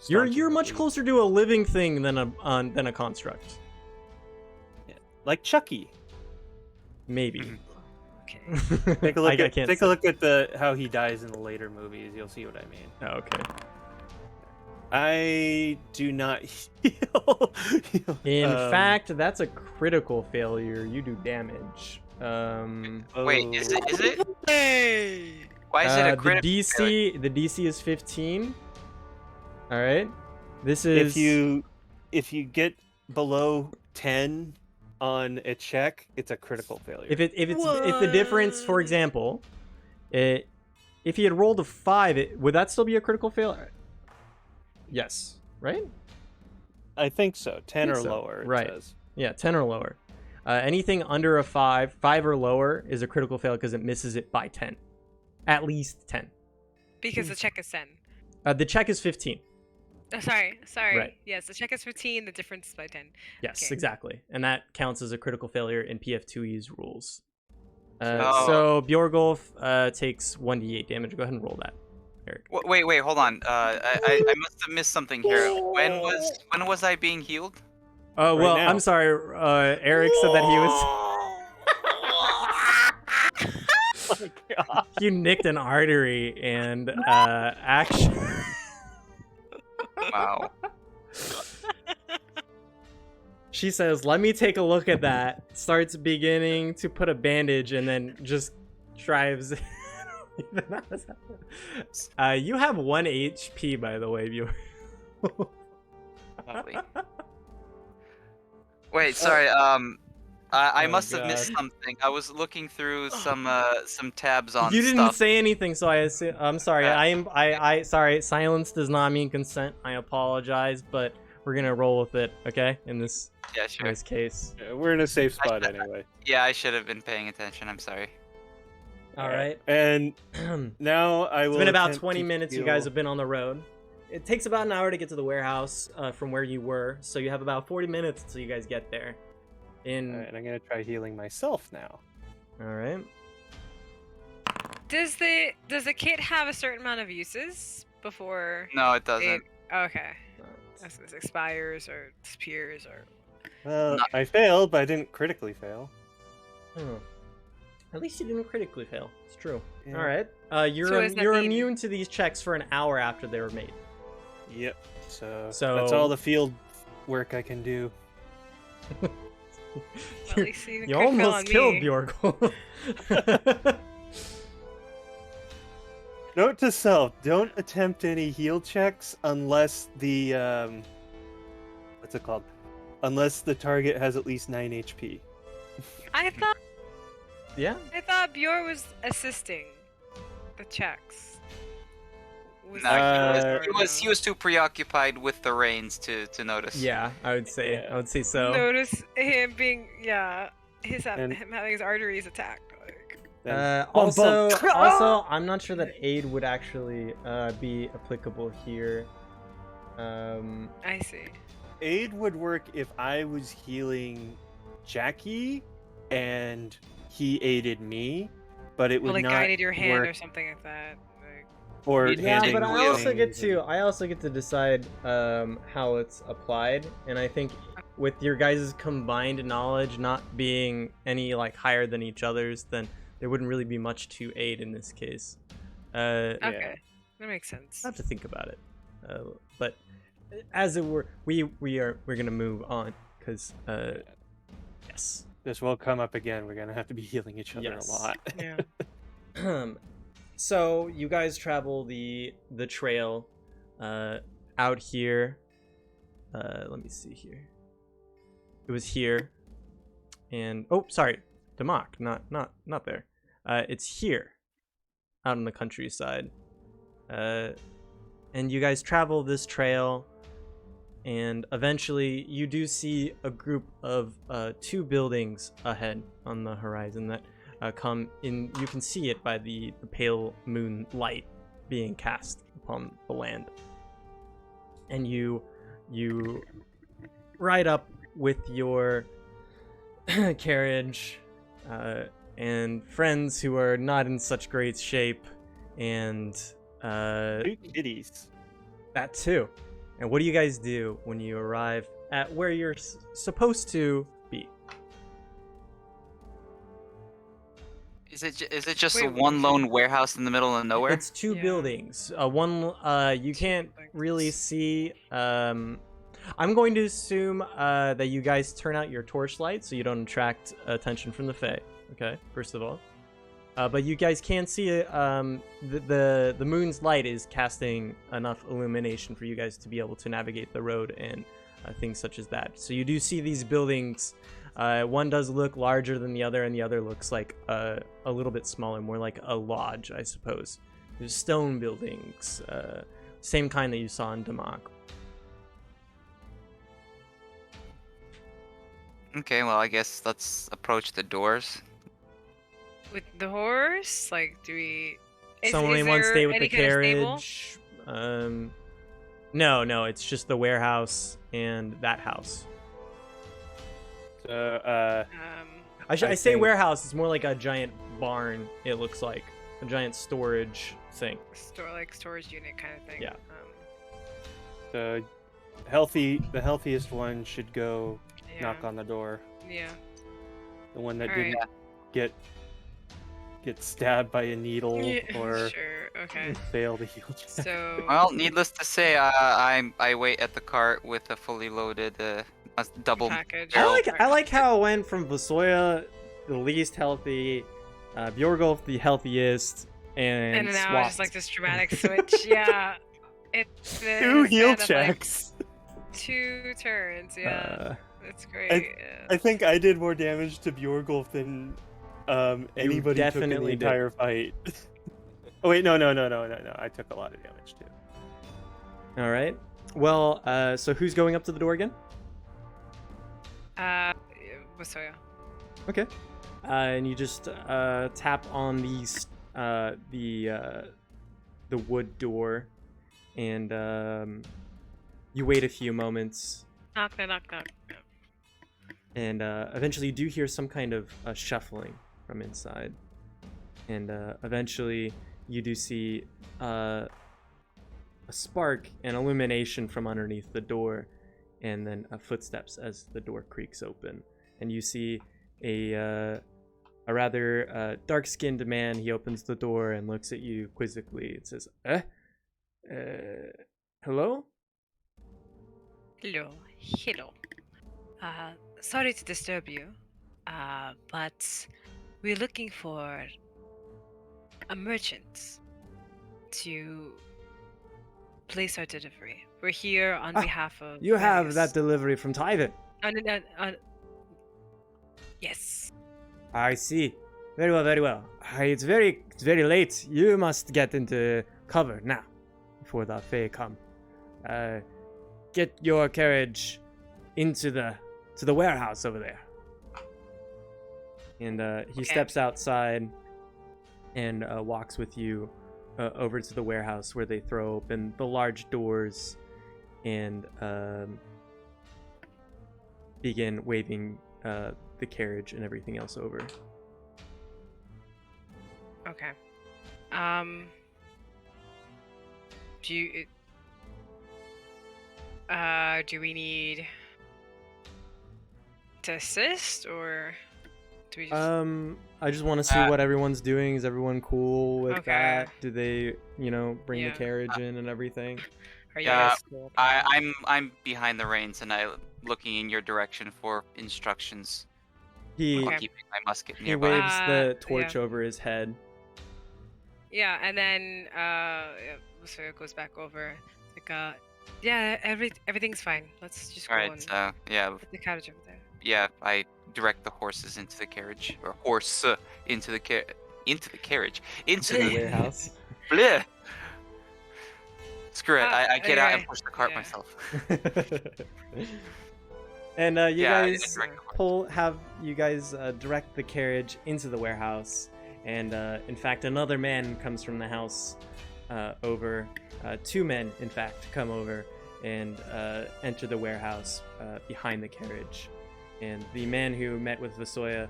You're much staunching closer to a living thing than a construct. like Chucky. Maybe. Okay. Take a look I at can't take say. a look at how he dies in the later movies. You'll see what I mean. Oh, okay. I do not heal. In fact, that's a critical failure. You do damage. Wait, is it? Hey. Why is it a the critical failure? DC the DC is 15. All right. This is if you get below 10 on a check, it's a critical failure. if the difference, for example, if he had rolled a 5, would that still be a critical failure? Yes. Right? I think so. 10 or so. lower. It Right. says. Yeah, 10 or lower. Anything under a 5 or lower is a critical fail because it misses it by 10. At least 10. Because the check is 10. The check is 15. Oh, sorry. Right. Yes, the check is 15. The difference is by 10. Yes, Okay. exactly. And that counts as a critical failure in PF2E's rules. Oh. So Bjorgulf takes 1d8 damage. Go ahead and roll that, Eric. Wait, hold on. I must have missed something here. When was I being healed? Oh, well, now. I'm sorry. Eric said that he was... Oh my God. You nicked an artery and action... Wow. She says, let me take a look at that. Starts beginning to put a bandage and then just drives. You have 1 HP, by the way, viewer. Lovely. Wait, sorry. I Oh, must have missed God. something. I was looking through some tabs on You didn't stuff. say anything, so I'm sorry. I sorry. Silence does not mean consent. I apologize, but we're gonna roll with it, okay? In this Yeah, sure. case. Yeah, we're in a safe spot anyway. Yeah, I should have been paying attention. I'm sorry. All right. And It's now I will. been about attempt 20 to minutes. You heal- guys have been on the road. It takes about an hour to get to the warehouse from where you were, so you have about 40 minutes until you guys get there. Alright, I'm gonna try healing myself now. All right. Does the kit have a certain amount of uses before No, it doesn't. okay. As this expires or disappears or Well, Not- I failed, but I didn't critically fail. Oh. At least you didn't critically fail. It's true. Yeah. All right. So You're does that you're mean- immune to these checks for an hour after they were made. Yep. So So- that's all the field work I can do. at least you, You almost killed me. Bjorgul. Note to self: don't attempt any heal checks unless the what's it called? Unless the target has at least 9 HP. I thought Yeah. Bjor was assisting the checks. Was No, he was too preoccupied with the reins to notice. Yeah, I would say. Yeah. I would say so. Notice him being And- him having his arteries attacked. Like, Then- Also, bum. I'm not sure that aid would actually be applicable here. I see. Aid would work if I was healing Jackie and he aided me, but it would Well, like not guided your hand work or something like that. Like, or Yeah, handing but I me also get things to decide how it's applied, and I think with your guys' combined knowledge not being any like higher than each other's, then there wouldn't really be much to aid in this case. okay, that makes sense. I have to think about it, but as it were, we're gonna move on because yes. This will come up again. We're gonna have to be healing each other Yes. a lot. Yeah. So you guys travel the trail out here. Let me see here. It was here, and oh, sorry, Damak, not there. It's here, out in the countryside. And you guys travel this trail, and eventually you do see a group of 2 buildings ahead on the horizon that come in. You can see it by the pale moon light being cast upon the land, and you ride up with your carriage and friends who are not in such great shape, and Cute kitties. that too. And what do you guys do when you arrive at where you're supposed to be? Is it just Wait, a one lone warehouse in the middle of nowhere? It's two Yeah. buildings. One you can't really buildings. see. I'm going to assume that you guys turn out your torchlight so you don't attract attention from the Fae. Okay, first of all. But you guys can see the moon's light is casting enough illumination for you guys to be able to navigate the road and things such as that. So you do see these buildings. One does look larger than the other, and the other looks like a little bit smaller, more like a lodge, I suppose. There's stone buildings, same kind that you saw in Damak. Okay, well, I guess let's approach the doors. With the horse, like, do we? Someone wants to stay with the any kind of stable? carriage. No, it's just the warehouse and that house. So, I say think- warehouse. It's more like a giant barn. It looks like a giant storage thing. Storage unit kind of thing. Yeah. the healthiest one should go knock on the door. Yeah. The one that Alright. didn't get stabbed by a needle Yeah, or sure. Okay. fail the heal check. So. Well, needless to say, I wait at the cart with a fully loaded double. package. I like how it went from Vasoya, the least healthy, Bjorgulf, the healthiest, and And now swapped. it's just like this dramatic switch. Yeah. It's Two heal instead of, like, checks. 2 turns. Yeah. That's great. I yeah. think I did more damage to Bjorgulf than anybody took in the definitely did. entire fight. Oh wait, no. I took a lot of damage too. All right. Well, so who's going up to the door again? Wasoya. Okay. And you just tap on the wood door, and you wait a few moments, Knock. and eventually you do hear some kind of shuffling from inside, and eventually you do see a spark and illumination from underneath the door, and then footsteps as the door creaks open, and you see a rather dark-skinned man. He opens the door and looks at you quizzically. It says, hello? Hello. Sorry to disturb you, but we're looking for a merchant to place our delivery. We're here on behalf of. You have various- that delivery from Tyven. Yes. I see. Very well. It's very late. You must get into cover now, before the Fae come. Get your carriage into the warehouse over there. And he steps outside and walks with you over to the warehouse, where they throw open the large doors and begin waving the carriage and everything else over. Okay. Do we need to assist, or do we just... I just want to see what everyone's doing. Is everyone cool with Okay. that? Do they, bring the Yeah. carriage in and everything? Are you Yeah, guys cool? I'm behind the reins and looking in your direction for instructions. He While Okay. keeping my musket he nearby. waves the torch yeah. over his head. Yeah, and then so it goes back over. Like yeah, everything's fine. Let's just go All and right, yeah, put the carriage over there. yeah. I direct the horses into the carriage, or horse into the carriage, into The the warehouse. bleh. Screw it. I get out and okay, push the cart yeah. myself. And you Yeah, I didn't guys direct the horse. you guys direct the carriage into the warehouse, and in fact another man comes from the house over. 2 men, in fact, come over, and enter the warehouse behind the carriage. And the man who met with Vasoya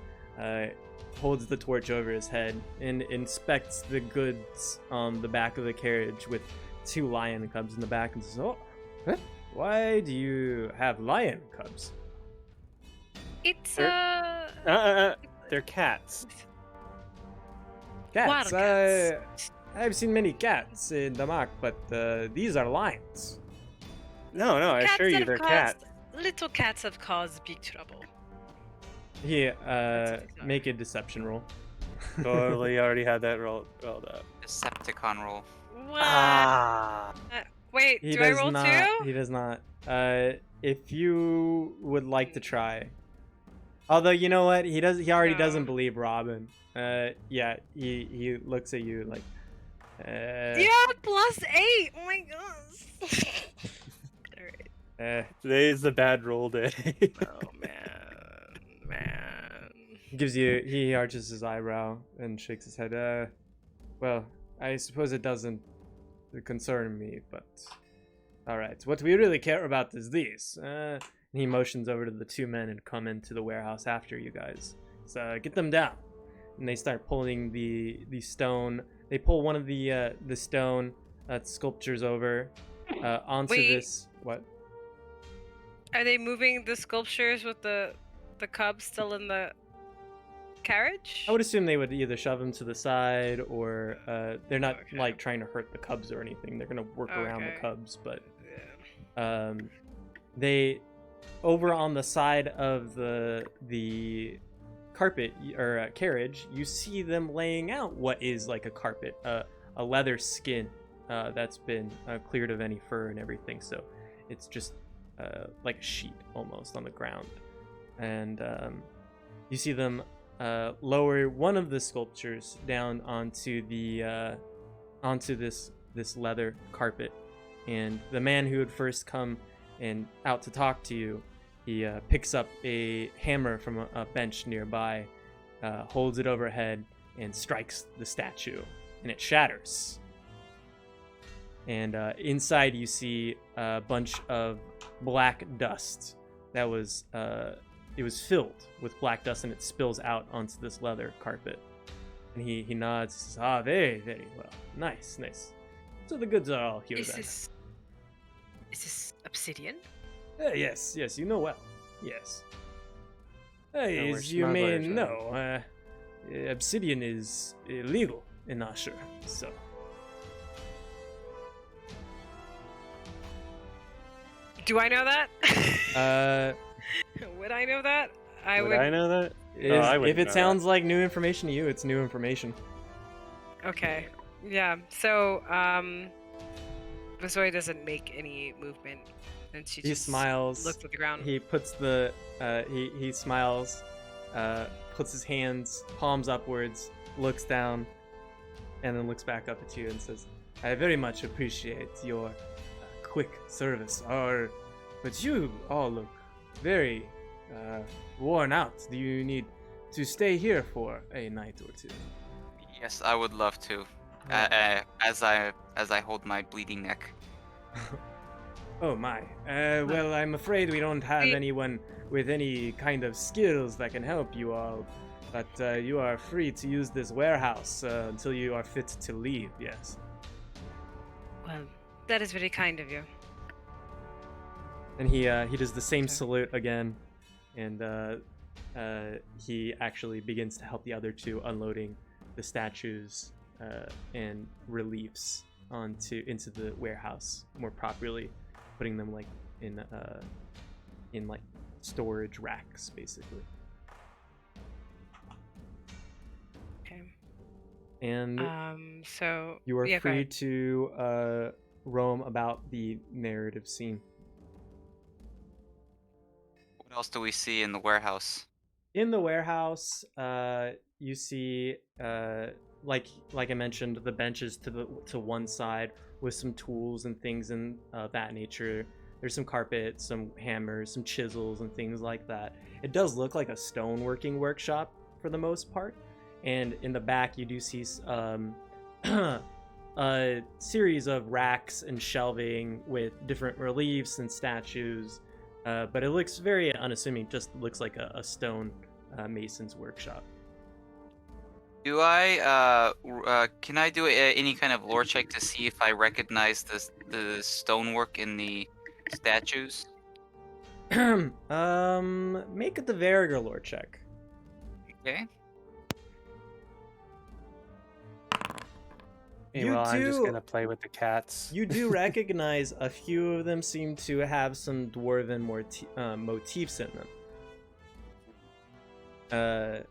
holds the torch over his head and inspects the goods on the back of the carriage with 2 lion cubs in the back and says, "Oh, why do you have lion cubs?" It's They're cats. Cats. Wild cats. I've seen many cats in Damak, but these are lions. No, I Cats assure you have they're caused- cats. Little cats have caused big trouble. Here, That's make a deception roll. Totally already had that rolled up. Decepticon roll. What? Ah. Wait, He do I does roll not. 2? He does not. If you would like to try, although you know what, he does. He already No. doesn't believe Robin. Yeah, he looks at you like. Yeah, +8. Oh my gosh. Alright. Today's the bad roll day. Oh man. Gives you. He arches his eyebrow and shakes his head. Well, I suppose it doesn't concern me, but all right. What we really care about is these. And he motions over to the 2 men and come into the warehouse after you guys. So get them down. And they start pulling the stone. They pull one of the stone sculptures over onto Wait. this. What? Are they moving the sculptures with the cubs still in the carriage? I would assume they would either shove them to the side or they're not Okay. like trying to hurt the cubs or anything. They're gonna work around the Okay. cubs, but Yeah. they over on the side of the carpet or carriage, you see them laying out what is like a carpet, a leather skin that's been cleared of any fur and everything. So it's just like a sheet almost on the ground, and you see them lower one of the sculptures down onto the onto this leather carpet, and the man who had first come and out to talk to you, he picks up a hammer from a bench nearby, holds it overhead, and strikes the statue, and it shatters. And inside you see a bunch of black dust that was it was filled with black dust, and it spills out onto this leather carpet. And he nods, says, "Ah, very, very well. Nice. So the goods are all here Is then." this obsidian? Yes, you know well. Yes. we're As you may smugglers, know, obsidian is illegal in Asher, so. Do I know that? Uh, Would I know that? I Would would. I know that? if I wouldn't it know sounds like new information to you, it's new information. Okay. Yeah. So, Vasoya doesn't make any movement, and she He just smiles. looks at the ground. He puts the he smiles, puts his hands palms upwards, looks down, and then looks back up at you and says, "I very much appreciate your quick service. But you all look very worn out. Do you need to stay here for a night or 2? Yes, I would love to. As I hold my bleeding neck. Oh my. Well, I'm afraid we don't have We- anyone with any kind of skills that can help you all. But you are free to use this warehouse until you are fit to leave, yes. Well, that is very kind of you. And he does the same Sorry. salute again, and he actually begins to help the other 2 unloading the statues and reliefs into the warehouse more properly, putting them like in like storage racks basically. Okay. And So you are yeah, go free ahead. to roam about the narrative scene. What else do we see in the warehouse? In the warehouse, you see, like I mentioned, the benches to one side with some tools and things in that nature. There's some carpet, some hammers, some chisels, and things like that. It does look like a stoneworking workshop for the most part. And in the back, you do see a series of racks and shelving with different reliefs and statues, but it looks very unassuming. Just looks like a stone mason's workshop. Do I can I do any kind of lore check to see if I recognize the stonework in the statues? Make it the Verger lore check. Okay. Meanwhile, I'm just gonna play with the cats. You do recognize a few of them seem to have some dwarven motifs in them.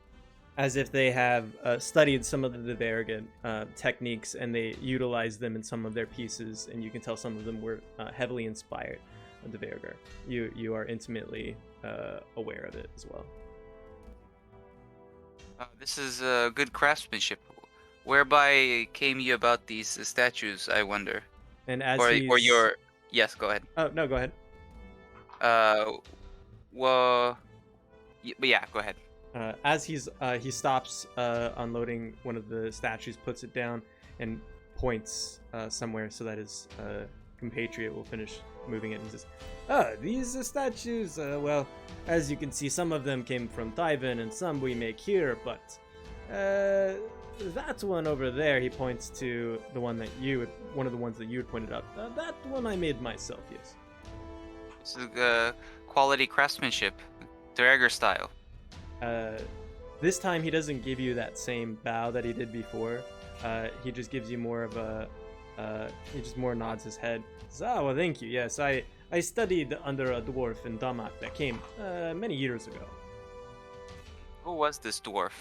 As if they have studied some of the Vergen techniques and they utilize them in some of their pieces, and you can tell some of them were heavily inspired of the Verger. You are intimately aware of it as well. This is good craftsmanship. Whereby came you about these statues, I wonder? And as or he's... your... Yes, go ahead. Oh, no, go ahead. Well... But yeah, go ahead. As he stops unloading one of the statues, puts it down, and points somewhere so that his compatriot will finish moving it, and says, these statues, well, as you can see, some of them came from Tywin and some we make here, but that one over there, he points to the one that one of the ones that you had pointed out. That one I made myself, yes. This is quality craftsmanship, Drager style. This time he doesn't give you that same bow that he did before. He just gives you more of a, he just more nods his head. Says, well, thank you. Yes, I studied under a dwarf in Damak that came many years ago. Who was this dwarf?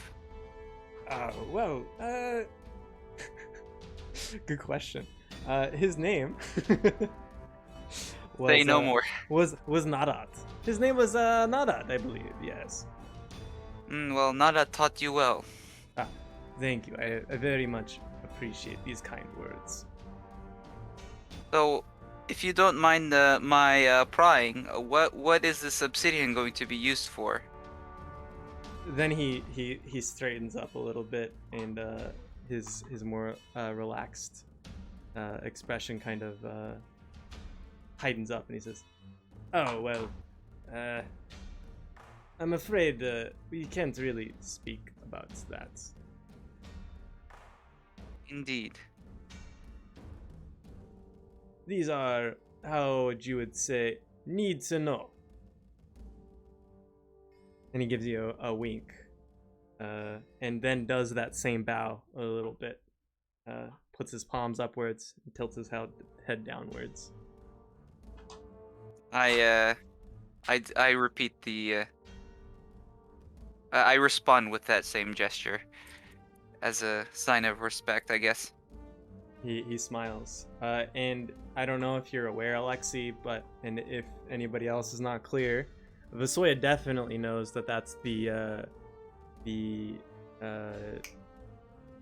Well, good question. His name was, Say no more. Was Nadat. His name was Nadat, I believe. Yes. Well, Nada taught you well. Thank you. I very much appreciate these kind words. So, if you don't mind my prying, what is this obsidian going to be used for? Then he straightens up a little bit, and his more relaxed expression kind of heightens up, and he says, "Oh well, I'm afraid we can't really speak about that." Indeed. These are, how you would say, need to know. And he gives you a wink, and then does that same bow a little bit. Puts his palms upwards, and tilts his head downwards. I repeat the. I respond with that same gesture, as a sign of respect, I guess. He smiles, and I don't know if you're aware, Alexi, and if anybody else is not clear, Vasoya definitely knows that that's the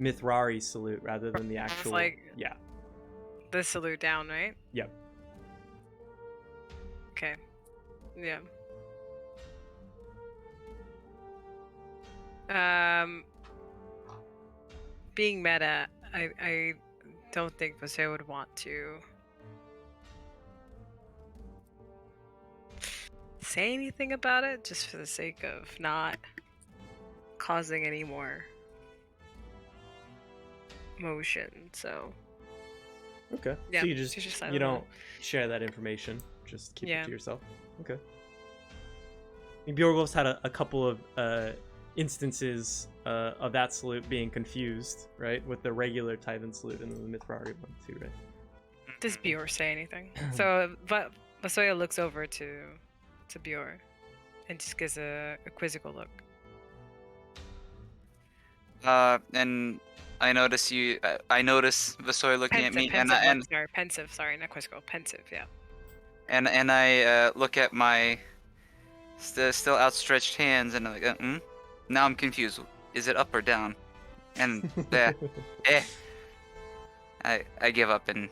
Mithrari salute rather than the actual. Yeah. The salute down, right? Yep. Okay. Yeah. Being meta, I don't think Vasoya would want to say anything about it, just for the sake of not causing any more motion. So Okay. yeah, So you don't share that information, just keep it to yourself. Okay. Bjorgolf's had a couple of instances of that salute being confused, right, with the regular Tywin salute and the Mithrari one too, right? Does Bjor say anything? So, but Vasoya looks over to Bjor and just gives a quizzical look. And I notice I notice Vasoya looking at me, pensive. Sorry, not quizzical. Pensive, yeah. And I look at my still outstretched hands, and I'm like, Now I'm confused. Is it up or down? And I give up and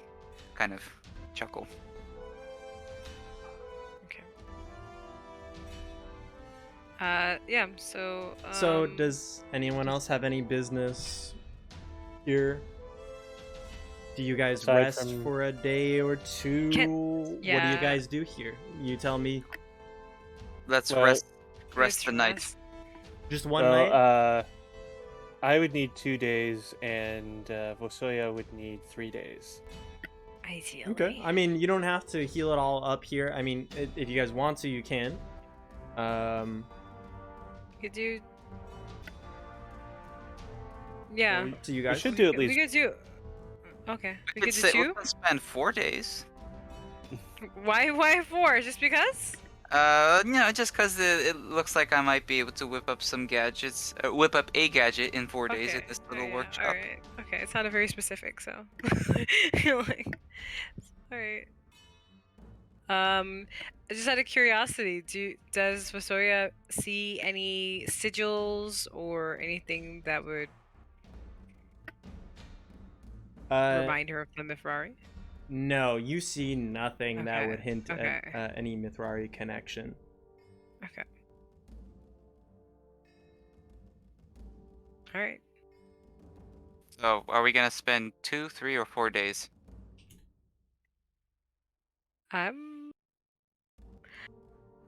kind of chuckle. Okay. Yeah. So. So does anyone else have any business here? Do you guys Aside rest from- for a day or two? What do you yeah. guys do here? You tell me. Let's Well, rest Let's the night. rest. Just one Well, night? I would need 2 days, and Vosoya would need 3 days. Ideally. Okay. I mean, you don't have to heal it all up here. I mean, if you guys want to, you can. Could do. Yeah. So you We guys. should do at We least. could do. Okay. We could do We 2. can spend 4 days. Why 4? Just because? Just because it looks like I might be able to whip up some gadgets, whip up a gadget in 4 days at this little workshop. Alright. Okay, it's not a very specific, so. Like, alright. Just out of curiosity, does Vasoya see any sigils or anything that would remind her of the Mithrari? No, you see nothing that Okay, would hint okay. at any Mithrari connection. Okay. Alright. So, are we gonna spend 2, 3, or 4 days? I'm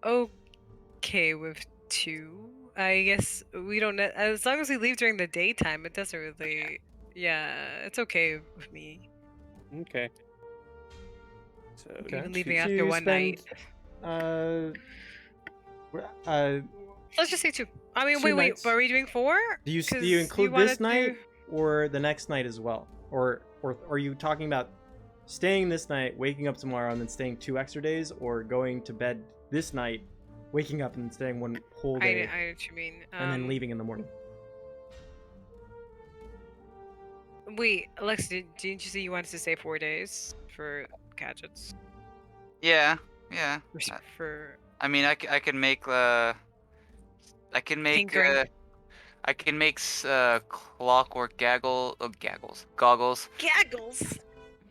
okay with 2. I guess we don't know. As long as we leave during the daytime, it doesn't really. Yeah, it's okay with me. Okay. So Okay. Even leaving So after you one night. Let's just say 2. I mean, 2 wait. nights. Are we doing 4? Do you 'Cause include wanna this night or the next night as well, or are you talking about staying this night, waking up tomorrow, and then staying 2 extra days, or going to bed this night, waking up and staying 1 whole day, I know what you mean. and then leaving in the morning? Wait, Alex, didn't you say you wanted to stay 4 days for gadgets? Yeah. For I mean, I can make Tinkering. I can make clockwork goggles. gaggles.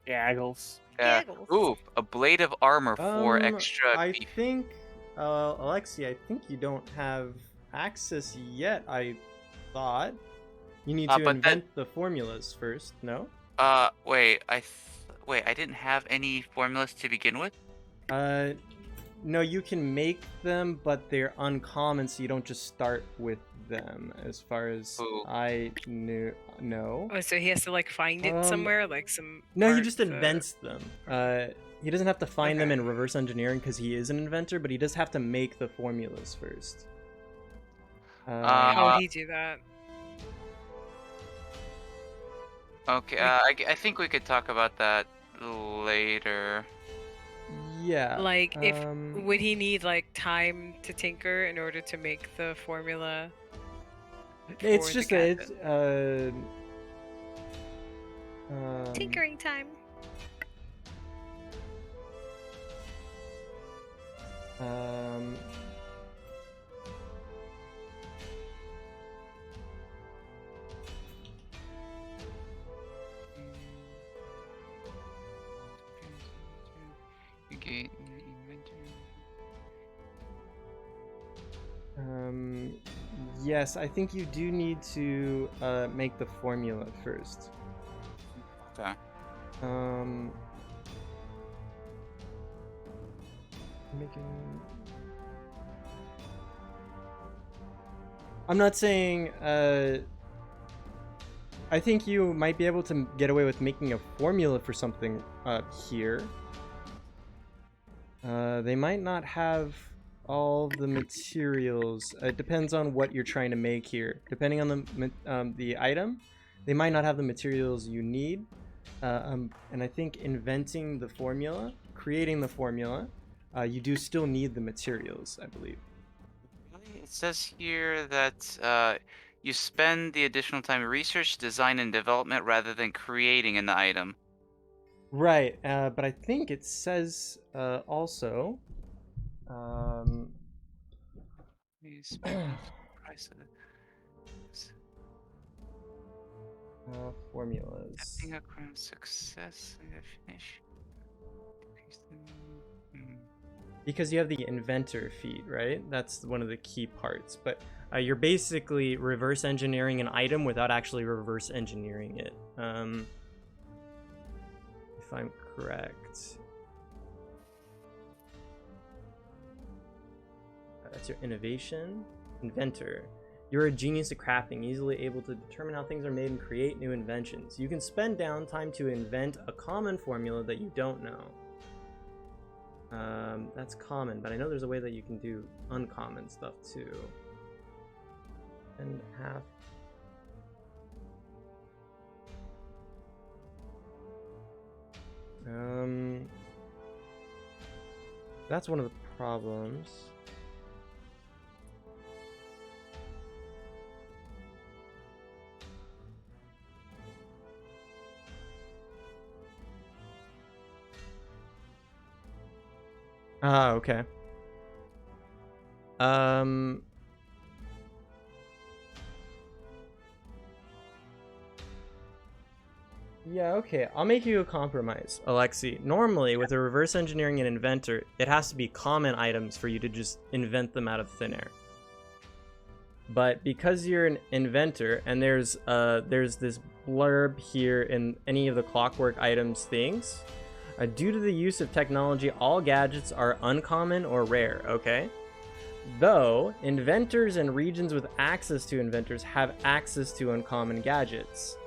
Gaggles. Gaggles. Ooh, a blade of armor for extra. I beef. think, Alexi, I think you don't have access yet. I thought you need to but invent the formulas first. No. Wait, wait, I didn't have any formulas to begin with. No, you can make them, but they're uncommon, so you don't just start with them. As far as Ooh. I knew, no. Oh, so he has to like find it somewhere, like some. No, he part just of invents them. He doesn't have to find them Okay. in reverse engineering because he is an inventor, but he does have to make the formulas first. How would he do that? Okay, I think we could talk about that later. Yeah. Like, would he need like time to tinker in order to make the formula? It's for just the it's gadget? Tinkering time. Yes, I think you do need to make the formula first. Okay. I'm not saying. I think you might be able to get away with making a formula for something here. They might not have all the materials. It depends on what you're trying to make here. Depending on the item, they might not have the materials you need. And I think inventing the formula, creating the formula, you do still need the materials, I believe. It says here that you spend the additional time in research, design, and development rather than creating an item. Right, but I think it says also. You spend price of Formulas. Setting a crime success and finish. Because you have the inventor feat, right? That's one of the key parts. But you're basically reverse engineering an item without actually reverse engineering it. if I'm correct. That's your innovation. Inventor. You're a genius at crafting, easily able to determine how things are made and create new inventions. You can spend downtime to invent a common formula that you don't know. That's common, but I know there's a way that you can do uncommon stuff too. And half. That's one of the problems. Ah, okay. Yeah, okay. I'll make you a compromise, Alexi. Normally, with a reverse engineering an inventor, it has to be common items for you to just invent them out of thin air. But because you're an inventor, and there's this blurb here in any of the clockwork items things, due to the use of technology, all gadgets are uncommon or rare, okay? Though, inventors and regions with access to inventors have access to uncommon gadgets.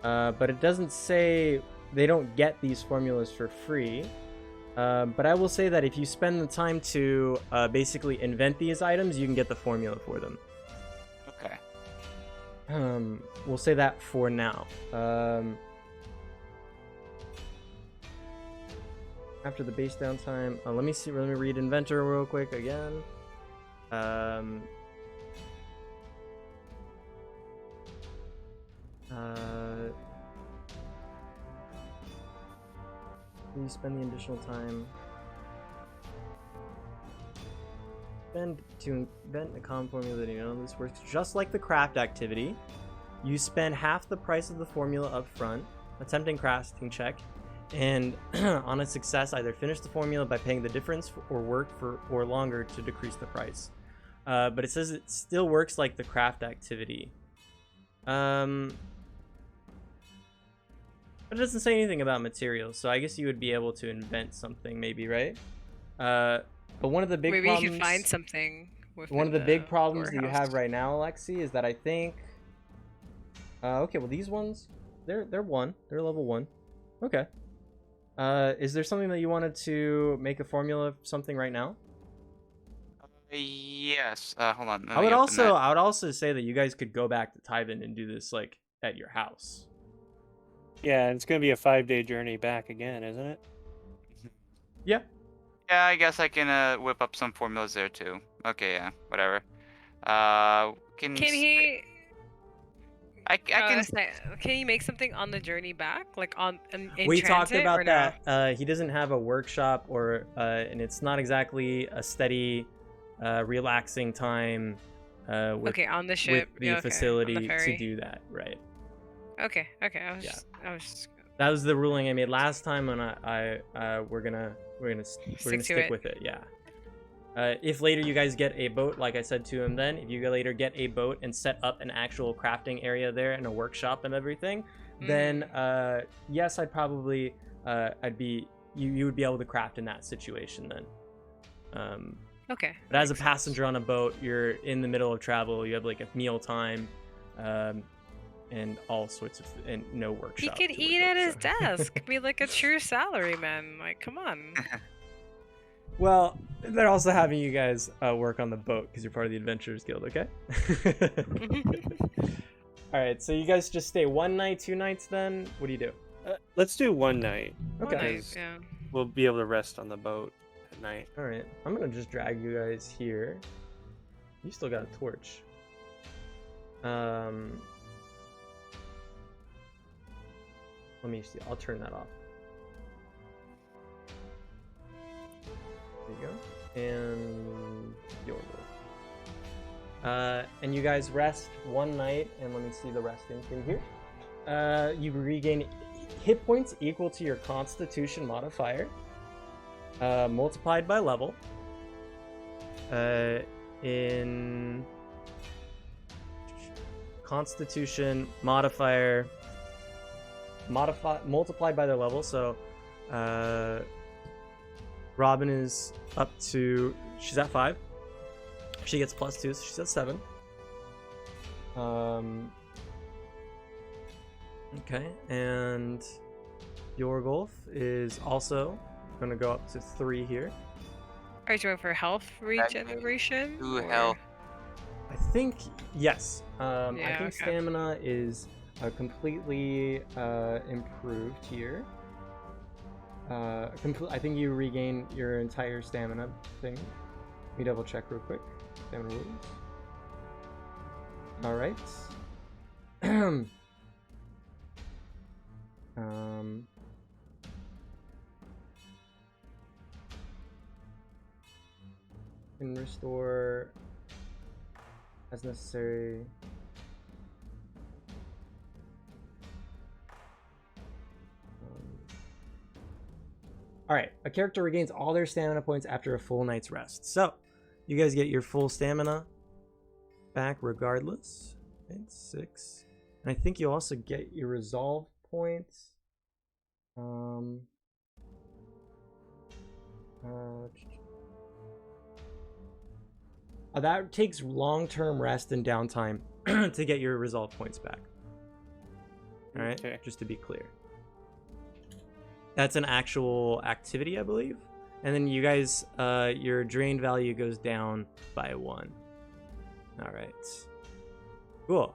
But it doesn't say they don't get these formulas for free. But I will say that if you spend the time to basically invent these items, you can get the formula for them. Okay. We'll say that for now. After the base downtime, let me read inventor real quick again. You spend the additional time. Spend to invent a common formula that you know this works just like the craft activity. You spend half the price of the formula up front, attempting crafting check, and on a success, either finish the formula by paying the difference or work or longer to decrease the price. But it says it still works like the craft activity. But it doesn't say anything about materials, so I guess you would be able to invent something, maybe, right? But one of the big Maybe problems, you can find something. one of the big problems that you warehouse. have right now, Alexi, is that I think. Okay, well these ones, they're level 1. Okay. Is there something that you wanted to make a formula of something right now? Yes. Hold on. I would also say that you guys could go back to Tywin and do this like at your house. Yeah, and it's gonna be a 5-day journey back again, isn't it? Yeah. Yeah, I guess I can whip up some formulas there too. Okay, yeah, whatever. Can he? I can. Can you make something on the journey back, like in We transit, talked about or no? that. He doesn't have a workshop, or and it's not exactly a steady, relaxing time. With, Okay, on the ship. with the Yeah, okay, on the facility to ferry. do that, right? Okay. I was That was the ruling I made last time, and we're gonna stick with it. Yeah. If later you guys get a boat, like I said to him then, if you later get a boat and set up an actual crafting area there and a workshop and everything, then yes, I'd probably you would be able to craft in that situation then. okay. But as a makes sense. passenger on a boat, you're in the middle of travel. You have like a meal time, and all sorts of and no He workshop. could to eat work at with, his so. desk. Be like a true salaryman. Like, come on. Well, they're also having you guys work on the boat because you're part of the Adventurers Guild, okay? All right, so you guys just stay 1 night, 2 nights then? What do you do? Let's do 1 night. Okay. Nice, yeah. We'll be able to rest on the boat at night. All right, I'm going to just drag you guys here. You still got a torch. Let me see. I'll turn that off. There you go. And your roll. And you guys rest 1 night, and let me see the resting thing here. You regain hit points equal to your Constitution modifier, multiplied by level. In Constitution modifier multiplied by their level, so Robin is up to. She's at 5. She gets +2, so she's at 7. Okay, and Yorgolf is also going to go up to 3 here. Are you going for health regeneration? Two or- health. I think yes. I Yeah, think okay. stamina is completely improved here. I think you regain your entire stamina thing. Let me double check real quick. Stamina rules. All right. Can restore as necessary. All right, a character regains all their stamina points after a full night's rest. So, you guys get your full stamina back regardless. Okay, 6. And I think you also get your resolve points. That takes long-term rest and downtime to get your resolve points back. All right, Okay. just to be clear. That's an actual activity, I believe. And then you guys, your drain value goes down by 1. All right. Cool.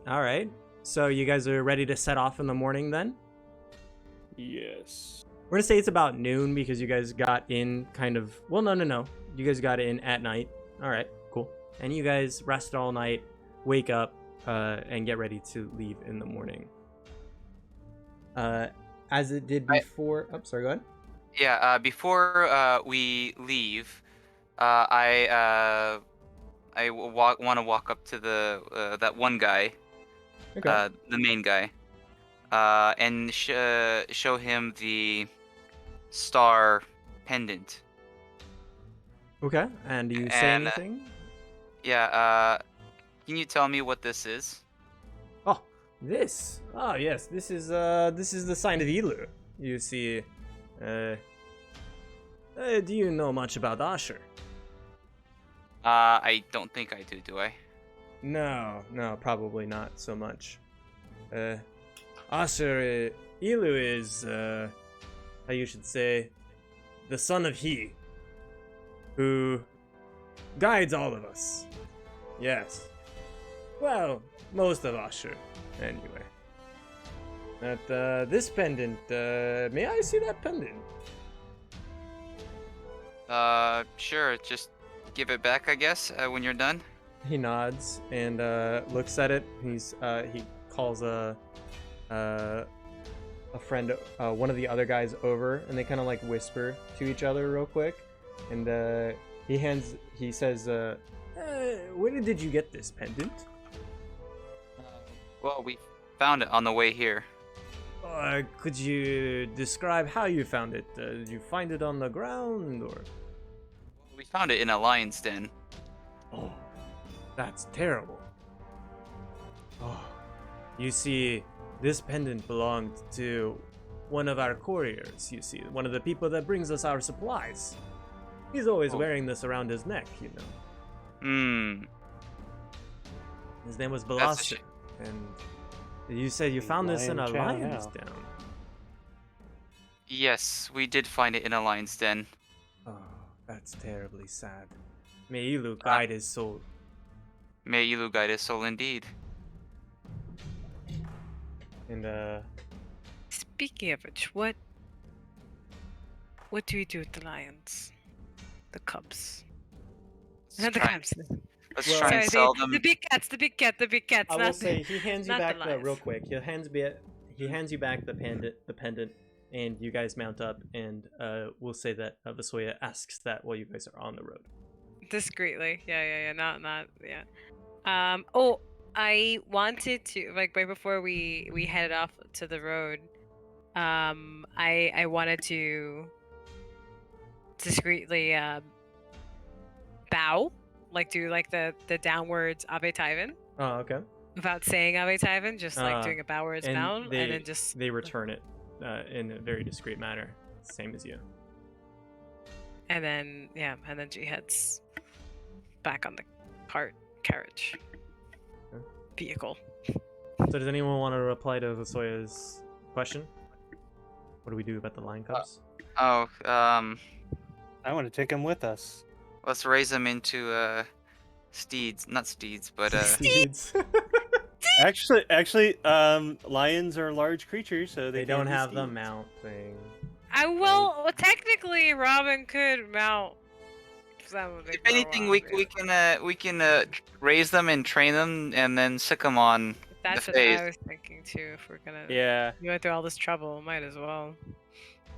All right. So you guys are ready to set off in the morning then? Yes. We're going to say it's about noon because you guys got in kind of... Well, no. You guys got in at night. All right, cool. And you guys rest all night, wake up, and get ready to leave in the morning. As it did before... Oh, sorry, go ahead. Yeah. Before we leave, I want to walk up to the that one guy, Okay. the main guy, and show him the star pendant. Okay. And do you say And, anything? Yeah. Can you tell me what this is? Oh, this. Oh, yes. This is the sign of Elu. You see. Do you know much about Asher? I don't think I do. Do I? No, probably not so much. Asher, Elu is, how you should say, the son of He, who guides all of us. Yes. Well, most of Asher, anyway. But, this pendant, may I see that pendant? Sure. Just give it back, I guess, when you're done. He nods and looks at it. He calls a friend, one of the other guys over, and they kind of like whisper to each other real quick. And he says, "Where did you get this pendant?" Well, we found it on the way here. Could you describe how you found it? Did you find it on the ground, or? We found it in a lion's den. Oh, that's terrible. Oh, you see, this pendant belonged to one of our couriers, you see, one of the people that brings us our supplies. He's always wearing this around his neck, you know. His name was That's a Balassi, and you said you found this in a Lion Chow lion's now. den. Yes, we did find it in a lion's den. Oh, that's terribly sad. May Elu guide his soul. May Elu guide his soul indeed. And, Speaking of which, what do you do with the lions? The cubs. Not the cubs. Let's Well- try Sorry, and sell them. the big cats, the big cat. I will say he hands you not the back lions. real quick. He hands you back the pendant, and you guys mount up. And we'll say that Vasoya asks that while you guys are on the road. Discreetly. Yeah. Not. Yeah. I wanted to, like, right before we headed off to the road. I wanted to discreetly bow, like do like the downwards Ave Tyven Oh, okay. without saying Ave Tyven, just like doing a bowwards and bow, they- and then just They return it in a very discreet manner. same as you. And then she heads back on the carriage Okay. vehicle. So does anyone want to reply to Vasoya's question? What do we do about the lion cubs? Oh, I want to take him with us. let's raise them into steeds, not steeds, but Steeds. Actually, lions are large creatures, so They they don't can be have the steeds. mount thing. Technically, Robin could mount some of the if anything, we can raise them and train them, and then sick them on That's the what phase. I was thinking too. If we're gonna Yeah. go through all this trouble, might as well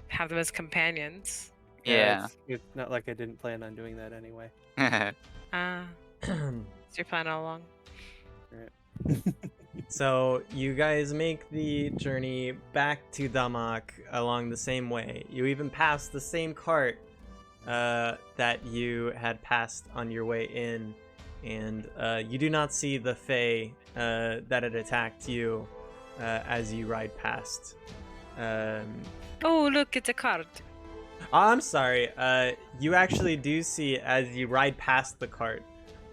have them as companions. Yeah. It's not like I didn't plan on doing that anyway. It's your plan all along. So you guys make the journey back to Damak along the same way. You even pass the same cart that you had passed on your way in, and you do not see the Fae that had attacked you as you ride past. Oh, look, it's a card. I'm sorry. You actually do see, as you ride past the cart,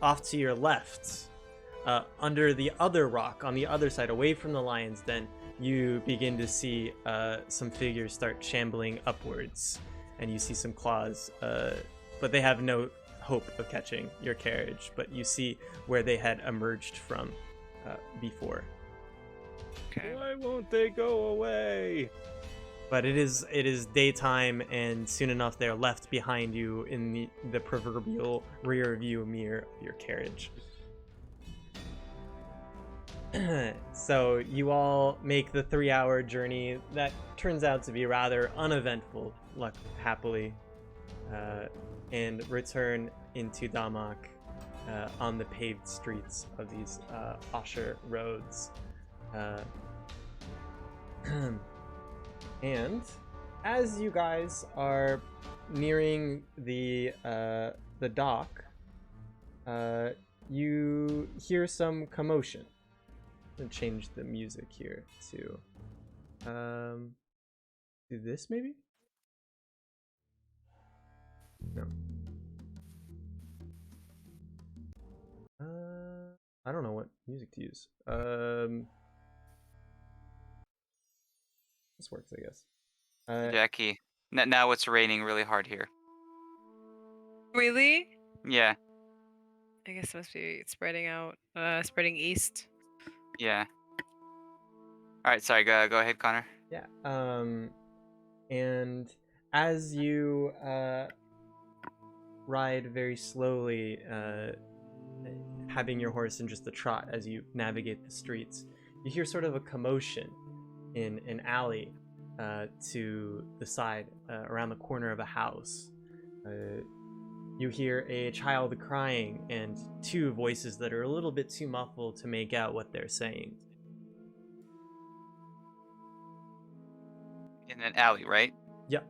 off to your left, under the other rock, on the other side, away from the lions, then you begin to see some figures start shambling upwards, and you see some claws, but they have no hope of catching your carriage, but you see where they had emerged from before. Okay. Why won't they go away? But it is daytime, and soon enough they're left behind you in the proverbial rear view mirror of your carriage. So you all make the 3-hour journey that turns out to be rather uneventful, happily, and return into Damak on the paved streets of these Asher roads. And as you guys are nearing the dock, you hear some commotion. I'm gonna change the music here to do this maybe? No. I don't know what music to use. This works, I guess. Jackie, now it's raining really hard here. Really? Yeah, I guess it must be spreading out, spreading east. yeah. All right, sorry. Go ahead, Connor. Yeah. And as you ride very slowly, having your horse in just a trot as you navigate the streets, you hear sort of a commotion in an alley to the side, around the corner of a house. You hear a child crying and two voices that are a little bit too muffled to make out what they're saying. In an alley, right? Yep.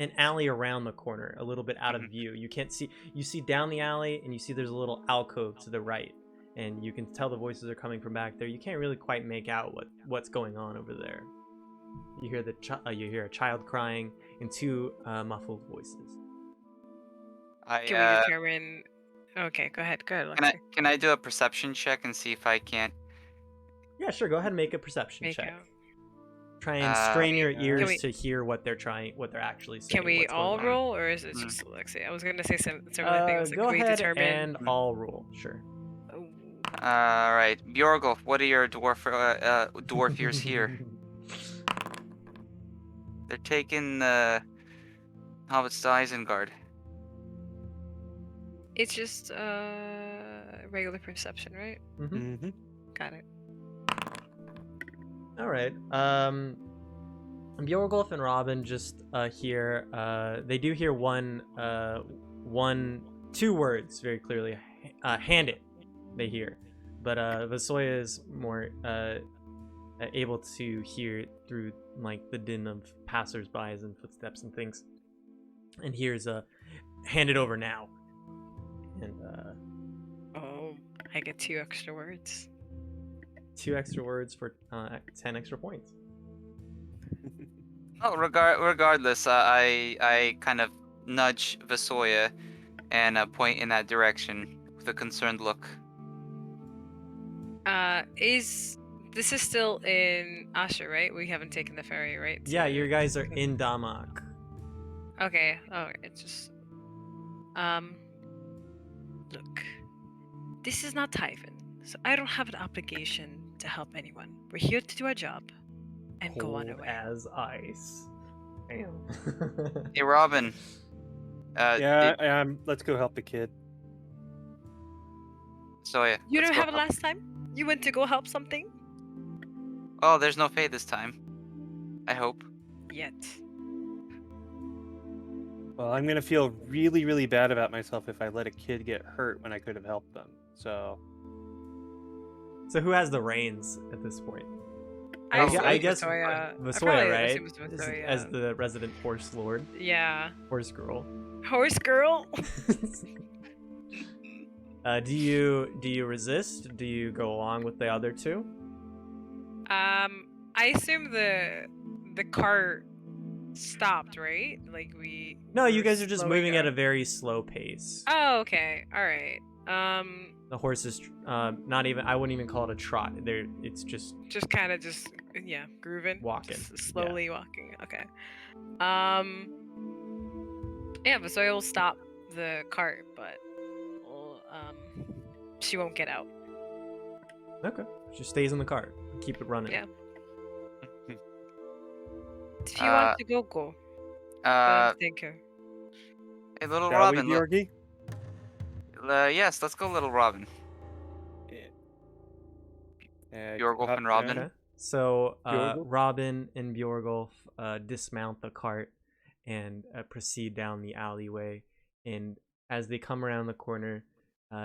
An alley around the corner, a little bit out of view. You can't see. You see down the alley, and you see there's a little alcove to the right, and you can tell the voices are coming from back there. You can't really quite make out what's going on over there. You hear you hear a child crying and two muffled voices. Can we determine? Okay, go ahead. Lexi. Can I do a perception check and see if I can't? Yeah, sure. Go ahead and make a perception check. Out. Try and strain your ears we- to hear what they're actually saying. Can we what's all going on. roll, or is it just Lexi? I was gonna say similar thing. I was like, Go can we ahead determine? and all roll. Sure. Oh. All right, Bjorgulf, what are your dwarf ears here? They're taking hobbits to Isengard. It's just regular perception, right? Mm-hmm. Got it. All right. Bjorgulf and Robin just hear. They do hear two words very clearly. Hand it. They hear, but Vasoya is more able to hear through like the din of passersby and footsteps and things, and hears hand it over now. And Oh, I get 2 extra words. 2 extra words for 10 extra points. Oh, regardless, I kind of nudge Vasoya and point in that direction with a concerned look. This is still in Asher, right? We haven't taken the ferry, right? Yeah, you guys are in Damak. Okay. Oh, it's just. Look. This is not Typhon, so I don't have an obligation to help anyone. We're here to do our job and go on our Cold way. as ice. Damn. Hey, Robin. Let's go help the kid. Vasoya. You let's don't go have it help. last time? You went to go help something? Oh, there's no Faye this time. I hope. Yet. Well, I'm gonna feel really, really bad about myself if I let a kid get hurt when I could have helped them. So So who has the reins at this point? I I guess Vasoya. Vasoya, right? As As the resident horse lord, Yeah. horse girl. Horse girl. Do you resist? Do you go along with the other two? I assume the cart stopped, right? Like we. No, you were guys are just slowing moving at a down. very slow pace. Oh, okay. All right. The horse is not even. I wouldn't even call it a trot. It's just Just kind of grooving. Walking, Just slowly walking. Okay. Yeah, Vasoya will stop the cart, but she won't get out. okay. She stays in the cart. Keep it running. Yeah. If you want to go. Thank you. Hey, little shall Robin. we, Georgi? Yes, let's go, little Robin. Bjorgulf and Robin. Okay. So Bjorgulf? Robin and Bjorgulf dismount the cart and proceed down the alleyway. And as they come around the corner,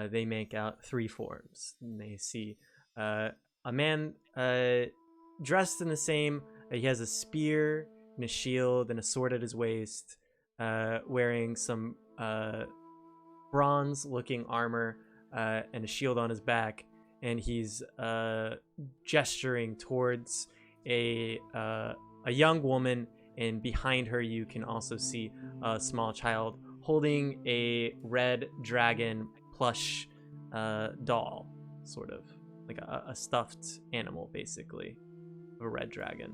they make out three forms. And they see a man dressed in the same. He has a spear and a shield and a sword at his waist, wearing some bronze-looking armor and a shield on his back. And he's gesturing towards a young woman, and behind her you can also see a small child holding a red dragon plush doll, sort of like a stuffed animal, basically, of a red dragon.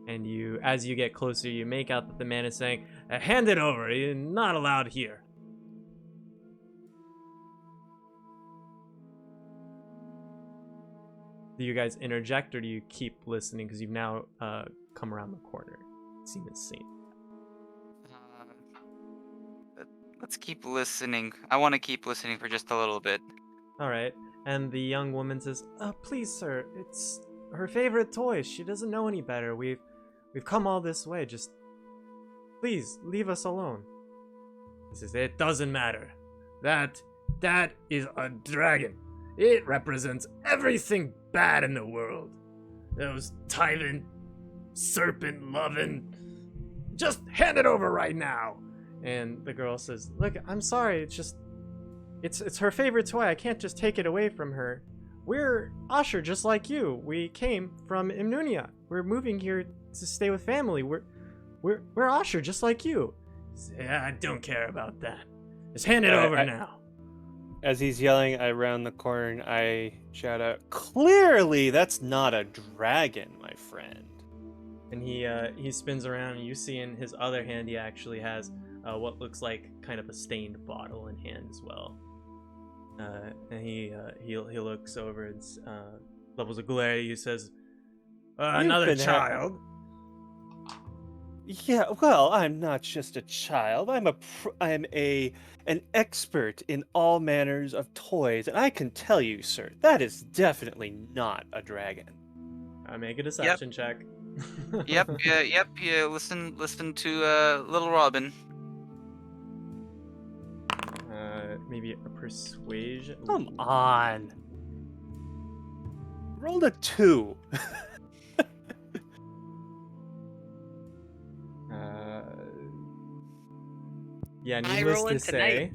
And you, as you get closer, you make out that the man is saying, "Hand it over. You're not allowed here." Do you guys interject, or do you keep listening because you've now come around the corner, seen this scene? Let's keep listening. I want to keep listening for just a little bit. All right. And the young woman says, "Please, sir, it's her favorite toy. She doesn't know any better. We've come all this way. Just please leave us alone." He says, "It doesn't matter. That is a dragon. It represents everything bad in the world. Those tyrant, serpent-loving. Just hand it over right now." And the girl says, "Look, I'm sorry. It's her favorite toy. I can't just take it away from her. We're Asher, just like you. We came from Imnunia. We're moving here to stay with family. We're Asher, just like you." "Yeah, I don't care about that. Just hand it over now." As he's yelling around the corner, and I shout out, "Clearly, that's not a dragon, my friend." And he spins around, and you see in his other hand he actually has what looks like kind of a stained bottle in hand as well. And he looks over and levels a glare at you. He says, "Another child." Yeah, well, I'm not just a child. I'm an expert in all manners of toys, and I can tell you, sir, that is definitely not a dragon. I make a deception check. Yep. Yeah. Listen to little Robin. Maybe a persuasion. Come on. Rolled a 2. Yeah, I needless roll to in say,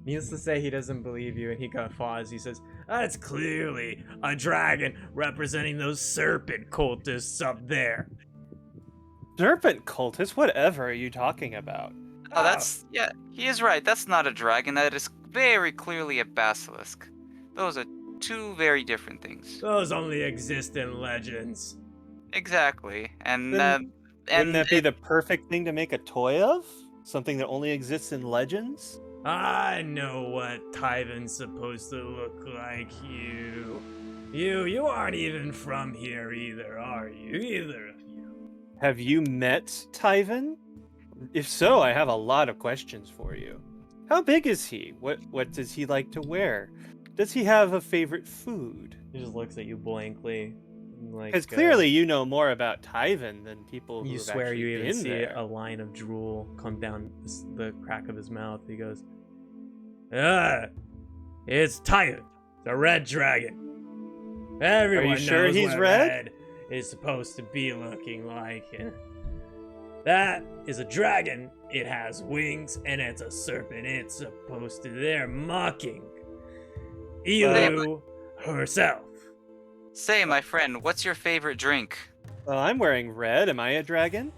needless to say, he doesn't believe you, and he guffaws. He says, That's clearly a dragon representing those serpent cultists up there. Serpent cultist? Whatever are you talking about? Oh, that's yeah. He is right. That's not a dragon. That is very clearly a basilisk. Those are two very different things. Those only exist in legends. Exactly. And Then Wouldn't that be the perfect thing to make a toy of? Something that only exists in legends? I know what Tyven's supposed to look like, you. You aren't even from here either, are you? Either of you. Have you met Tyven? If so, I have a lot of questions for you. How big is he? What does he like to wear? Does he have a favorite food? He just looks at you blankly. Like, Because clearly you know more about Tyven than people who you have swear actually you even been see there. a line of drool come down the crack of his mouth. He goes, it's Tyven, the red dragon. Everyone Are you sure knows he's what red? is supposed to be looking like. That is a dragon. It has wings and it's a serpent. It's supposed to. They're mocking Elu herself. Say, my friend, what's your favorite drink? Well, I'm wearing red. Am I a dragon?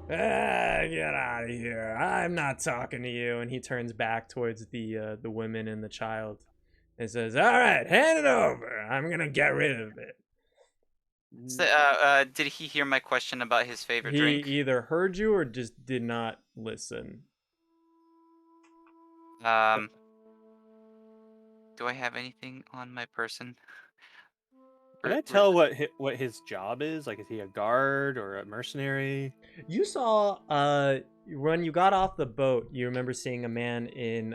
Get out of here. I'm not talking to you. And he turns back towards the women and the child and says, all right, hand it over. I'm going to get rid of it. Did he hear my question about his favorite He drink? either heard you or just did not listen. Do I have anything on my person? Can I tell what his job is? Like, is he a guard or a mercenary? You saw, when you got off the boat, you remember seeing a man in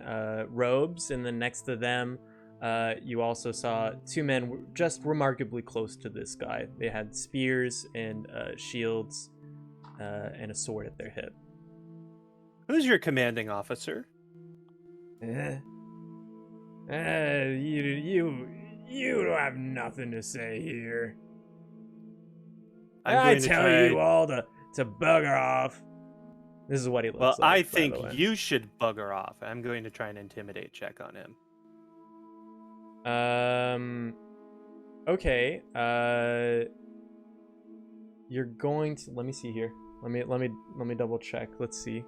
robes, and then next to them, you also saw two men just remarkably close to this guy. They had spears and shields and a sword at their hip. Who's your commanding officer? You don't have nothing to say here. I'm I going to tell try... you all to bugger off. This is what he looks Well, like. I by think the way. you should bugger off. I'm going to try an intimidate check on him. Okay. You're going to. Let me see here. Let me double check. Let's see.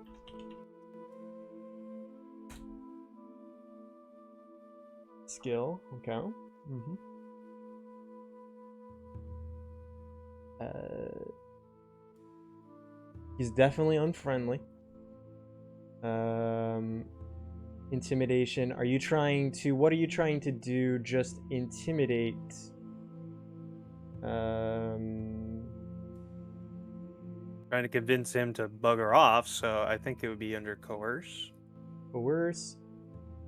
Skill. Okay. Mm-hmm. He's definitely unfriendly. Intimidation. Are you trying to? What are you trying to do? Just intimidate. Trying to convince him to bugger off, so I think it would be under coerce. Coerce.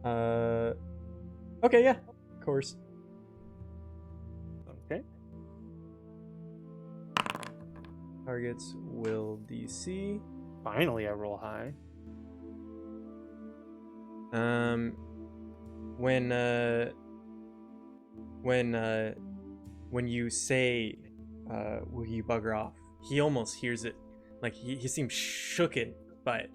Okay, yeah, coerce. Okay. Targets will DC. Finally, I roll high. When you say, will you bugger off? He almost hears it, like he seems shaken by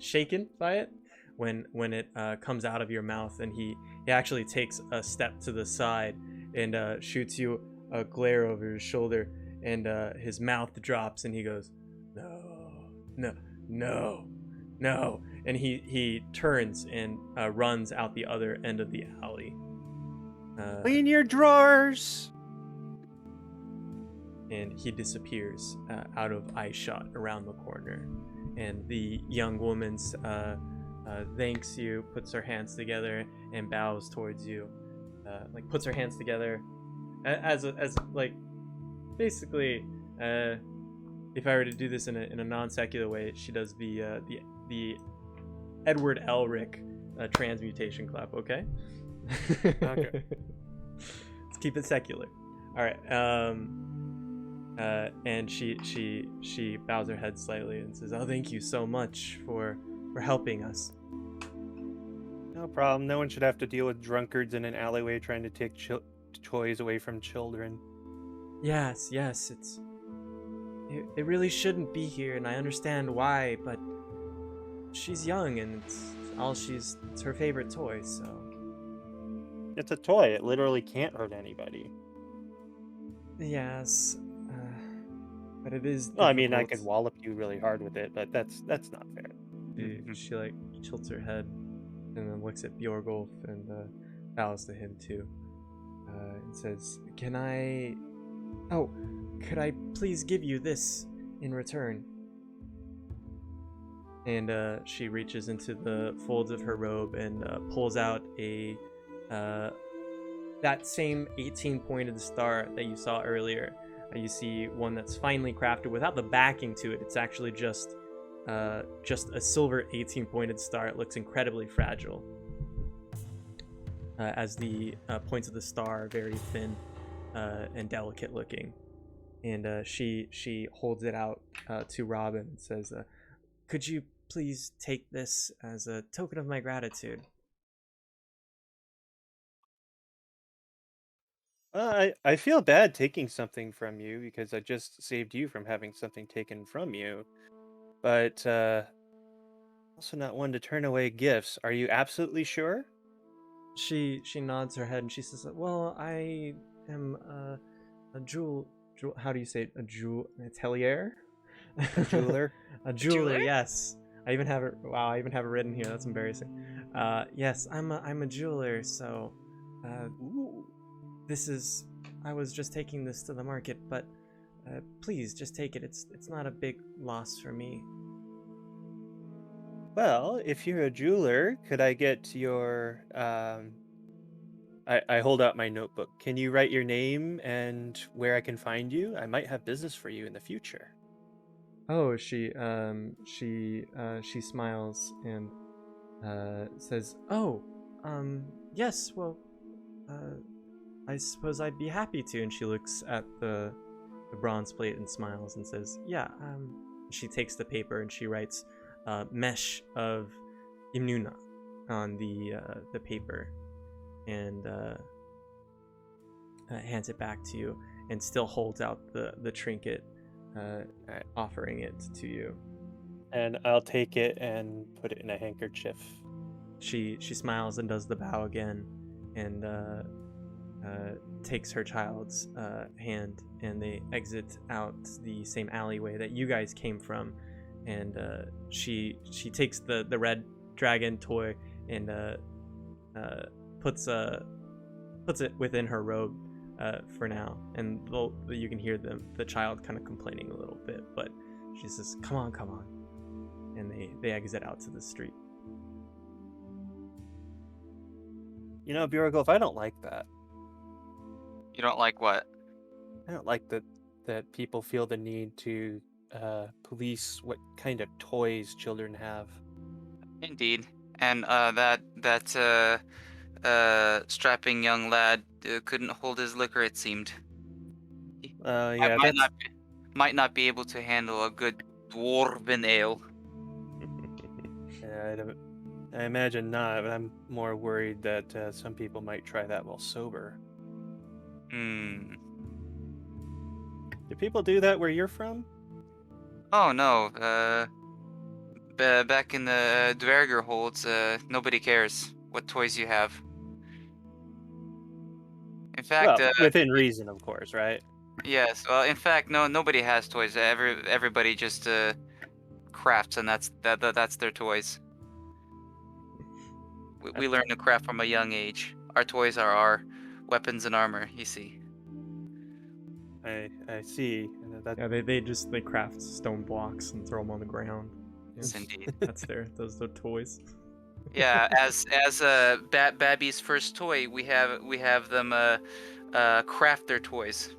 it when it comes out of your mouth, and he actually takes a step to the side and shoots you a glare over his shoulder, and his mouth drops, and he goes, no, and he turns and runs out the other end of the alley. Clean your drawers! And he disappears out of eye shot around the corner. And the young woman thanks you, puts her hands together, and bows towards you. Like puts her hands together as like basically. If I were to do this in a non-secular way, she does the Edward Elric transmutation clap. Okay. Okay. Let's keep it secular. All right. And she bows her head slightly and says, "Oh, thank you so much for helping us." No problem. No one should have to deal with drunkards in an alleyway trying to take toys away from children. Yes, it really shouldn't be here, and I understand why, but she's young, and it's her favorite toy, so. It's a toy. It literally can't hurt anybody. Yes, but it is Well, I mean, I difficult. could wallop you really hard with it, but that's not fair. She like tilts her head and then looks at Bjorgulf and bows to him too. And says, "Can I? Oh, could I please give you this in return?" And she reaches into the folds of her robe and pulls out a that same 18-pointed star that you saw earlier. You see one that's finely crafted without the backing to it. It's actually just a silver 18-pointed star. It looks incredibly fragile, as the points of the star are very thin and delicate looking. And she holds it out to Robin and says, "Could you please take this as a token of my gratitude?" I feel bad taking something from you because I just saved you from having something taken from you. But also not one to turn away gifts. Are you absolutely sure? She nods her head and she says, "Well, I am a jewel. How do you say it? A jewel atelier? A jeweler? A jeweler. Jeweler? Yes. I even have it. Wow, I even have it written here. That's embarrassing. Yes, I'm a jeweler. So, Ooh. this is. I was just taking this to the market, but please just take it. It's not a big loss for me." Well, if you're a jeweler, could I get your I hold out my notebook. Can you write your name and where I can find you? I might have business for you in the future. Oh, she smiles and says, "Oh, yes. Well, I suppose I'd be happy to." And she looks at the bronze plate and smiles and says, "Yeah." She takes the paper and she writes "mesh of Imnuna" on the paper and hands it back to you and still holds out the trinket, offering it to you. And I'll take it and put it in a handkerchief. She smiles and does the bow again and takes her child's hand, and they exit out the same alleyway that you guys came from. And she takes the red dragon toy and puts it within her robe for now. And you can hear the child kind of complaining a little bit, but she says, come on," and they exit out to the street. You know, Bjorgulf, I don't like that. You don't like what? I don't like that people feel the need to police what kind of toys children have. Indeed. And that strapping young lad couldn't hold his liquor, it seemed. Yeah, Might not be able to handle a good dwarven ale. Yeah, I imagine not, but I'm more worried that some people might try that while sober. Hmm. Do people do that where you're from? Oh no. Back in the Dwerger holds, nobody cares what toys you have. In fact, Well, within reason, of course, right? yes. Well, in fact, nobody has toys. Everybody just crafts, and that's their toys. We learn to craft from a young age. Our toys are our weapons and armor. You see. I see. Yeah, they craft stone blocks and throw them on the ground. Yes, indeed. That's those are toys. Yeah, as Babby's first toy, we have them craft their toys.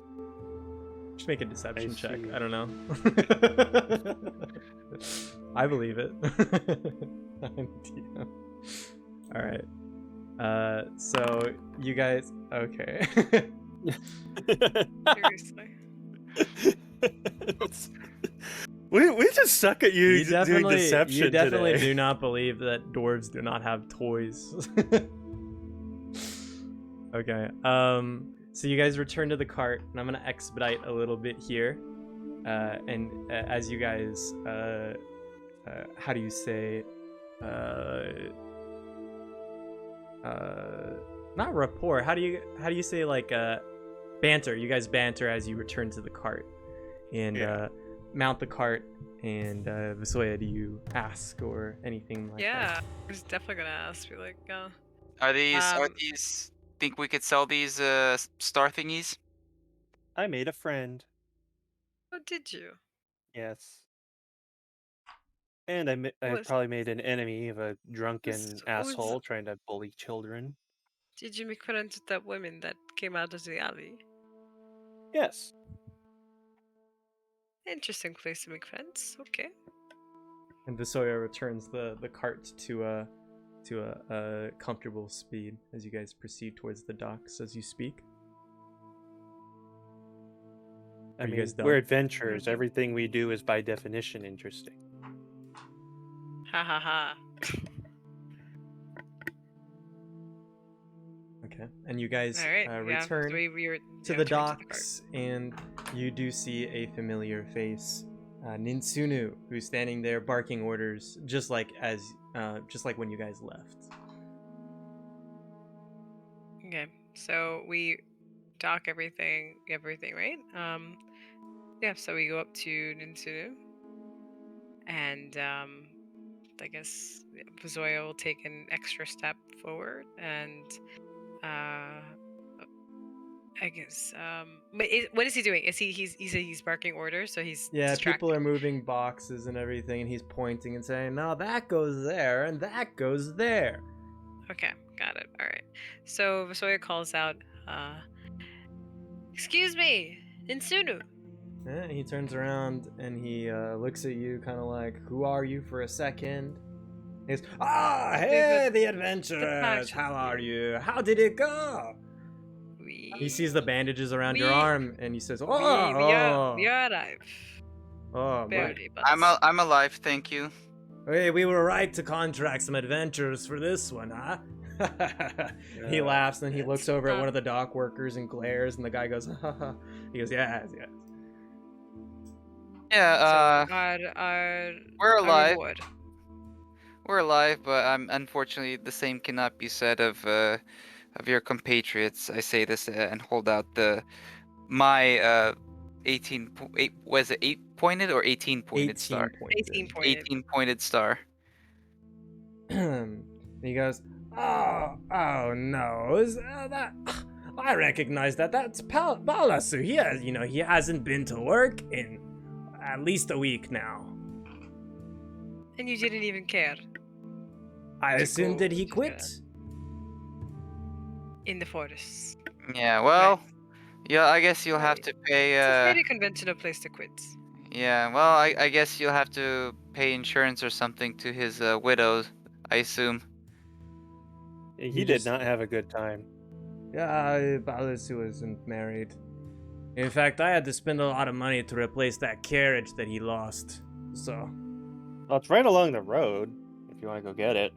Just make a deception check. see. I don't know. I believe it. All right. So you guys, okay. Seriously. we just suck at doing deception You definitely today. do not believe that dwarves do not have toys. Okay. So you guys return to the cart, and I'm gonna expedite a little bit here. And as you guys, how do you say, not rapport. How do you say like banter? You guys banter as you return to the cart and mount the cart. And Visoya, do you ask or anything like that? Yeah, I was definitely gonna ask. Be like, Are these Um, think we could sell these star thingies? I made a friend. what did you? Yes. And I Was probably made an enemy of a drunken was asshole trying to bully children. did you make friends with that woman that came out of the alley? Yes. Interesting place to make friends. Okay. And Visoya returns the cart to a comfortable speed as you guys proceed towards the docks as you speak. I Are you mean, guys done? we're adventurers. Everything we do is by definition interesting. Ha ha ha. Okay. And you guys All right. Yeah. So return we were to yeah, the turned docks, and you do see a familiar face, Ninsunu, who's standing there barking orders, just like when you guys left. Okay. So we dock everything, right? Yeah. So we go up to Ninsunu, and I guess Vizoya will take an extra step forward, and I guess but what is he doing? Is he's barking orders, so he's Yeah, distracted. people are moving boxes and everything, and he's pointing and saying, "No, that goes there, and that goes there." Okay, got it. All right. So Visoya calls out, "Excuse me, Insunu." Yeah, he turns around and he looks at you, kind of like, "Who are you?" for a second. He goes, "Ah, hey, the adventurers! How are you? How did it go?" He sees the bandages around your arm, and he says, "Oh, we arrive. oh, Barely, but I'm alive, thank you. hey, we were right to contract some adventurers for this one, huh?" He laughs, and he looks over at one of the dock workers and glares, and the guy goes, "Ha." He goes, "Yes, yes." Yeah, so our we're alive. reward. We're alive, but unfortunately the same cannot be said of your compatriots. I say this and hold out my 8 was it 8-pointed or 18-pointed star? 18-pointed star. He goes, "Oh no, is that? I recognize that. That's Palasu. He hasn't been to work in at least a week now. And you didn't even care I assumed that he to quit." in the forest. Yeah, well, yeah, I guess you'll have to pay. It's a very conventional place to quit. Yeah, well, I guess you'll have to pay insurance or something to his widow, I assume. He did not have a good time. Yeah, Palasu isn't married. In fact, I had to spend a lot of money to replace that carriage that he lost. So, Well, it's right along the road. If you want to go get it.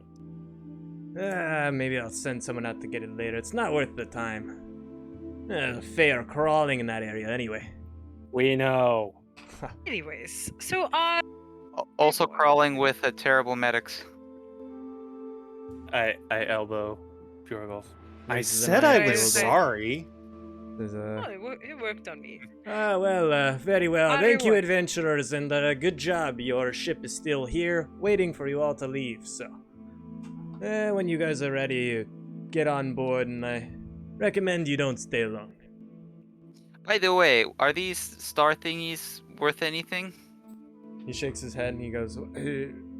maybe I'll send someone out to get it later. It's not worth the time. Fair crawling in that area anyway. We know. Anyways, so Also crawling with terrible medics. I elbow Purgolf. I Raises said an I eyebrow. was sorry. it worked on me. Very well. Thank you, Everyone. adventurers, and good job. Your ship is still here, waiting for you all to leave. So, when you guys are ready, get on board, and I recommend you don't stay long. By the way, are these star thingies worth anything? He shakes his head and he goes,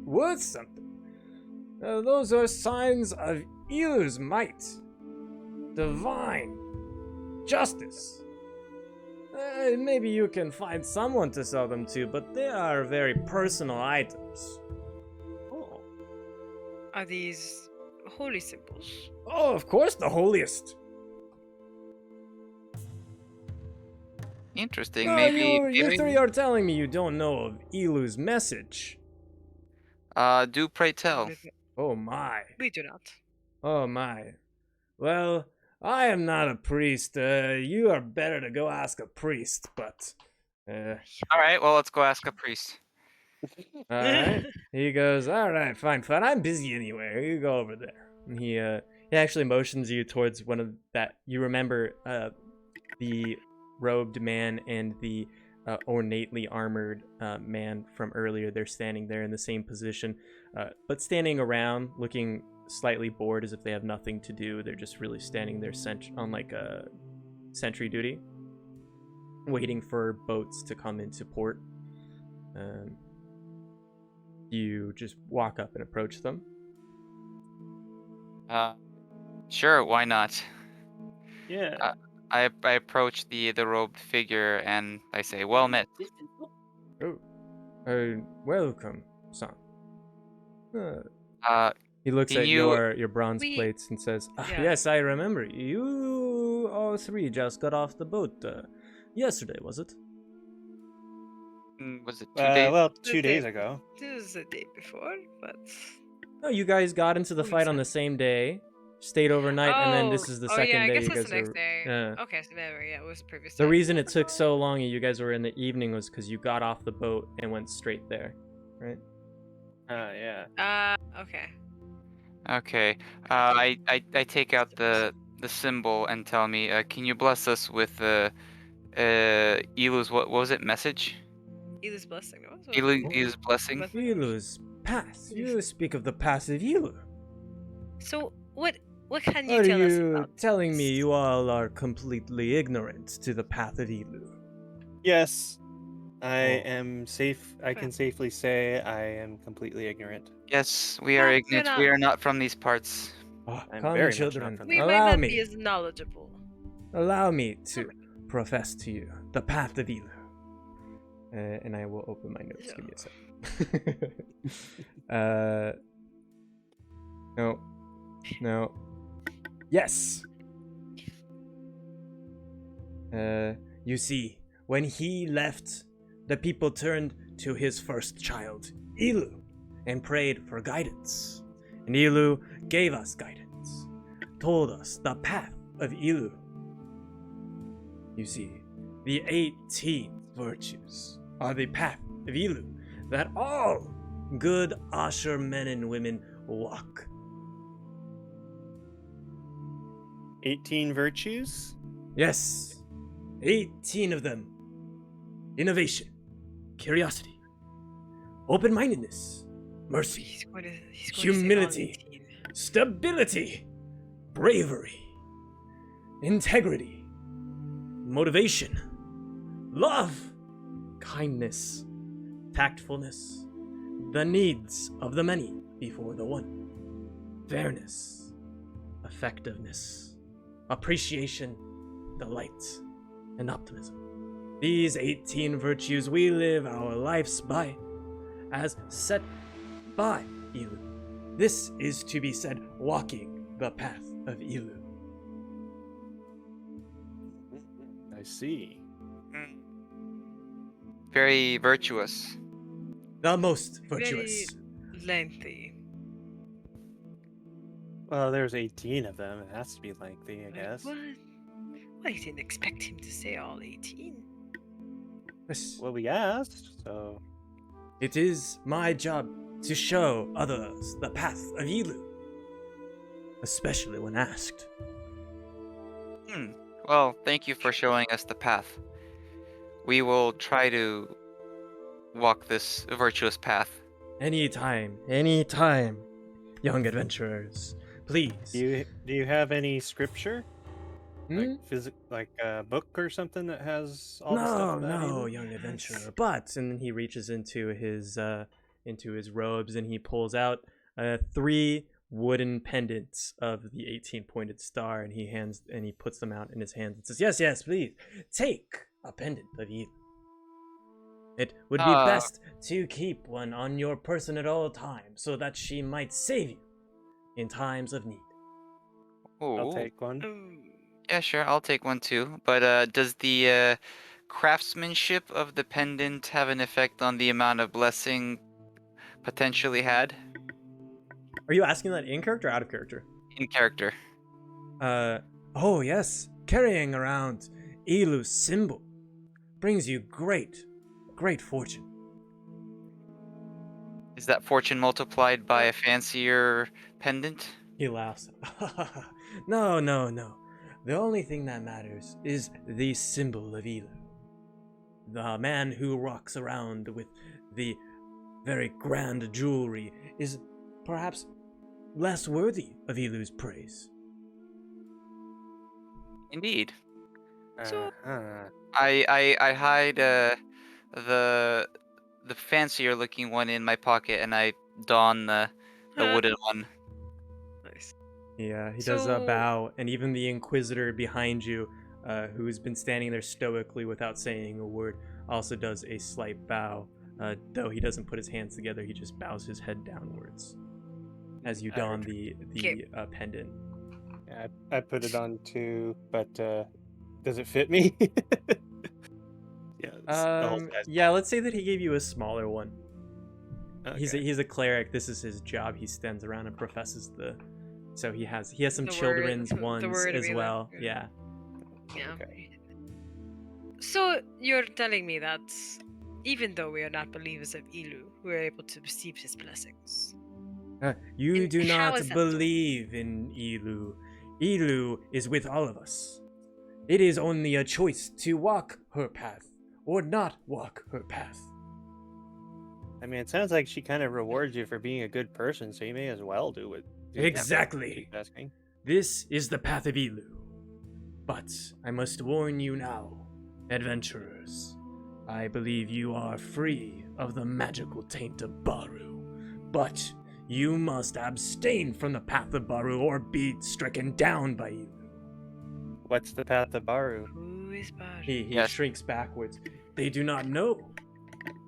"Worth something? Those are signs of Elu's might, divine justice. Maybe you can find someone to sell them to, but they are very personal items." Oh. Are these holy symbols? "Oh, of course, the holiest." Interesting. You three are telling me you don't know of Elu's message. Do pray tell. Oh my. We do not. Oh my. Well, I am not a priest. You are better to go ask a priest, but... All right, well, let's go ask a priest. Alright. He goes, "Alright, fine. I'm busy anyway. You go over there." And he He actually motions you towards one of that. You remember the robed man and the ornately armored man from earlier. They're standing there in the same position, but standing around, looking slightly bored, as if they have nothing to do. They're just really standing there on like a sentry duty, waiting for boats to come into port. You just walk up and approach them. Sure, why not? Yeah. I approach the robed figure and I say, "Well met." Welcome, son. Uh, He looks Can at you- your bronze We- plates and says, Yeah. yes, I remember. You all three just got off the boat yesterday, was it? was it 2 days? Well, The 2 days day- ago. This was the day before, but No, you guys got into the Who fight on the exactly? same day, stayed overnight, and then this is the second yeah, I day guess you that's guys the next are. day. Yeah. Okay, so there, yeah, it was previous. The day. reason it took so long and you guys were in the evening was because you got off the boat and went straight there, right? Yeah. Okay. Okay. I take out the symbol and tell me, can you bless us with Elu's what was it message? Elu's blessing. What was it? Elu's blessing. But- Ilu's path. You speak of the path of Ilu. So what can you Are tell us you about telling me this? you all are completely ignorant to the path of Ilu? Yes. I Oh. am safe. I can safely say I am completely ignorant. Yes, we are Well, ignorant. you're We not- are not from these parts. Oh, I'm come, very much not children. from We there. might Allow not me. be as knowledgeable. Allow me to profess to you the path of Ilu. And I will open my notes. Give me a sec. No. No. Yes. You see, when he left, the people turned to his first child, Ilu, and prayed for guidance. And Ilu gave us guidance, told us the path of Ilu. You see, the 18 virtues are the path of Ilu that all good Asher men and women walk. 18 virtues? Yes, 18 of them. Innovation, curiosity, open-mindedness, mercy, He's going to say all Humility. 18. stability, bravery, integrity, motivation, love, kindness, tactfulness, the needs of the many before the one, fairness, effectiveness, appreciation, delight, and optimism. These 18 virtues we live our lives by, as set by Ilu. This is to be said walking the path of Ilu. I see. Very virtuous. The most virtuous. Very lengthy. Well, there's 18 of them. It has to be lengthy, I guess. What? I didn't expect him to say all 18. Yes. Well, we asked, so. It is my job to show others the path of Ilu, especially when asked. Well, thank you for showing us the path. We will try to walk this virtuous path. Anytime, young adventurers, please. Do you have any scripture? Hmm? Like a book or something that has all the stuff about No, Ilu? young adventurer. But and then he reaches into his robes and he pulls out 3 wooden pendants of the 18-pointed star, and he puts them out in his hands and says, "Yes, please take a pendant of Ilu. It would be best to keep one on your person at all times, so that she might save you in times of need." I'll Ooh. take one. Yeah, sure, I'll take one too. But does the craftsmanship of the pendant have an effect on the amount of blessing potentially had Are you asking that in character or out of character? in character? Oh yes, carrying around Ilu's symbol brings you great fortune. Is that fortune multiplied by a fancier pendant? He laughs. No, no, no. The only thing that matters is the symbol of Elu. The man who walks around with the very grand jewelry is perhaps less worthy of Elu's praise. Indeed. So- Uh-huh. I hide the fancier looking one in my pocket, and I don the wooden one. Nice. Yeah, he does a So- bow, and even the Inquisitor behind you, who's been standing there stoically without saying a word, also does a slight bow. Though he doesn't put his hands together, he just bows his head downwards as you don the Okay. pendant. Yeah, I put it on too, but does it fit me? Yeah. The whole size. Yeah, let's say that he gave you a smaller one. Okay. He's a cleric. This is his job. He stands around and professes the. So he has some The children's word- the ones word of as Elu. well. Yeah. Yeah. Okay. So you're telling me that even though we are not believers of Elu, we are able to receive his blessings. You And do how not is that so? believe in Elu. Elu is with all of us. It is only a choice to walk her path or not walk her path. I mean, it sounds like she kind of rewards you for being a good person, so you may as well do it. Exactly. Asking. This is the path of Elu. But I must warn you now, adventurers. I believe you are free of the magical taint of Baru. But you must abstain from the path of Baru or be stricken down by Elu. What's the path of Baru? Who is Baru? He Yes. shrinks backwards. They do not know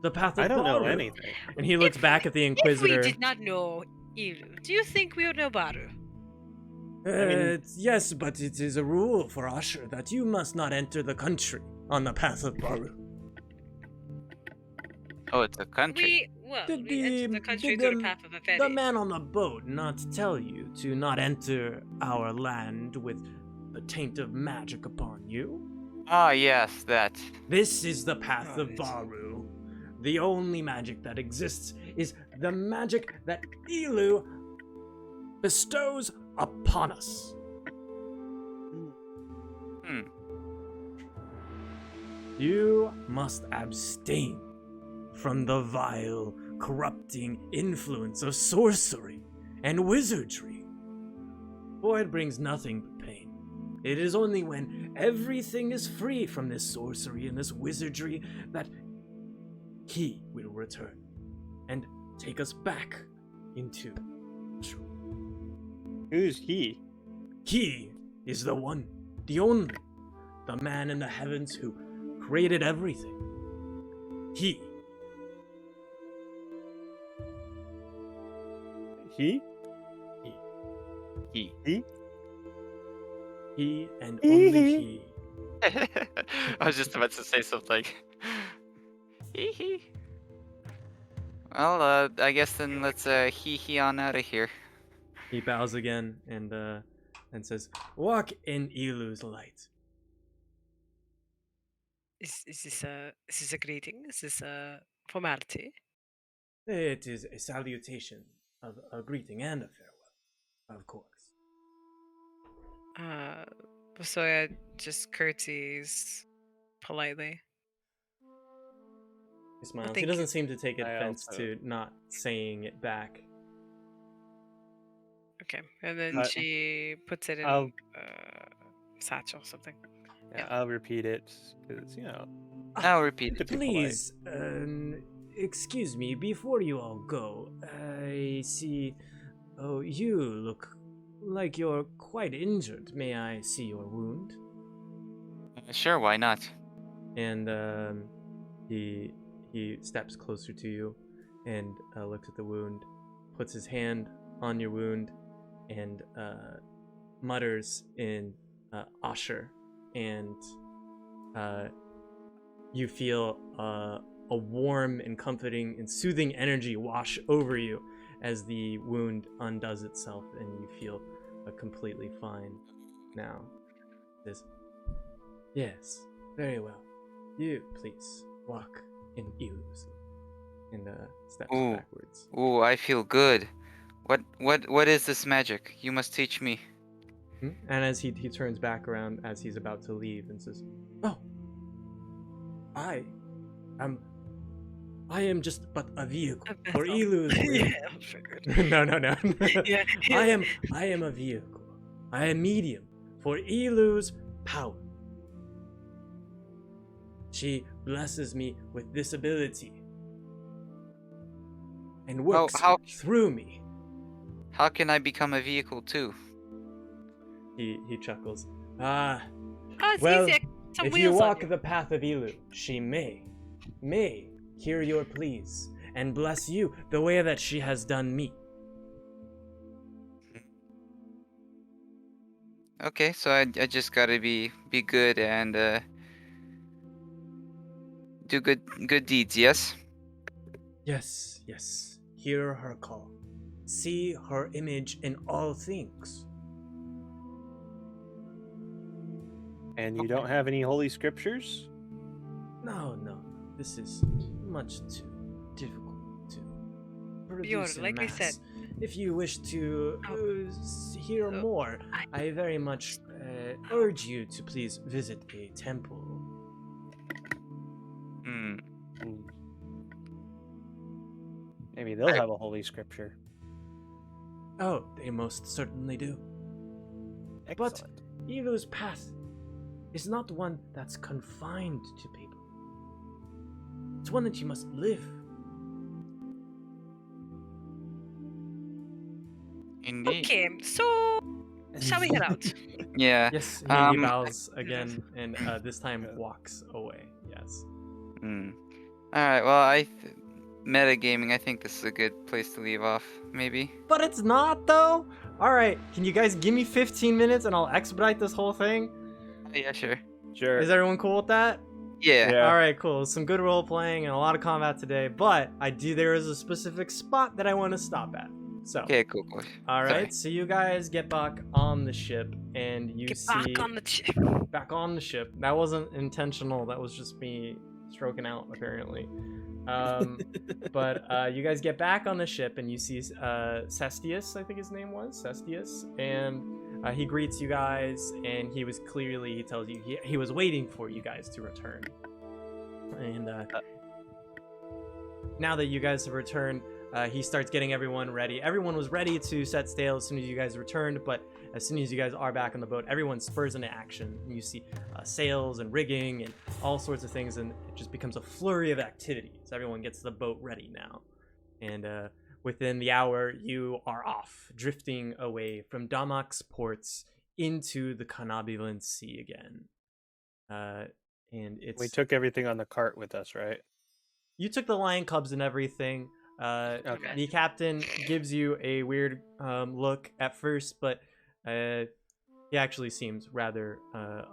the path of I don't know Baru. anything. And he looks back at the Inquisitor. If we did not know Elu, do you think we would know Baru? Yes, but it is a rule for Usher that you must not enter the country on the path of Baru. Oh, it's a country. We Did entered the country did through the path of a ferry. the man on the boat not tell you to not enter our land with the taint of magic upon you? Ah, yes, that. This is the path of Right. Baru. The only magic that exists is the magic that Elu bestows upon us. Hmm. You must abstain from the vile, corrupting influence of sorcery and wizardry, for it brings nothing but pain. It is only when everything is free from this sorcery and this wizardry that he will return and take us back into truth. Who's he? He is the one, the only, the man in the heavens who created everything. He. He? He. He? He and only he. I was just about to say something. Well, I guess then let's hee on out of here. He bows again and says, "Walk in Elu's light." Is this a greeting? Is this a formality? It is a salutation of a greeting and a farewell, of course. Basoya just curtsies politely. He smiles. He thank doesn't you. seem to take I offense also- to not saying it back. Okay, and then I- she puts it in I'll- satchel or something. Yeah, I'll repeat it because I'll repeat to it. be polite. Please, excuse me, before you all go, I see. Oh, you look like you're quite injured. May I see your wound? Sure, why not? And he steps closer to you and looks at the wound, puts his hand on your wound, and mutters in Asher, and you feel a warm and comforting and soothing energy wash over you as the wound undoes itself, and you feel completely fine now. Says, "Yes, very well. You please walk in Elu's," and steps Ooh. backwards. Ooh, I feel good. What is this magic? You must teach me. And as he turns back around as he's about to leave and says, "Oh, I am just but a vehicle for Elu's will." Yeah, I figured. No. Yeah. I am a vehicle. I am medium for Elu's power. She blesses me with this ability and works how- through me. How can I become a vehicle too? He chuckles. Oh, it's Well, easy. Some if you wheels on walk the path of Elu, she may hear your pleas and bless you the way that she has done me. Okay, so I just gotta be good and do good deeds. Yes. Yes. Hear her call. See her image in all things. And you don't have any holy scriptures? No. This is much too difficult to produce Bjorn, in like I mass. said. If you wish to hear Oh, more, I very much urge you to please visit a temple. Hmm. Maybe they'll have a holy scripture. Oh, they most certainly do. But Excellent. Elu's path is not one that's confined to people. It's one that you must live. Indeed. Okay, so shall we head out? Yeah. Yes, he bows again and this time walks away. Yes. Hmm. All right. Well, metagaming. I think this is a good place to leave off. Maybe. But it's not though. All right, can you guys give me 15 minutes and I'll expedite this whole thing? Yeah. Sure. Sure. Is everyone cool with that? Yeah. Yeah. All right, cool. Some good role playing and a lot of combat today, but there is a specific spot that I want to stop at. So, Okay. Cool. all Sorry. right. So you guys get back on the ship and you Get see back on the ship. back on the ship. That wasn't intentional. That was just me stroking out, apparently. But you guys get back on the ship and you see Cestius, I think his name was Cestius, and he greets you guys, and he tells you he was waiting for you guys to return. And now that you guys have returned, he starts getting everyone ready. Everyone was ready to set sail as soon as you guys returned, but as soon as you guys are back on the boat, everyone spurs into action. And you see sails and rigging and all sorts of things, and it just becomes a flurry of activity. So everyone gets the boat ready now. And within the hour, you are off, drifting away from Damak's ports into the Canabilan Sea again. And We took everything on the cart with us, right? You took the lion cubs and everything. Okay. The captain gives you a weird look at first, but he actually seems rather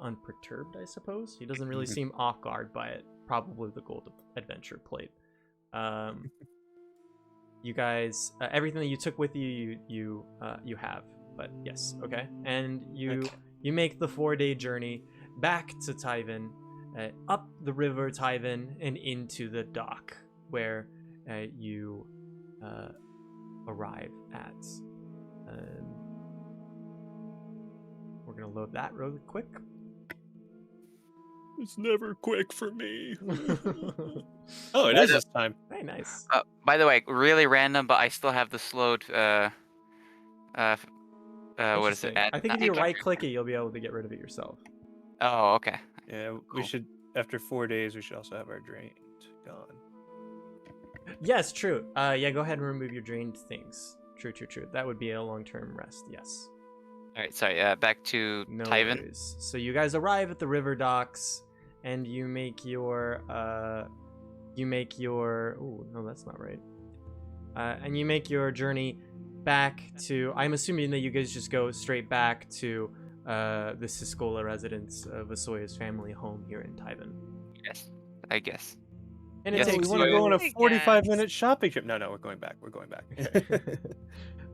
unperturbed, I suppose. He doesn't really seem off guard by it. Probably the gold adventure plate. You guys, everything that you took with you, you have. But yes, okay. And you make the 4-day journey back to Tyven, up the river Tyven, and into the dock where you arrive at. We're gonna load that really quick. It's never quick for me. Oh, it is this time. Very nice. By the way, really random, but I still have the slowed. What is it? Interesting. I think if you right click it, you'll be able to get rid of it yourself. Oh, okay. Yeah, we Cool. should. After 4 days, we should also have our drain gone. Yes, true. Yeah, go ahead and remove your drained things. True. That would be a long-term rest. Yes. All right. Sorry. Back to No Tyven. worries. So you guys arrive at the river docks, and you make your. Oh no, that's not right. And you make your journey back to. I'm assuming that you guys just go straight back to the Siskola residence of Asoya's family home here in Tyven. Yes, I guess. And it Yes, takes we want to you. go on a I 45-minute shopping trip. No, we're going back. We're going back.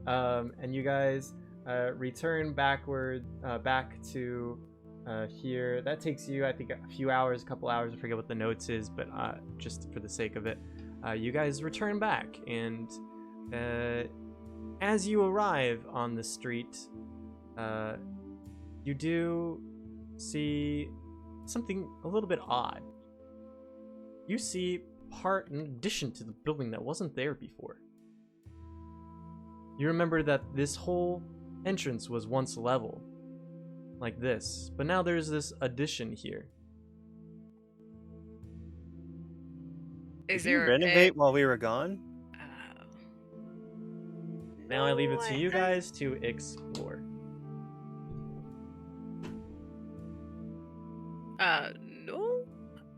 And you guys return backward back to here. That takes you, I think, a few hours, a couple hours. I forget what the notes is, but just for the sake of it, you guys return back, and as you arrive on the street, you do see something a little bit odd. You see part in addition to the building that wasn't there before. You remember that this whole entrance was once level, like this, but now there's this addition here. Is Did you there renovate while we were gone? Now I leave it No, to you guys to explore. No.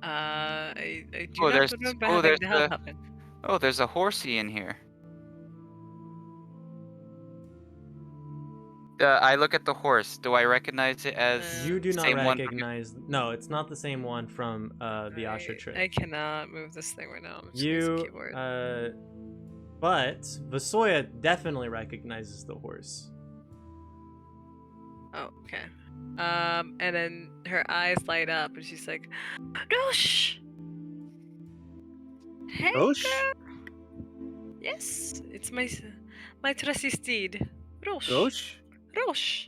I do Oh, not there's remember oh, having there's the hell the happen. oh, there's a horsey in here. I look at the horse. Do I recognize it as You do the not same one? recognize. No, it's not the same one from the Asher trip. I cannot move this thing right now. I'm just using You, keyboard. but Vasoya definitely recognizes the horse. Oh, okay. And then her eyes light up, and she's like, "Rosh, hey, Rosh? girl. Yes, it's my trusty steed, Rosh. Rosh? Rosh,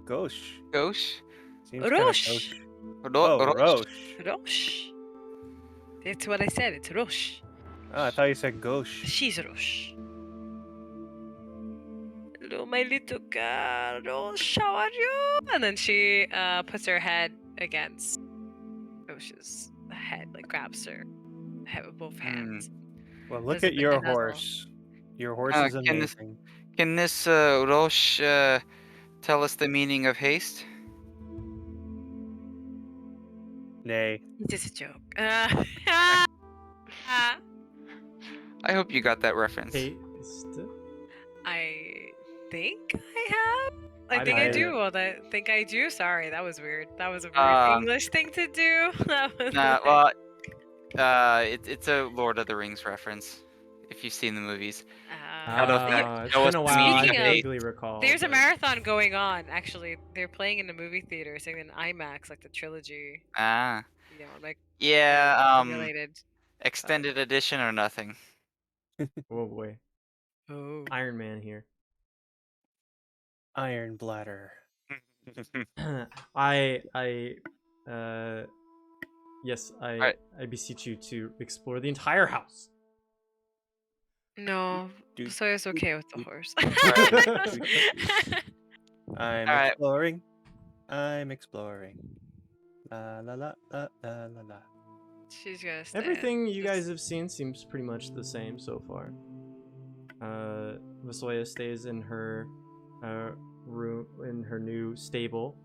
Gosh. Ghosh? Seems kind of Rosh, gauche. Ro- Oh, Rosh? Rosh. Rosh. That's what I said. It's Rosh. Oh, I thought you said gauche. She's Rosh. Hello, my little girl. Rosh, how are you? And then she puts her head against Rosh's head, like grabs her head with both hands. Well, look There's a at your bit- and that's all. horse. Your horse Uh, is can this- amazing. Can this Rosh tell us the meaning of haste? Nay. It's just a joke. I hope you got that reference. Paste. I think I have. I I think I don't do. either. Well, I think I do. Sorry, that was weird. That was a weird Um, English thing to do. That was Well, it's a Lord of the Rings reference. If you've seen the movies. I don't think It's that was been a the while. I meaning of- vaguely recall. There's a but- marathon going on. Actually, they're playing in the movie theater, saying in IMAX, like the trilogy. Ah, You know, like yeah. related. Extended edition or nothing. Oh boy, Oh. Iron Man here. Iron bladder. Yes, Alright. I beseech you to explore the entire house. No, Dude. Soya's okay with the horse. I'm Alright. exploring. I'm exploring. La la la la la la la. She's gonna stand. Everything you just- guys have seen seems pretty much the same so far. Vasoya stays in her room in her new stable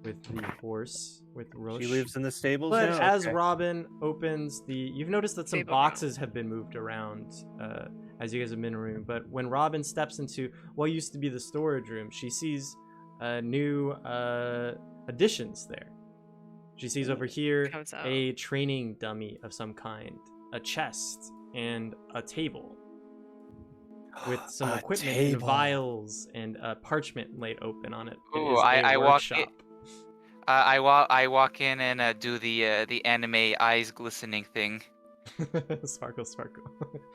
with the horse with Roche. She lives in the stables But now? as Okay. Robin opens you've noticed that some Stable now. boxes have been moved around as you guys have been in the room. But when Robin steps into what used to be the storage room, she sees new additions there. She sees over here Comes out. a training dummy of some kind, a chest, and a table with some A equipment and table. vials and parchment laid open on it. It Ooh, is a I walk workshop. I walk in and do the anime eyes glistening thing. Sparkle, sparkle.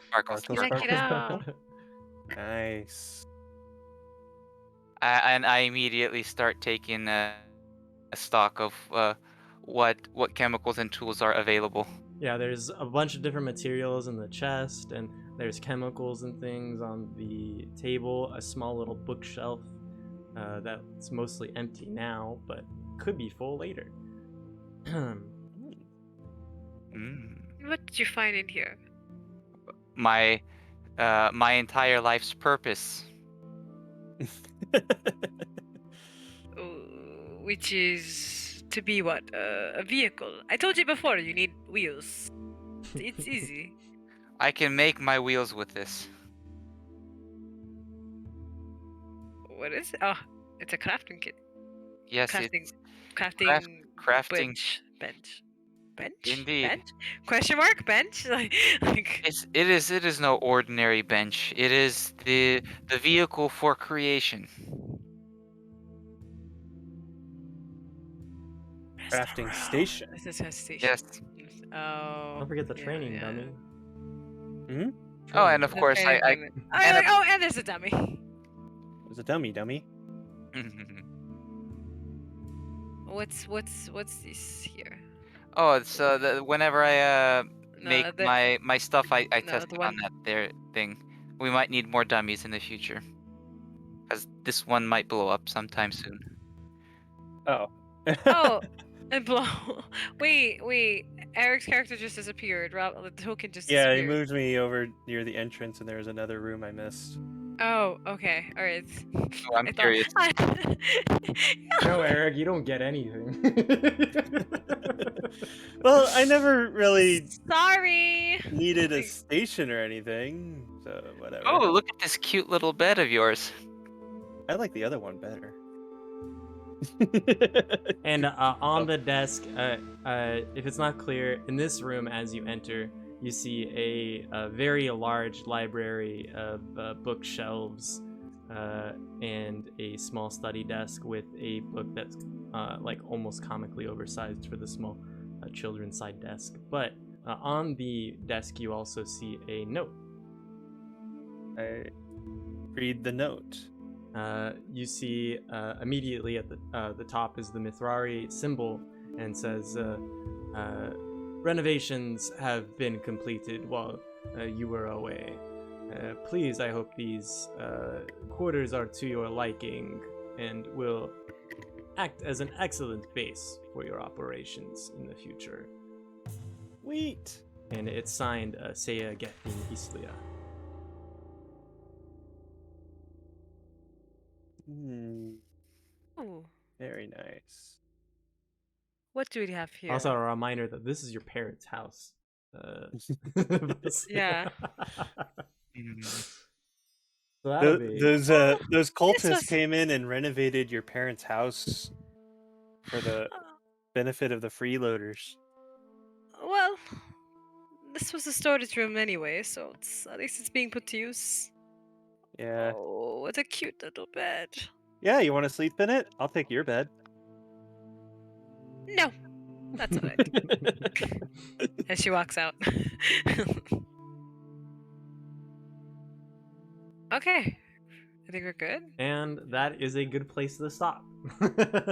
Sparkle, Sparkle, sparkle. Check it out. Nice. And I immediately start taking a stock of what chemicals and tools are available. Yeah, there's a bunch of different materials in the chest, and there's chemicals and things on the table. A small little bookshelf that's mostly empty now, but could be full later. Mm. What did you find in here? My entire life's purpose. Which is to be what? A vehicle. I told you before, you need wheels. It's easy. I can make my wheels with this. What is it? Oh, it's a crafting kit. Yes, Crafting. it's Crafting. crafting. Bench. Bench. Indeed. Bench? Question mark? Bench? Like. It is no ordinary bench. It is the vehicle for creation. Crafting station. This is a station. Yes. Oh. Don't forget the yeah, training yeah. dummy. Hmm? Oh, and of The course training I dummy. Oh, you're like, oh, and there's a dummy. It's a dummy. What's this here? Oh, it's whenever I make No, the my stuff, I no test the it on one. that there thing. We might need more dummies in the future, because this one might blow up sometime soon. Oh. Oh, and blow. Wait. Eric's character just disappeared. The token just Yeah, he disappeared. moved me over near the entrance, and there was another room I missed. Oh, okay. All right. Oh, I'm I curious. No, Eric, you don't get anything. Well, I never really Sorry. needed a station or anything, so whatever. Oh, look at this cute little bed of yours. I like the other one better. And on the desk, if it's not clear, in this room as you enter, you see a very large library of bookshelves and a small study desk with a book that's like almost comically oversized for the small children's side desk. But on the desk, you also see a note. I read the note. You see immediately at the top is the Mithrari symbol and says, renovations have been completed while you were away. Please, I hope these quarters are to your liking and will act as an excellent base for your operations in the future. Sweet. And it's signed Seiya Gethin Islia. Ooh, Very nice. what do we have here? Also, a reminder that this is your parents' house. Yeah. So that'll be... Those This cultists was- came in and renovated your parents' house for the benefit of the freeloaders. Well, this was a storage room anyway, so at least it's being put to use. Yeah. Oh, what a cute little bed. Yeah, you want to sleep in it? I'll take your bed. No, that's all right. As she walks out. Okay, I think we're good. And that is a good place to stop.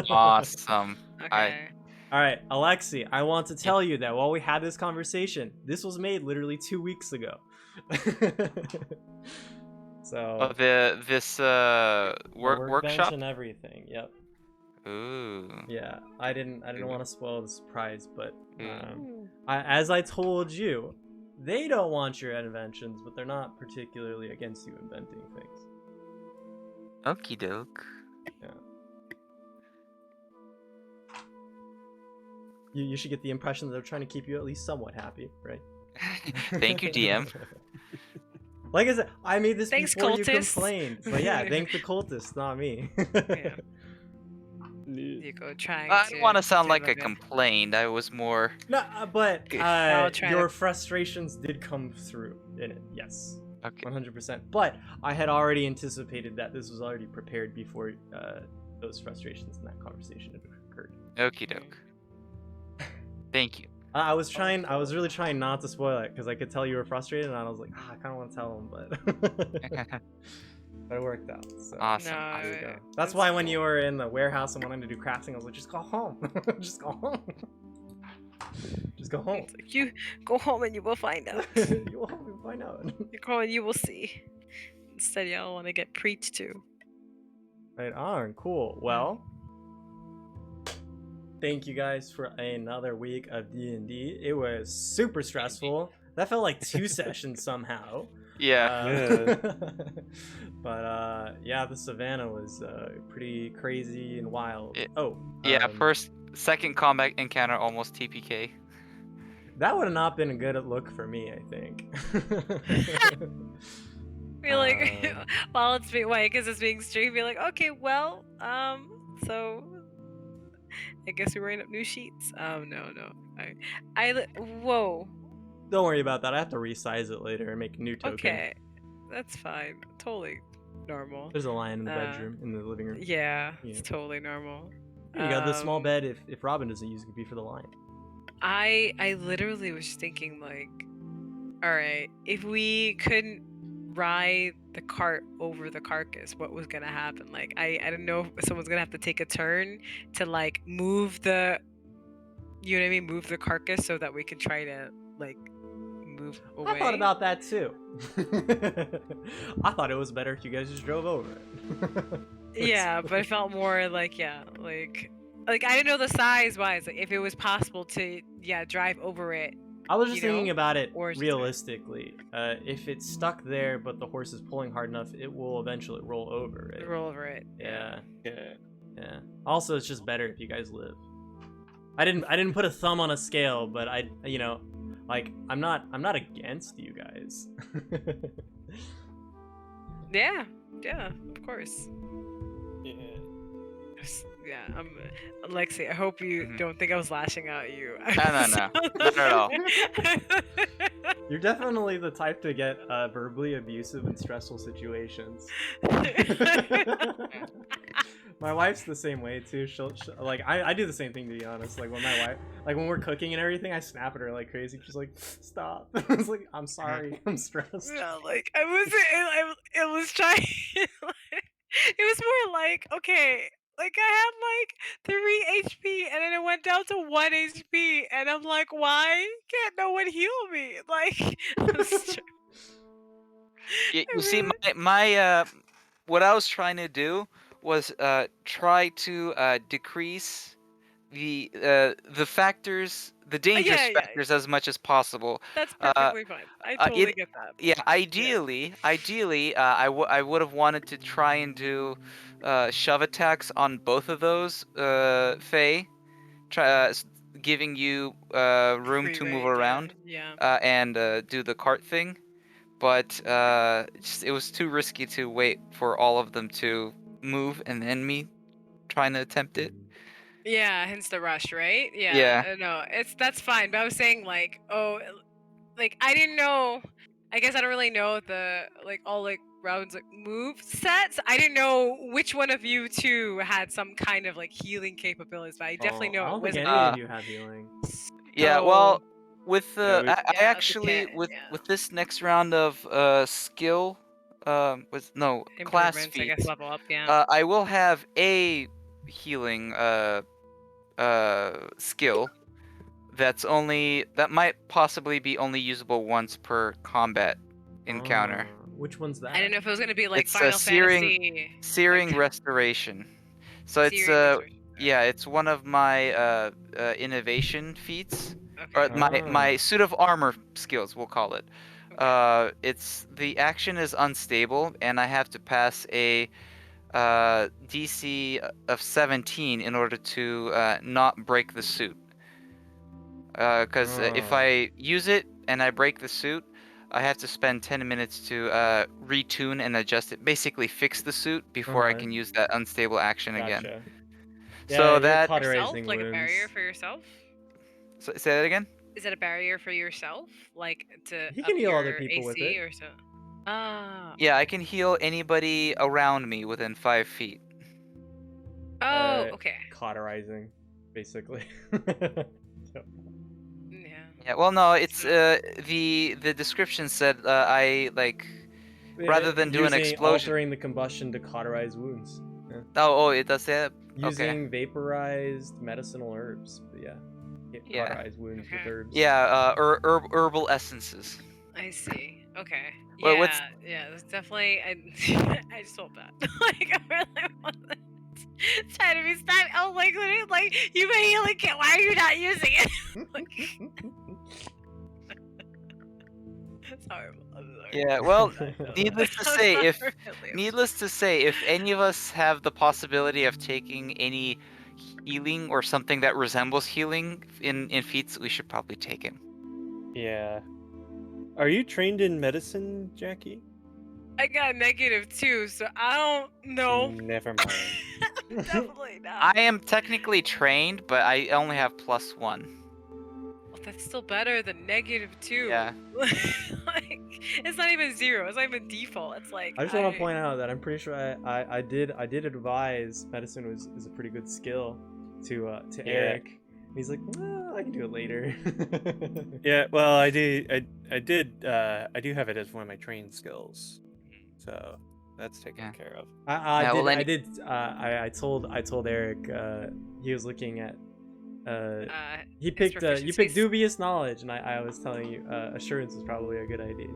Awesome. Okay. All right, Alexi, I want to tell you that while we had this conversation, this was made literally 2 weeks ago. So Oh, this the workbench workshop. and everything. Yep. Ooh. Yeah, I didn't want to spoil the surprise, but Ooh. as I told you, they don't want your inventions, but they're not particularly against you inventing things. Okie doke. You should get the impression that they're trying to keep you at least somewhat happy, right? Thank you, DM. Like I said, I made this Thanks, before you cultists. complained. But yeah, thank the cultists, not me. Yeah. You go trying I to. don't want to sound like I look at- complained. I was more. No, but I'll try your to- frustrations did come through in it. Yes, Okay. 100%. But I had already anticipated that this was already prepared before those frustrations in that conversation had occurred. Okie doke. Thank you. I was really trying not to spoil it because I could tell you were frustrated, and I was like, I kind of want to tell them, but but it worked out. So. Awesome. No, There you go. That's why when you were in the warehouse and wanting to do crafting, I was like, just go home. Just go home. Just go home. It's like, you go home and you will find out. You will find out. You go and you will see. Instead, y'all want to get preached to. Right on. Cool. Well, thank you guys for another week of D&D. It was super stressful. That felt like 2 sessions somehow. Yeah. But yeah, the savannah was pretty crazy and wild. Yeah. Second combat encounter almost TPK. That would have not been a good look for me, I think. Be like, while it's being, why? Because it's being streamed. Be like, okay, well, so I guess we're writing up new sheets. No. Whoa. Don't worry about that. I have to resize it later and make a new token. Okay, that's fine. Totally normal. There's a lion in the bedroom, in the living room. Yeah, Yeah. it's totally normal. You got the small bed. If Robin doesn't use it, could be for the lion. I literally was thinking like, all right, if we couldn't ride the cart over the carcass, what was gonna happen? Like I didn't know if someone's gonna have to take a turn to like move the, you know what I mean, move the carcass so that we can try to like move away. I thought about that too. I thought it was better if you guys just drove over it. Yeah, but I felt more like like I didn't know the size wise. Like if it was possible to drive over it. I was just you know, thinking about it or just- realistically. If it's stuck there, but the horse is pulling hard enough, it will eventually roll over it. roll over it. Yeah. Yeah. Also, it's just better if you guys live. I didn't put a thumb on a scale, but like I'm not against you guys. Yeah, of course. Yeah. Yeah, Alexi, I hope you don't think I was lashing out at you. No, not at all. You're definitely the type to get verbally abusive in stressful situations. My wife's the same way too. She'll like I do the same thing, to be honest. Like when my wife, like when we're cooking and everything, I snap at her like crazy. She's like, "Stop!" I was like, "I'm sorry, I'm stressed." Yeah, like I was trying. It was more like, okay, like I had like 3 HP and then it went down to 1 HP, and I'm like, why can't no one heal me? Like, You see, my what I was trying to do was try to decrease the factors, the dangerous yeah. factors, as much as possible. That's perfectly fine. I totally get that. Yeah, ideally, I would have wanted to try and do shove attacks on both of those Fae, giving you room Free to move range, around, yeah. and do the cart thing. But it was too risky to wait for all of them to move and then me trying to attempt it. Yeah, hence the rush, right? Yeah. Yeah. No, that's fine. But I was saying like, like I didn't know. I guess I don't really know the like all like rounds like move sets. I didn't know which one of you two had some kind of like healing capabilities, but I definitely know I it don't think wasn't. any of you have healing. Yeah. Well, with Yeah, I that's a actually 10, with yeah. this next round of skill, with no class Improvements, I feats, guess level up, yeah. I will have a healing skill that might possibly be only usable once per combat encounter. Which one's that? I didn't know if it was gonna be like It's Final a searing Fantasy. Like, restoration. So it's Searing restoration. yeah, it's one of my innovation feats, or Okay. my suit of armor skills, we'll call it. It's the action is unstable, and I have to pass a DC of 17 in order to not break the suit. Because if I use it and I break the suit, I have to spend 10 minutes to retune and adjust it, basically fix the suit before I can use that unstable action again. Gotcha. So Yeah, that you're Yourself, cauterizing like a barrier wounds. for yourself? say that again. Is it a barrier for yourself, like to He up can heal your other people with AC it. or so? Ah. Yeah, I can heal anybody around me within 5 feet. Oh, okay. Cauterizing, basically. Yeah. Yeah. Well, no, it's the description said I like rather than do an explosion. altering the combustion to cauterize wounds. Yeah. Oh, it does say that. Using vaporized medicinal herbs. But yeah. Yeah. Cauterize wounds with herbs. Yeah, herbal essences. I see. Okay. Well, Yeah, what's- yeah, that's definitely. I just hope that. Like, I really want that. Trying to be stop. Oh, like, literally, like, you may healing kit. Why are you not using it? Like, it's horrible. I'm sorry. Yeah, well, needless to I'm say, sorry, if any of us have the possibility of taking any healing or something that resembles healing in feats, we should probably take it. Yeah. Are you trained in medicine, Jackie? I got -2, so I don't know. Never mind. Definitely not. I am technically trained, but I only have +1. Well, that's still better than -2. Yeah. Like, it's not even 0. It's not even default. It's like I just want to point out that I'm pretty sure I did advise medicine is a pretty good skill to Yeah. Eric, He's like, I can do it later. Yeah, well, I do have it as one of my trained skills, so that's taken Yeah. care of. I Yeah, well, I told Eric he was looking at he His picked you picked proficiencies. dubious knowledge, and I was telling you assurance is probably a good idea.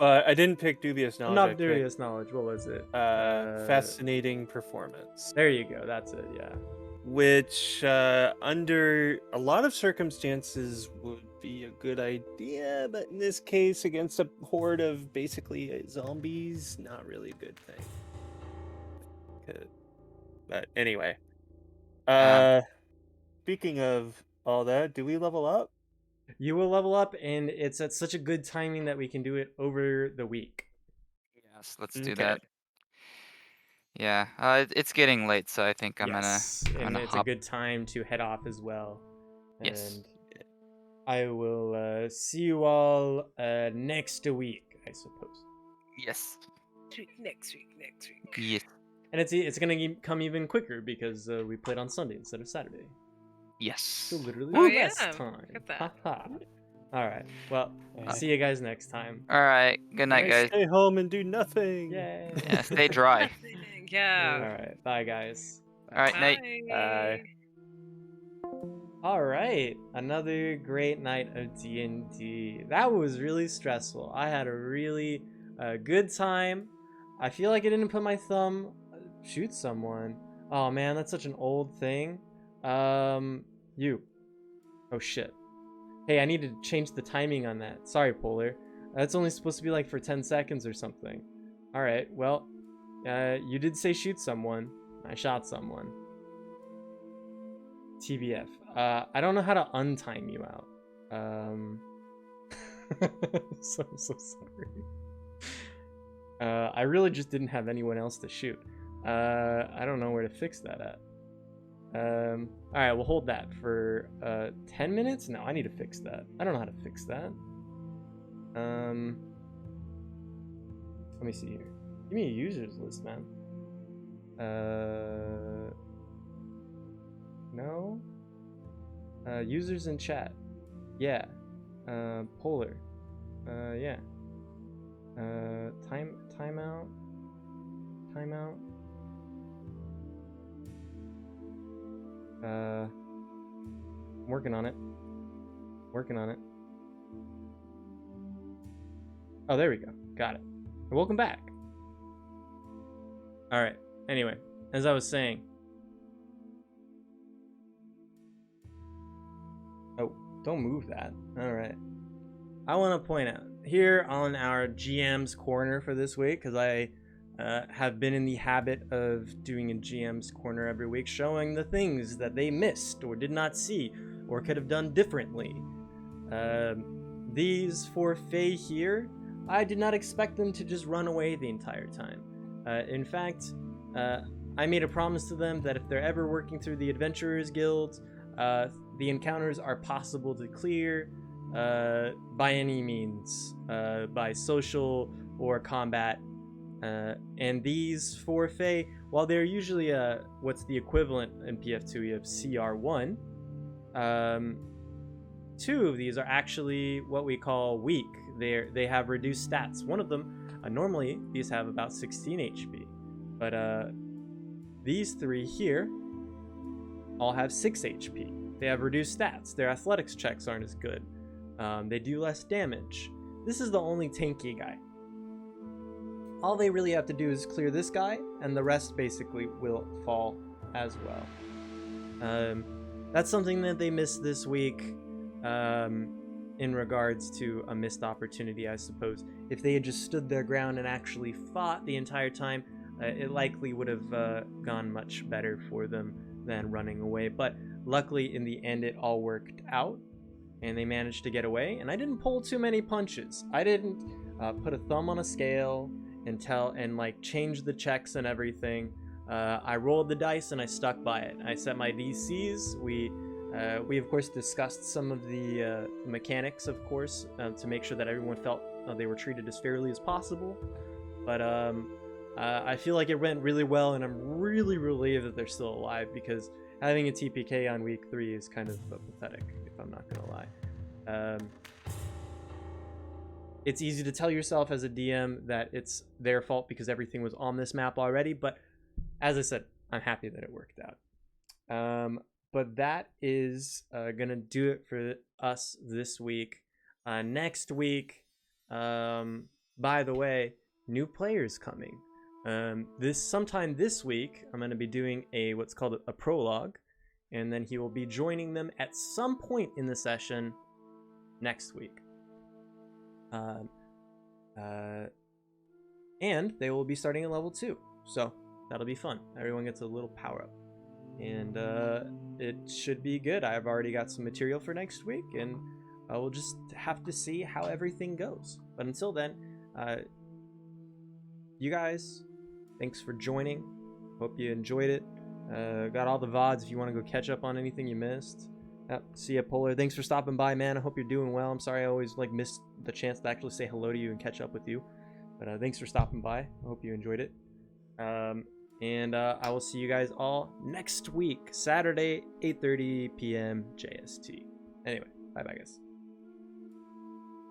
I didn't pick dubious knowledge. I Not picked dubious knowledge. What was it? fascinating performance, There you go. That's it. Yeah. which under a lot of circumstances would be a good idea, but in this case, against a horde of basically zombies, not really a good thing. But anyway, speaking of all that, do we level up? You will level up, and it's at such a good timing that we can do it over the week. Yes, let's do Okay. that. Yeah, it's getting late, so I think I'm Yes, I'm and gonna it's a hop. good time to head off as well. Yes. And I will see you all next week, I suppose. Yes. Next week. Yes. And it's gonna come even quicker because we played on Sunday instead of Saturday. Yes. So literally Oh, less yeah, time. look at that. Haha. All right. Well, Yeah. see you guys next time. All right. Good night, I guys. stay home and do nothing. Yay. Yeah, stay dry. All Yeah. right. Bye, guys. All right, night. Bye. All right, another great night of D&D. That was really stressful. I had a really good time. I feel like I didn't put my thumb shoot someone. Oh man, that's such an old thing. You. Oh shit. Hey, I need to change the timing on that. Sorry, Polar. That's only supposed to be like for 10 seconds or something. All right, well, you did say shoot someone. I shot someone. TBF. I don't know how to untime you out. So sorry. I really just didn't have anyone else to shoot. I don't know where to fix that at. Alright, we'll hold that for 10 minutes? No, I need to fix that. I don't know how to fix that. Let me see here. Give me a users list, man. No? Users in chat. Yeah. Polar. Yeah. Timeout. I'm working on it. Oh, there we go. Got it. Welcome back. All right. Anyway, as I was saying. Oh, don't move that. All right. I want to point out here on our GM's corner for this week, because I have been in the habit of doing a GM's corner every week, showing the things that they missed or did not see or could have done differently. These four Fae here, I did not expect them to just run away the entire time. In fact, I made a promise to them that if they're ever working through the Adventurers Guild, the encounters are possible to clear by any means, by social or combat. And these four Fae, while they're usually what's the equivalent in PF2, you have CR1, two of these are actually what we call weak. They have reduced stats. One of them, normally these have about 16 HP, but these three here all have 6 HP. They have reduced stats. Their athletics checks aren't as good. They do less damage. This is the only tanky guy. All they really have to do is clear this guy, and the rest basically will fall as well. That's something that they missed this week in regards to a missed opportunity, I suppose. If they had just stood their ground and actually fought the entire time, it likely would have gone much better for them than running away. But luckily, in the end, it all worked out, and they managed to get away. And I didn't pull too many punches. I didn't put a thumb on a scale and like change the checks and everything. I rolled the dice and I stuck by it. I set my DCs. We of course discussed some of the mechanics, of course, to make sure that everyone felt they were treated as fairly as possible. But I feel like it went really well, and I'm really relieved that they're still alive, because having a TPK on week 3 is kind of pathetic, if I'm not gonna lie. It's easy to tell yourself as a DM that it's their fault because everything was on this map already, but as I said, I'm happy that it worked out. But that is gonna do it for us this week. Next week, by the way, new players coming. Sometime this week, I'm gonna be doing what's called a prologue, and then he will be joining them at some point in the session next week. And they will be starting at level 2, so that'll be fun. Everyone gets a little power up, and it should be good. I've already got some material for next week, and we'll just have to see how everything goes. But until then, you guys, thanks for joining. Hope you enjoyed it. Got all the VODs if you want to go catch up on anything you missed. See ya, Polar. Thanks for stopping by, man. I hope you're doing well. I'm sorry I always missed the chance to actually say hello to you and catch up with you. But thanks for stopping by. I hope you enjoyed it. And I will see you guys all next week, Saturday, 8:30 p.m. JST. Anyway, bye-bye, guys.